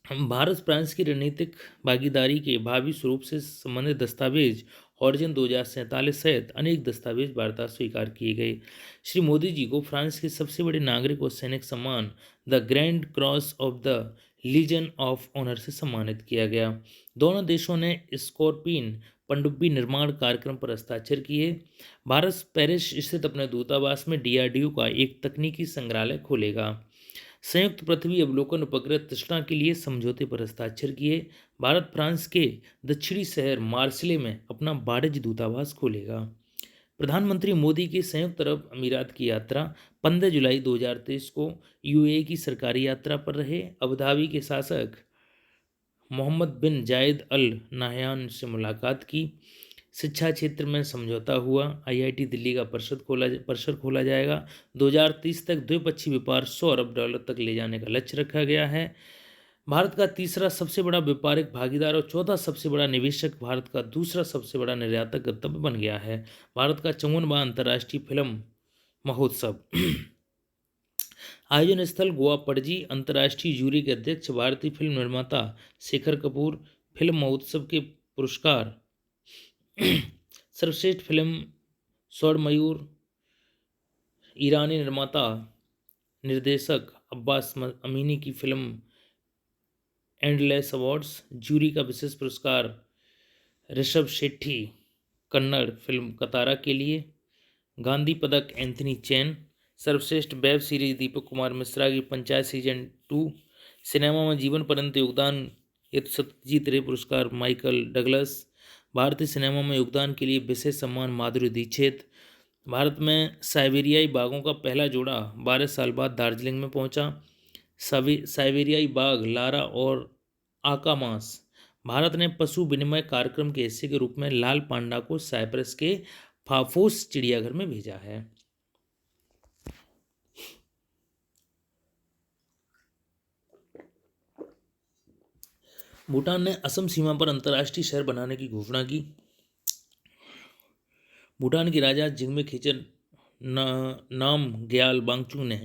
S1: भारत फ्रांस की रणनीतिक भागीदारी के भावी स्वरूप से संबंधित दस्तावेज हॉरिजन 2047 सहित अनेक दस्तावेज वार्ता स्वीकार किए गए। श्री मोदी जी को फ्रांस के सबसे बड़े नागरिक और सैनिक सम्मान the grand cross of the legion of honour से सम्मानित किया गया। दोनों देशों ने स्कॉर्पियन पनडुब्बी निर्माण कार्यक्रम पर हस्ताक्षर किए। भारत पेरिस स्थित अपने दूतावास में DRDO का एक तकनीकी संग्रहालय खोलेगा। संयुक्त पृथ्वी अवलोकन उपग्रह तृष्णा के लिए समझौते पर हस्ताक्षर किए। भारत फ्रांस के दक्षिणी शहर मार्सिले में अपना वाणिज्य दूतावास खोलेगा। प्रधानमंत्री मोदी की संयुक्त अरब अमीरात की यात्रा 15 जुलाई 2023 को UAE की सरकारी यात्रा पर रहे। अबुधाबी के शासक मोहम्मद बिन जायद अल नाह्यान से मुलाकात की। शिक्षा क्षेत्र में समझौता हुआ। IIT दिल्ली का परिसर खोला जाएगा। 2030 तक द्विपक्षीय व्यापार $100 अरब तक ले जाने का लक्ष्य रखा गया है। भारत का तीसरा सबसे बड़ा व्यापारिक भागीदार और चौथा सबसे बड़ा निवेशक, भारत का दूसरा सबसे बड़ा निर्यातक गंतव्य बन गया है। भारत का 54वां अंतर्राष्ट्रीय फिल्म महोत्सव आयोजन स्थल गोवा पणजी। अंतर्राष्ट्रीय जूरी के अध्यक्ष भारतीय फिल्म निर्माता शेखर कपूर। फिल्म महोत्सव के पुरस्कार सर्वश्रेष्ठ फिल्म स्वर्ण मयूर, ईरानी निर्माता निर्देशक अब्बास अमीनी की फिल्म एंडलेस अवार्ड्स। जूरी का विशेष पुरस्कार ऋषभ शेट्टी कन्नड़ फिल्म कतारा के लिए। गांधी पदक एंथनी चैन। सर्वश्रेष्ठ वेब सीरीज दीपक कुमार मिश्रा की पंचायत सीजन 2। सिनेमा में जीवन पर्यंत योगदान हेतु सत्यजीत रे पुरस्कार माइकल डगलस। भारतीय सिनेमा में योगदान के लिए विशेष सम्मान माधुरी दीक्षित। भारत में साइबेरियाई बाघों का पहला जोड़ा 12 साल बाद दार्जिलिंग में पहुंचा। साइबेरियाई बाघ लारा और आकामास। भारत ने पशु विनिमय कार्यक्रम के हिस्से के रूप में लाल पांडा को साइप्रस के फाफोस चिड़ियाघर में भेजा है। भूटान ने असम सीमा पर अंतर्राष्ट्रीय शहर बनाने की घोषणा की। भूटान के राजा जिग्मे खेसर नाम ग्याल वांगचुक ने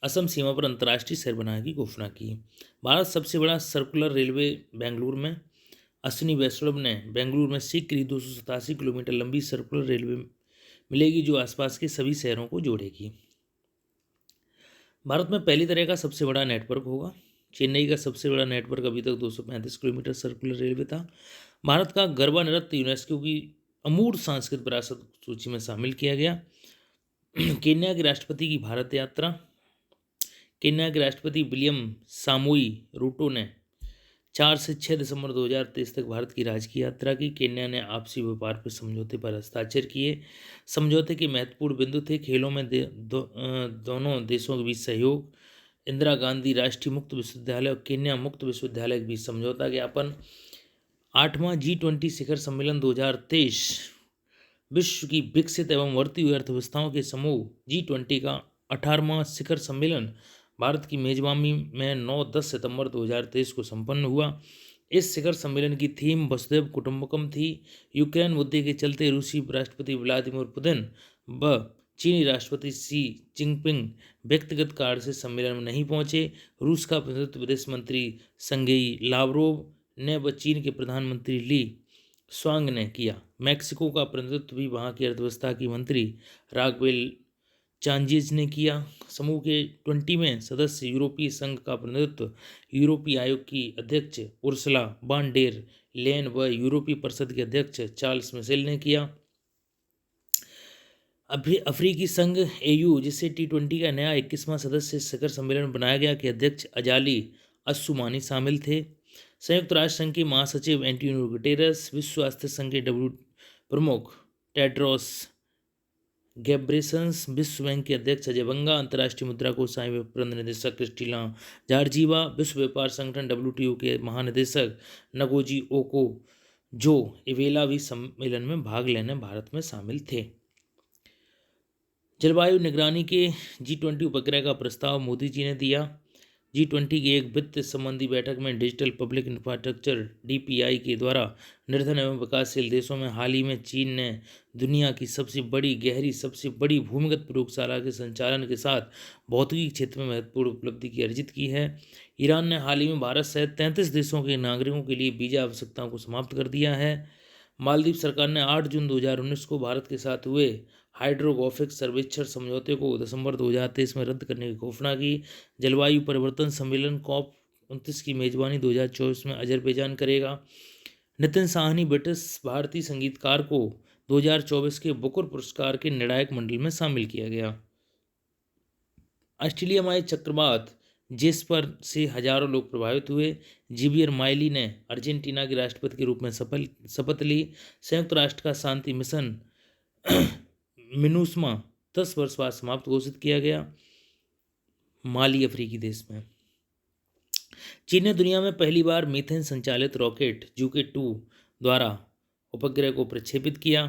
S1: असम सीमा पर अंतर्राष्ट्रीय शहर बनाने की घोषणा की। भारत सबसे बड़ा सर्कुलर रेलवे बेंगलुरु में। अश्विनी वैष्णव ने बेंगलुरु में सीख के लिए 287 किलोमीटर लंबी सर्कुलर रेलवे मिलेगी जो आसपास के सभी शहरों को जोड़ेगी। भारत में पहली तरह का सबसे बड़ा नेटवर्क होगा। चेन्नई का सबसे बड़ा नेटवर्क अभी तक 235 किलोमीटर सर्कुलर रेलवे था। भारत का गरबा नृत्य यूनेस्को की अमूर्त सांस्कृतिक विरासत सूची में शामिल किया गया। केन्या के राष्ट्रपति की भारत यात्रा। केन्या के राष्ट्रपति विलियम सामोई रूटो ने 4 से 6 दिसंबर 2023 तक भारत की राजकीय यात्रा की। केन्या ने आपसी व्यापार पर समझौते पर हस्ताक्षर किए। समझौते के महत्वपूर्ण बिंदु थे खेलों में दोनों देशों के बीच सहयोग, इंदिरा गांधी राष्ट्रीय मुक्त विश्वविद्यालय और केन्या मुक्त विश्वविद्यालय के बीच समझौता ज्ञापन। 8वां G20 शिखर सम्मेलन 2023 विश्व की विकसित एवं बढ़ती हुई अर्थव्यवस्थाओं के समूह G20 का 18वां शिखर सम्मेलन भारत की मेजबानी में 9-10 सितंबर 2023 को संपन्न हुआ। इस शिखर सम्मेलन की थीम वसुधैव कुटुंबकम थी। यूक्रेन मुद्दे के चलते रूसी राष्ट्रपति व्लादिमीर पुतिन व चीनी राष्ट्रपति शी जिनपिंग व्यक्तिगत कार्य से सम्मेलन में नहीं पहुंचे। रूस का प्रतिनिधित्व विदेश मंत्री संगेई लावरोव ने व चीन के प्रधानमंत्री ली स्वांग ने किया। मैक्सिको का प्रतिनिधित्व भी वहां की अर्थव्यवस्था की मंत्री रागवेल चांजेज ने किया। समूह के 20वें सदस्य यूरोपीय संघ का प्रतिनिधित्व यूरोपीय आयोग की अध्यक्ष उर्सुला वान डेर लेन व यूरोपीय परिषद के अध्यक्ष चार्ल्स मिशेल ने किया। अफ्रीकी संघ AU जिसे T20 का नया 21वां सदस्य शिखर सम्मेलन बनाया गया के अध्यक्ष अजाली अस्सुमानी शामिल थे। संयुक्त राष्ट्र संघ के महासचिव एंटोनियो गुटेरेस, विश्व स्वास्थ्य संघ के प्रमुख टेड्रोस गैब्रेसंस, विश्व बैंक के अध्यक्ष अजय बंगा, अंतर्राष्ट्रीय मुद्रा कोष प्रबंध निदेशक क्रिस्टिना जार्जीवा, विश्व व्यापार संगठन WTO के महानिदेशक नगोजी ओको जो इवेला भी सम्मेलन में भाग लेने भारत में शामिल थे। जलवायु निगरानी के G20 उपग्रह का प्रस्ताव मोदी जी ने दिया। G20 की एक वित्त संबंधी बैठक में डिजिटल पब्लिक इंफ्रास्ट्रक्चर DPI के द्वारा निर्धन एवं विकासशील देशों में हाल ही में चीन ने दुनिया की सबसे बड़ी भूमिगत प्रयोगशाला के संचालन के साथ भौतिकी क्षेत्र में महत्वपूर्ण उपलब्धि की अर्जित की है। ईरान ने हाल ही में भारत सहित 33 देशों के नागरिकों के लिए वीजा आवश्यकताओं को समाप्त कर दिया है। मालदीव सरकार ने 8 जून 2019 को भारत के साथ हुए हाइड्रोग्राफिक सर्वेक्षण समझौते को दिसंबर 2023 में रद्द करने की घोषणा की। जलवायु परिवर्तन सम्मेलन COP29 की मेजबानी 2024 में अजरबैजान करेगा। नितिन साहनी ब्रिटिश भारतीय संगीतकार को 2024 के बुकर पुरस्कार के निर्णायक मंडल में शामिल किया गया। ऑस्ट्रेलिया में आए चक्रवात जेस्पर से हजारों लोग प्रभावित हुए। जेवियर माइली ने अर्जेंटीना के राष्ट्रपति के रूप में शपथ ली। संयुक्त राष्ट्र का शांति मिशन मिनुस्मा 10 वर्ष बाद समाप्त घोषित किया गया। माली अफ्रीकी देश में। चीन ने दुनिया में पहली बार मीथेन संचालित रॉकेट जुके-2 द्वारा उपग्रह को प्रक्षेपित किया।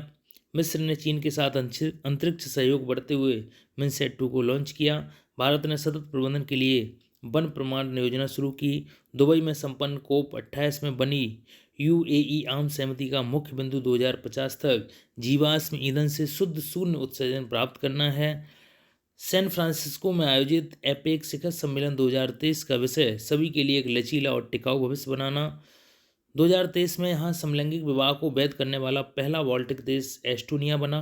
S1: मिस्र ने चीन के साथ अंतरिक्ष सहयोग बढ़ते हुए मिनसैट 2 को लॉन्च किया। भारत ने सतत प्रबंधन के लिए वन प्रमाण योजना शुरू की। दुबई में संपन्न COP28 में बनी UAE आम सहमति का मुख्य बिंदु 2050 तक जीवाश्म ईंधन से शुद्ध शून्य उत्सर्जन प्राप्त करना है। सैन फ्रांसिस्को में आयोजित एपेक शिखर सम्मेलन 2023 का विषय सभी के लिए एक लचीला और टिकाऊ भविष्य बनाना। 2023 में यहाँ समलैंगिक विवाह को वैध करने वाला पहला बाल्टिक देश एस्टोनिया बना।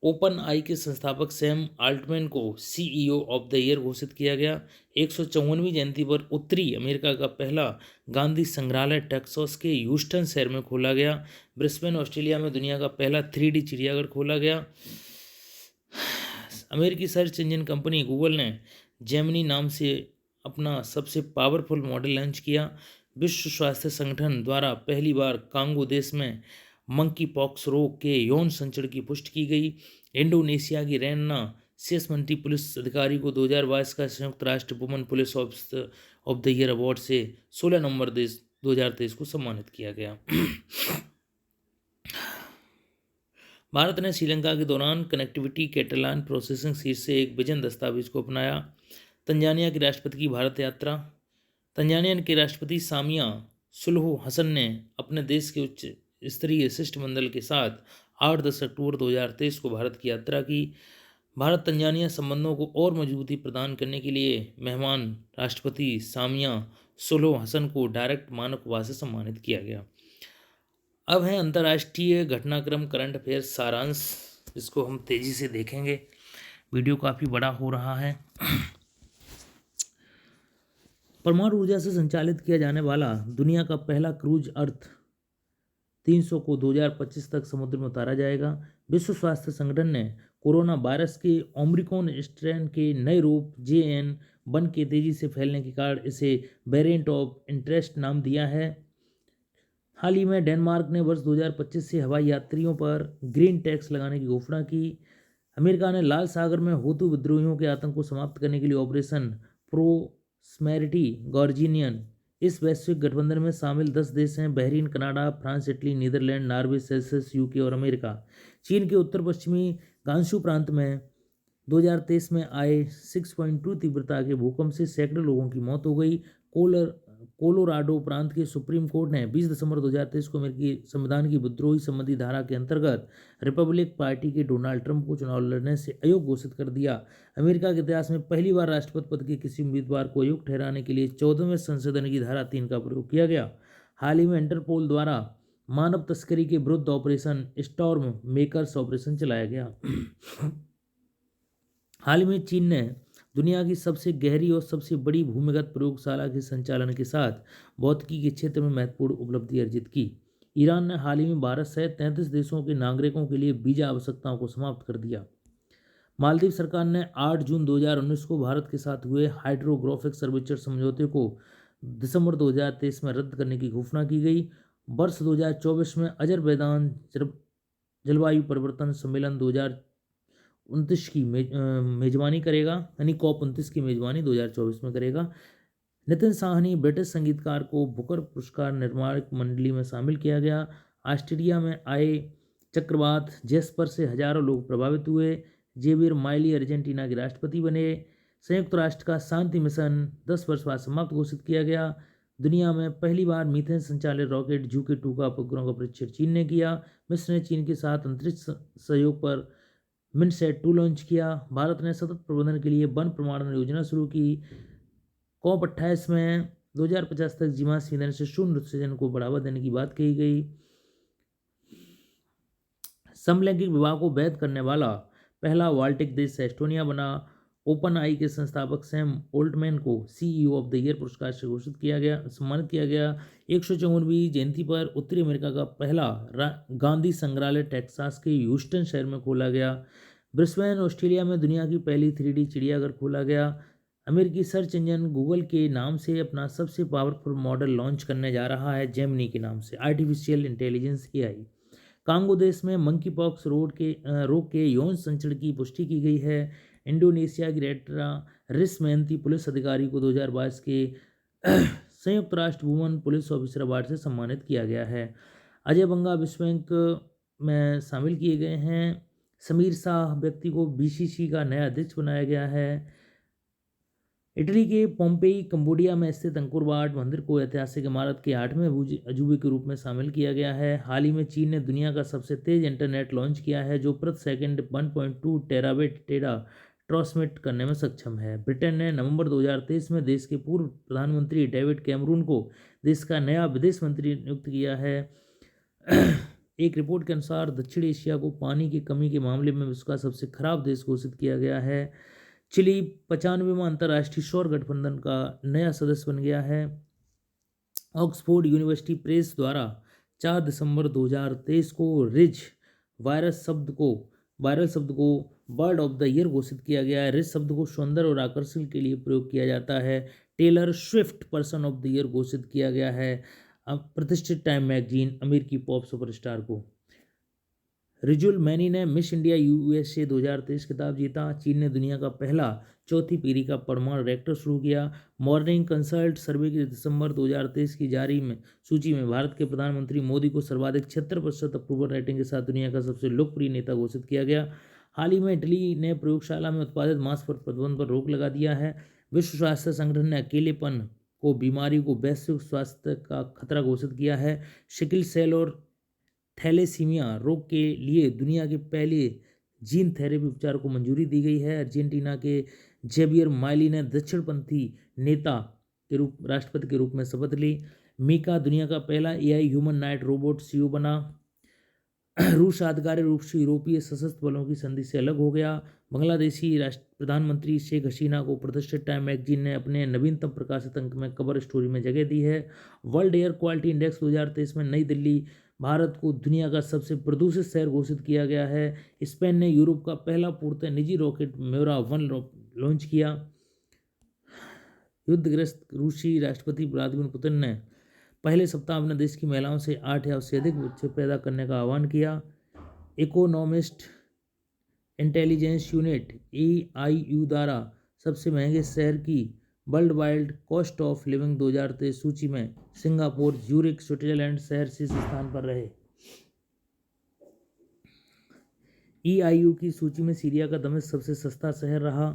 S1: ओपन आई के संस्थापक सैम आल्टमैन को CEO ऑफ द ईयर घोषित किया गया। 154वीं जयंती पर उत्तरी अमेरिका का पहला गांधी संग्रहालय टेक्सास के ह्यूस्टन शहर में खोला गया। ब्रिस्बेन ऑस्ट्रेलिया में दुनिया का पहला 3D चिड़ियाघर खोला गया। अमेरिकी सर्च इंजन कंपनी गूगल ने जेमिनी नाम से अपना सबसे पावरफुल मॉडल लॉन्च किया। विश्व स्वास्थ्य संगठन द्वारा पहली बार कांगो देश में मंकी पॉक्स रोग के यौन संचरण की पुष्टि की गई। इंडोनेशिया की रैना शेषमंत्री पुलिस अधिकारी को 2022 का संयुक्त राष्ट्र woman police of the year award से 16 नवंबर 2023 को सम्मानित किया गया। भारत ने श्रीलंका के दौरान कनेक्टिविटी कैटलान प्रोसेसिंग शीर्षक से एक विजन दस्तावेज को अपनाया। तंजानिया के राष्ट्रपति की भारत यात्रा। तंजानिया के राष्ट्रपति सामिया सुलुहु हसन ने अपने देश के उच्च स्तरीय शिष्टमंडल के साथ 8-10 अक्टूबर 2023 को भारत की यात्रा की। भारत तंजानिया संबंधों को और मजबूती प्रदान करने के लिए मेहमान राष्ट्रपति सामिया सुलुहु हसन को डायरेक्ट मानव उपहार से सम्मानित किया गया। अब है अंतर्राष्ट्रीय घटनाक्रम करंट अफेयर्स सारांश, जिसको हम तेजी से देखेंगे। वीडियो काफ़ी बड़ा हो रहा है। परमाणु ऊर्जा से संचालित किया जाने वाला दुनिया का पहला क्रूज अर्थ 300 को 2025 तक समुद्र में उतारा जाएगा। विश्व स्वास्थ्य संगठन ने कोरोना वायरस के ओमिक्रॉन स्ट्रेन के नए रूप JN.1 के तेजी से फैलने के कारण इसे वेरिएंट ऑफ इंटरेस्ट नाम दिया है। हाल ही में डेनमार्क ने वर्ष 2025 से हवाई यात्रियों पर ग्रीन टैक्स लगाने की घोषणा की। अमेरिका ने लाल सागर में हुतू विद्रोहियों के आतंक को समाप्त करने के लिए ऑपरेशन प्रोस्पेरिटी गॉर्जिनियन। इस वैश्विक गठबंधन में शामिल 10 देश हैं: Bahrain, Canada, France, Italy, Netherland, Norway, सेल्सियस, UK और अमेरिका। चीन के उत्तर पश्चिमी गांसू प्रांत में 2023 में आए 6.2 तीव्रता के भूकंप से सैकड़ों लोगों की मौत हो गई। कोलोराडो प्रांत के सुप्रीम कोर्ट ने 20 दिसंबर 2023 को अमेरिकी संविधान की विद्रोही संबंधी धारा के अंतर्गत रिपब्लिक पार्टी के डोनाल्ड ट्रंप को चुनाव लड़ने से अयोग्य घोषित कर दिया। अमेरिका के इतिहास में पहली बार राष्ट्रपति पद के किसी उम्मीदवार को अयोग्य ठहराने के लिए 14वें संशोधन की धारा 3 का प्रयोग किया गया। हाल ही में इंटरपोल द्वारा मानव तस्करी के विरुद्ध ऑपरेशन स्टॉर्म मेकर्स ऑपरेशन चलाया गया। हाल ही में चीन ने दुनिया की सबसे गहरी और सबसे बड़ी भूमिगत प्रयोगशाला के संचालन के साथ भौतिकी के क्षेत्र में महत्वपूर्ण उपलब्धि अर्जित की। ईरान ने हाल ही में भारत सहित 33 देशों के नागरिकों के लिए वीजा आवश्यकताओं को समाप्त कर दिया। मालदीव सरकार ने 8 जून 2019 को भारत के साथ हुए हाइड्रोग्राफिक सर्वेक्षण समझौते को दिसंबर 2023 में रद्द करने की घोषणा की गई। वर्ष 2024 में अजरबैजान जलवायु परिवर्तन सम्मेलन 2029 की मेजबानी करेगा, यानी COP29 की मेजबानी 2024 में करेगा। नितिन साहनी ब्रिटिश संगीतकार को बुकर पुरस्कार निर्माणक मंडली में शामिल किया गया। ऑस्ट्रेलिया में आए चक्रवात जेस्पर से हजारों लोग प्रभावित हुए। जेवियर माइली अर्जेंटीना के राष्ट्रपति बने। संयुक्त राष्ट्र का शांति मिशन 10 वर्ष बाद समाप्त घोषित किया गया। दुनिया में पहली बार मीथेन संचालित रॉकेट JUICA-2 का उपग्रह का परीक्षण चीन ने किया। मिस्र ने चीन के साथ अंतरिक्ष सहयोग पर मिनसैट-2 लॉन्च किया। भारत ने सतत प्रबंधन के लिए वन प्रमाणन योजना शुरू की। COP28 में 2050 तक जीवाश्म ईंधन से शून्य उत्सर्जन को बढ़ावा देने की बात कही गई। समलैंगिक विवाह को वैध करने वाला पहला बाल्टिक देश एस्टोनिया बना। OpenAI के संस्थापक सैम ओल्टमैन को CEO ऑफ द ईयर पुरस्कार से सम्मानित किया गया। 154वीं जयंती पर उत्तरी अमेरिका का पहला गांधी संग्रहालय टेक्सास के ह्यूस्टन शहर में खोला गया। ब्रिस्बेन ऑस्ट्रेलिया में दुनिया की पहली 3D चिड़ियाघर खोला गया। अमेरिकी सर्च इंजन गूगल के नाम से अपना सबसे पावरफुल मॉडल लॉन्च करने जा रहा है, जेमिनी के नाम से, आर्टिफिशियल इंटेलिजेंस AI। कांगो देश में मंकी पॉक्स रोग के यौन संचरण की पुष्टि की गई है। इंडोनेशिया की रेट्रा रिस्मेंती पुलिस अधिकारी को 2022 के संयुक्त राष्ट्र वुमन पुलिस ऑफिसर अवार्ड से सम्मानित किया गया है। अजय बंगा विश्व बैंक में शामिल किए गए हैं। समीर शाह व्यक्ति को BCC का नया अध्यक्ष बनाया गया है। इटली के पोम्पेई कंबोडिया में स्थित अंकोर वाट मंदिर को ऐतिहासिक इमारत के 8वें अजूबे के रूप में शामिल किया गया है। हाल ही में चीन ने दुनिया का सबसे तेज इंटरनेट लॉन्च किया है, जो प्रति सेकंड 1.2 टेराबिट डेटा ट्रांसमिट करने में सक्षम है। ब्रिटेन ने नवंबर 2023 में देश के पूर्व प्रधानमंत्री डेविड कैमरून को देश का नया विदेश मंत्री नियुक्त किया है। एक रिपोर्ट के अनुसार दक्षिण एशिया को पानी की कमी के मामले में विश्व का सबसे खराब देश घोषित किया गया है। चिली 95वां अंतर्राष्ट्रीय सौर गठबंधन का नया सदस्य बन गया है। ऑक्सफोर्ड यूनिवर्सिटी प्रेस द्वारा 4 दिसंबर 2023 को रिज वायरल शब्द को बर्ड ऑफ द ईयर घोषित किया गया है। रिज शब्द को सौंदर्य और आकर्षण के लिए प्रयोग किया जाता है। Taylor Swift person of the year घोषित किया गया है अब प्रतिष्ठित टाइम मैगजीन अमेरिकी पॉप सुपरस्टार को। रिजुल मैनी ने मिस इंडिया यूएसए 2023 खिताब जीता। चीन ने दुनिया का पहला चौथी पीढ़ी का परमाणु रिएक्टर शुरू किया। मॉर्निंग कंसल्ट सर्वे की दिसंबर 2023 की जारी में सूची में भारत के प्रधानमंत्री मोदी को सर्वाधिक 76% अप्रूवल रेटिंग के साथ दुनिया का सबसे लोकप्रिय नेता घोषित किया गया। हाल ही में इटली ने प्रयोगशाला में उत्पादित मांस पर प्रतिबंध पर रोक लगा दिया है। विश्व स्वास्थ्य संगठन ने अकेलेपन को बीमारी को वैश्विक स्वास्थ्य का खतरा घोषित किया है। सिकल सेल और थैलेसीमिया रोग के लिए दुनिया के पहले जीन थेरेपी उपचार को मंजूरी दी गई है। अर्जेंटीना के जेवियर माइली ने दक्षिणपंथी नेता के रूप राष्ट्रपति के रूप में शपथ ली। मीका दुनिया का पहला AI human night robot CEO बना। रूस आधिकारिक रूप से यूरोपीय सशस्त्र बलों की संधि से अलग हो गया। बांग्लादेशी राष्ट्र प्रधानमंत्री शेख हसीना को प्रतिष्ठित टाइम मैगजीन ने अपने नवीनतम प्रकाशित अंक में कवर स्टोरी में जगह दी है। वर्ल्ड एयर क्वालिटी इंडेक्स 2023 में नई दिल्ली भारत को दुनिया का सबसे प्रदूषित शहर घोषित किया गया है। स्पेन ने यूरोप का पहला पूर्णतः निजी रॉकेट मेरा 1 लॉन्च किया। युद्धग्रस्त रूसी राष्ट्रपति व्लादिमीर पुतिन ने पहले सप्ताह अपने देश की महिलाओं से 8 या उससे अधिक बच्चे पैदा करने का आह्वान किया। इकोनॉमिस्ट इंटेलिजेंस यूनिट EIU द्वारा सबसे महंगे शहर की world wide cost of living 2023 सूची में सिंगापुर ज्यूरिख स्विट्जरलैंड शहर शीर्ष स्थान पर रहे। EIU की सूची में सीरिया का दमिश्क सबसे सस्ता शहर रहा।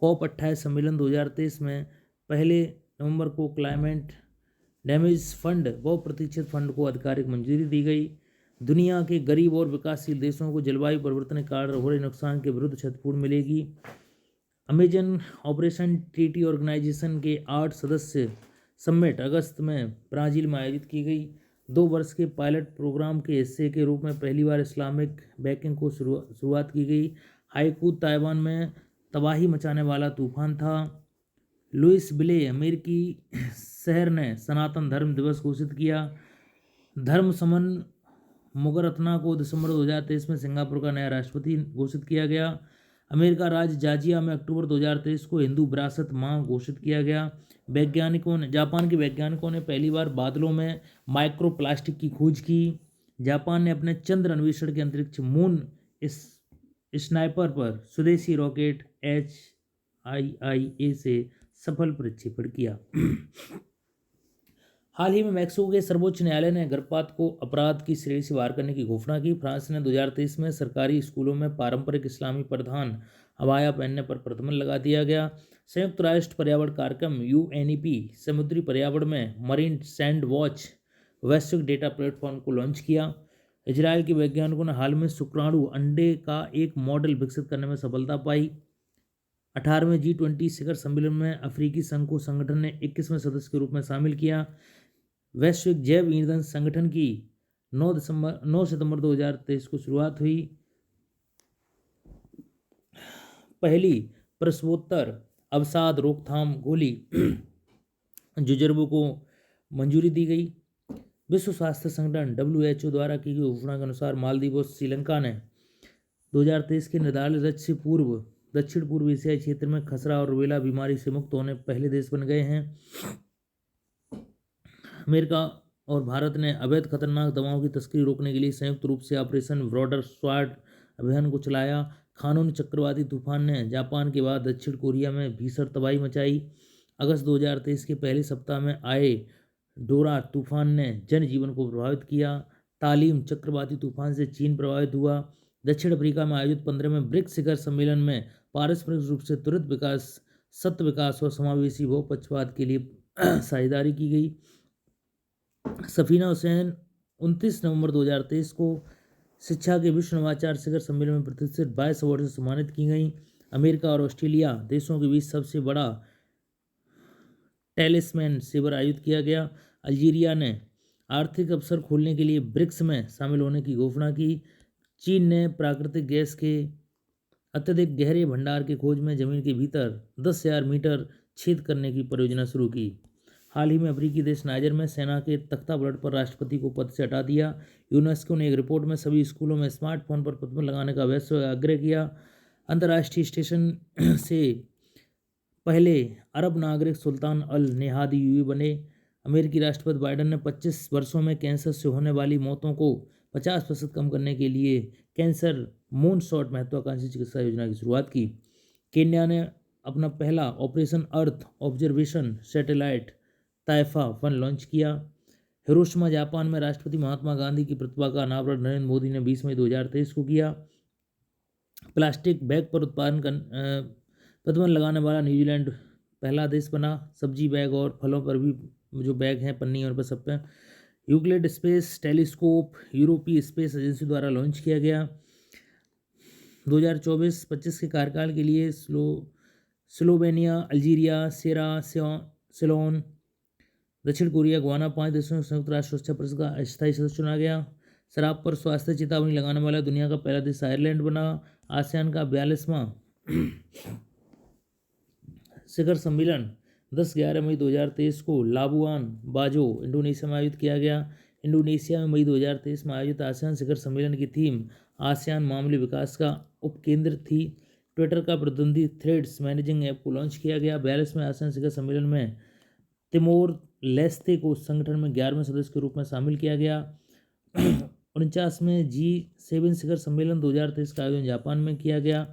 S1: COP28 सम्मेलन 2023 में पहले नवंबर को क्लाइमेट डैमेज फंड बहुप्रतीक्षित फंड को आधिकारिक मंजूरी दी गई। दुनिया के गरीब और विकासशील देशों को जलवायु परिवर्तन के कारण हो रहे नुकसान के विरुद्ध क्षतिपूर्ति मिलेगी। अमेजन ऑपरेशन ट्रीटी ऑर्गेनाइजेशन के 8 सदस्य समिट अगस्त में ब्राज़ील में आयोजित की गई। 2 वर्ष के पायलट प्रोग्राम के हिस्से के रूप में पहली बार इस्लामिक बैंकिंग को शुरुआत की गई। हाइकू ताइवान में तबाही मचाने वाला तूफान था। लुइसविले अमेरिकी शहर ने सनातन धर्म दिवस घोषित किया। धर्म समन मुगरत्ना को दिसंबर 2023 में सिंगापुर का नया राष्ट्रपति घोषित किया गया। अमेरिका राज्य जॉर्जिया में अक्टूबर 2023 को हिंदू विरासत माह घोषित किया गया। जापान के वैज्ञानिकों ने पहली बार बादलों में माइक्रो प्लास्टिक की खोज की। जापान ने अपने चंद्र अन्वेषण के अंतरिक्ष मून स्नाइपर पर स्वदेशी रॉकेट HIIA से सफल प्रक्षेपण किया। हाल ही में मैक्सिको के सर्वोच्च न्यायालय ने गर्भपात को अपराध की श्रेणी से बाहर करने की घोषणा की। फ्रांस ने 2023 में सरकारी स्कूलों में पारंपरिक इस्लामी परिधान अबाया पहनने पर प्रतिबंध लगा दिया गया। संयुक्त राष्ट्र पर्यावरण कार्यक्रम UNEP समुद्री पर्यावरण में मरीन सैंड वॉच वैश्विक डेटा प्लेटफॉर्म को लॉन्च किया। इजराइल के वैज्ञानिकों ने हाल में शुक्राणु अंडे का एक मॉडल विकसित करने में सफलता पाई। 18वें G20 शिखर सम्मेलन में अफ्रीकी संघ को संगठन ने 21वें सदस्य के रूप में शामिल किया। वैश्विक जैव ईंधन संगठन की 9 सितंबर 2023 को शुरुआत हुई। पहली प्रसवोत्तर अवसाद रोकथाम गोली जुजर्बो को मंजूरी दी गई। विश्व स्वास्थ्य संगठन WHO द्वारा की गई घोषणा के अनुसार मालदीव और श्रीलंका ने 2023 के निर्धारित लक्ष्य से पूर्व दक्षिण पूर्व एशियाई क्षेत्र में खसरा और रूबेला बीमारी से मुक्त होने पहले देश बन गए हैं। अमेरिका और भारत ने अवैध खतरनाक दवाओं की तस्करी रोकने के लिए संयुक्त रूप से ऑपरेशन ब्रॉडर स्वॉर्ड अभियान को चलाया। खानों चक्रवाती तूफान ने जापान के बाद दक्षिण कोरिया में भीषण तबाही मचाई। अगस्त 2023 के पहले सप्ताह में आए डोरा तूफान ने जनजीवन को प्रभावित किया। तालीम चक्रवाती तूफान से चीन प्रभावित हुआ। दक्षिण अफ्रीका में आयोजित 15वें ब्रिक्स शिखर सम्मेलन में पारस्परिक रूप से त्वरित विकास, सत्य विकास और समावेशी बहुपक्षवाद के लिए साझेदारी की गई। सफीना हुसैन 29 नवंबर 2023 को शिक्षा के विश्व नवाचार शिखर सम्मेलन में प्रतिष्ठित 22 अवार्ड से सम्मानित की गई। अमेरिका और ऑस्ट्रेलिया देशों के बीच सबसे बड़ा टेलिस्मैन शिविर आयोजित किया गया। अल्जीरिया ने आर्थिक अवसर खोलने के लिए ब्रिक्स में शामिल होने की घोषणा की। चीन ने प्राकृतिक गैस के अत्यधिक गहरे भंडार की खोज में जमीन के भीतर 10,000 मीटर छेद करने की परियोजना शुरू की। हाल ही में अफ्रीकी देश नाइजर में सेना के तख्ता पलट पर राष्ट्रपति को पद से हटा दिया। यूनेस्को ने एक रिपोर्ट में सभी स्कूलों में स्मार्टफोन पर प्रतिबंध लगाने का वैश्विक आग्रह किया। अंतर्राष्ट्रीय स्टेशन से पहले अरब नागरिक सुल्तान अल नेहाद यूएई बने। अमेरिकी राष्ट्रपति बाइडेन ने 25 वर्षों में कैंसर से होने वाली मौतों को 50% कम करने के लिए कैंसर मूनशॉट महत्वाकांक्षी चिकित्सा योजना की शुरुआत की। केन्या ने अपना पहला operation earth observation satellite Taifa 1 launch किया। हिरोशिमा जापान में राष्ट्रपति महात्मा गांधी की प्रतिमा का अनावरण नरेंद्र मोदी ने 20 मई 2023 को किया। प्लास्टिक बैग पर प्रतिबंध लगाने वाला न्यूजीलैंड पहला देश बना। सब्जी बैग और फलों पर भी जो बैग हैं पन्नी और पर सब पे। यूक्लिड स्पेस टेलीस्कोप यूरोपीय स्पेस एजेंसी द्वारा लॉन्च किया गया। 2024-25 के कार्यकाल के लिए स्लोवेनिया, अल्जीरिया, सेरा सिलोन, दक्षिण कोरिया, गुआना 5 देशों में संयुक्त राष्ट्र सुरक्षा परिषद का अस्थायी सदस्य चुना गया। शराब पर स्वास्थ्य चेतावनी लगाने वाला दुनिया का पहला देश आयरलैंड बना। आसियान का 42वां शिखर सम्मेलन 10-11 मई 2023 को लाबुआन बाजो इंडोनेशिया में आयोजित किया गया। इंडोनेशिया में मई 2023 में आयोजित आसियान शिखर सम्मेलन की थीम आसियान मामूली विकास का उपकेंद्र थी। ट्विटर का प्रतिद्वंदी थ्रेड्स मैनेजिंग ऐप को लॉन्च किया गया। 42वें आसियान शिखर सम्मेलन में तिमोर लेस्ते को संगठन में 11वें सदस्य के रूप में शामिल किया गया। 49वें G7 शिखर सम्मेलन 2023 का आयोजन जापान में किया गया।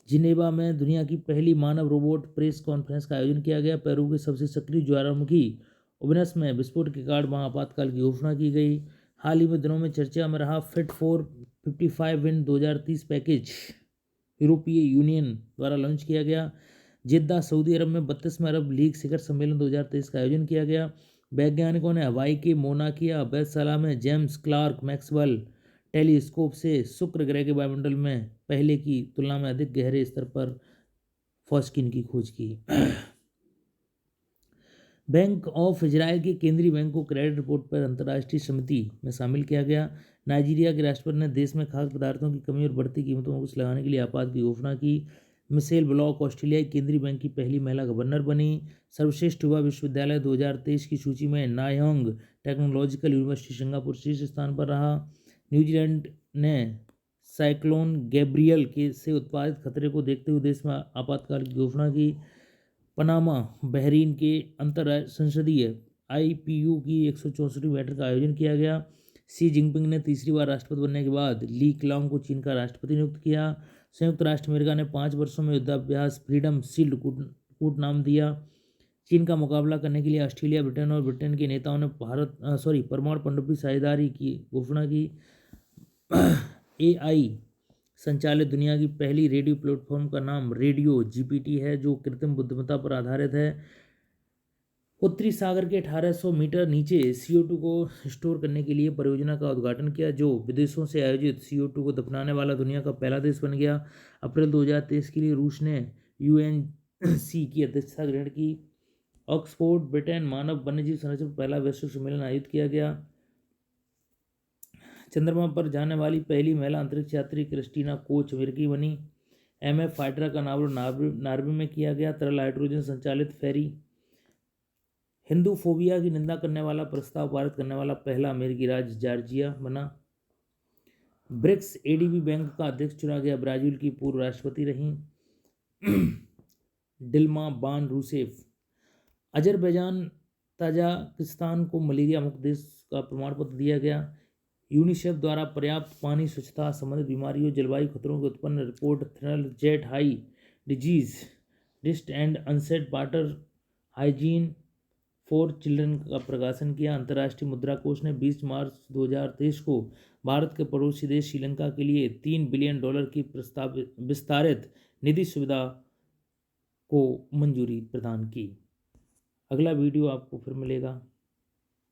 S1: जिनेवा में दुनिया की पहली मानव रोबोट प्रेस कॉन्फ्रेंस का आयोजन किया गया। पेरू के सबसे सक्रिय ज्वालामुखी ओबनस में विस्फोट के कारण वहां आपातकाल की घोषणा की गई। हाल ही में दिनों में चर्चा में रहा फिट फॉर 55 विन 2030 पैकेज यूरोपीय यूनियन द्वारा लॉन्च किया गया। जिद्दा सऊदी अरब में 32वें अरब लीग शिखर सम्मेलन 2023 का आयोजन किया गया। वैज्ञानिकों ने हवाई के मोना किया बैतसला में जेम्स क्लार्क मैक्सवेल टेलीस्कोप से शुक्र ग्रह के वायुमंडल में पहले की तुलना में अधिक गहरे स्तर पर फॉस्किन की खोज की। बैंक ऑफ इजराइल के केंद्रीय बैंक को क्रेडिट रिपोर्ट पर अंतर्राष्ट्रीय समिति में शामिल किया गया। नाइजीरिया के राष्ट्रपति ने देश में खाद्य पदार्थों की कमी और बढ़ती कीमतों में कुछ लगाने के लिए आपात की घोषणा की। मिशेल ब्लॉक ऑस्ट्रेलियाई केंद्रीय बैंक की पहली महिला गवर्नर बनी। सर्वश्रेष्ठ युवा विश्वविद्यालय 2023 की सूची में नायहंग टेक्नोलॉजिकल यूनिवर्सिटी सिंगापुर शीर्ष स्थान पर रहा। न्यूजीलैंड ने साइक्लोन गैब्रियल के से उत्पादित खतरे को देखते हुए देश में आपातकाल की घोषणा की। पनामा बहरीन के अंतर संसदीय IPU की 164वीं बैठक का आयोजन किया गया। शी जिनपिंग ने तीसरी बार राष्ट्रपति बनने के बाद ली क्लांग को चीन का राष्ट्रपति नियुक्त किया। संयुक्त राष्ट्र अमेरिका ने 5 वर्षों में युद्धाभ्यास फ्रीडम शील्ड कूट नाम दिया। चीन का मुकाबला करने के लिए ऑस्ट्रेलिया, ब्रिटेन और ब्रिटेन के नेताओं ने परमाणु पनडुब्बी साझेदारी की घोषणा की। AI संचालित दुनिया की पहली रेडियो प्लेटफॉर्म का नाम रेडियो GPT है, जो कृत्रिम बुद्धिमत्ता पर आधारित है। उत्तरी सागर के 1800 मीटर नीचे CO2 को स्टोर करने के लिए परियोजना का उद्घाटन किया, जो विदेशों से आयोजित CO2 को दफनाने वाला दुनिया का पहला देश बन गया। अप्रैल 2023 के लिए रूस ने UNC की अध्यक्षता ग्रहण की। ऑक्सफोर्ड ब्रिटेन मानव वन्यजीव संरक्षण पर पहला वैश्विक सम्मेलन आयोजित किया गया। चंद्रमा पर जाने वाली पहली महिला अंतरिक्ष यात्री क्रिस्टीना कोच अमेरिकी बनी। MF फाइटर का अनावरण नार्वे में किया गया। तरल हाइड्रोजन संचालित फेरी। हिंदू फोबिया की निंदा करने वाला प्रस्ताव पारित करने वाला पहला अमेरिकी राज्य जॉर्जिया बना। ब्रिक्स ADB बैंक का अध्यक्ष चुना गया। ब्राजील की पूर्व राष्ट्रपति रहीं डिल्मा बान रूसेफ। अजरबैजान ताजिकिस्तान को मलेरिया मुक्त देश का प्रमाण पत्र दिया गया। यूनिसेफ द्वारा पर्याप्त पानी, स्वच्छता संबंधित बीमारियों, जलवायु खतरों के उत्पन्न report thermal jet high disease risk and unsafe water hygiene for children का प्रकाशन किया। अंतर्राष्ट्रीय मुद्रा कोष ने 20 मार्च 2023 को भारत के पड़ोसी देश श्रीलंका के लिए $3 बिलियन की प्रस्तावित विस्तारित निधि सुविधा को मंजूरी प्रदान की। अगला वीडियो आपको फिर मिलेगा।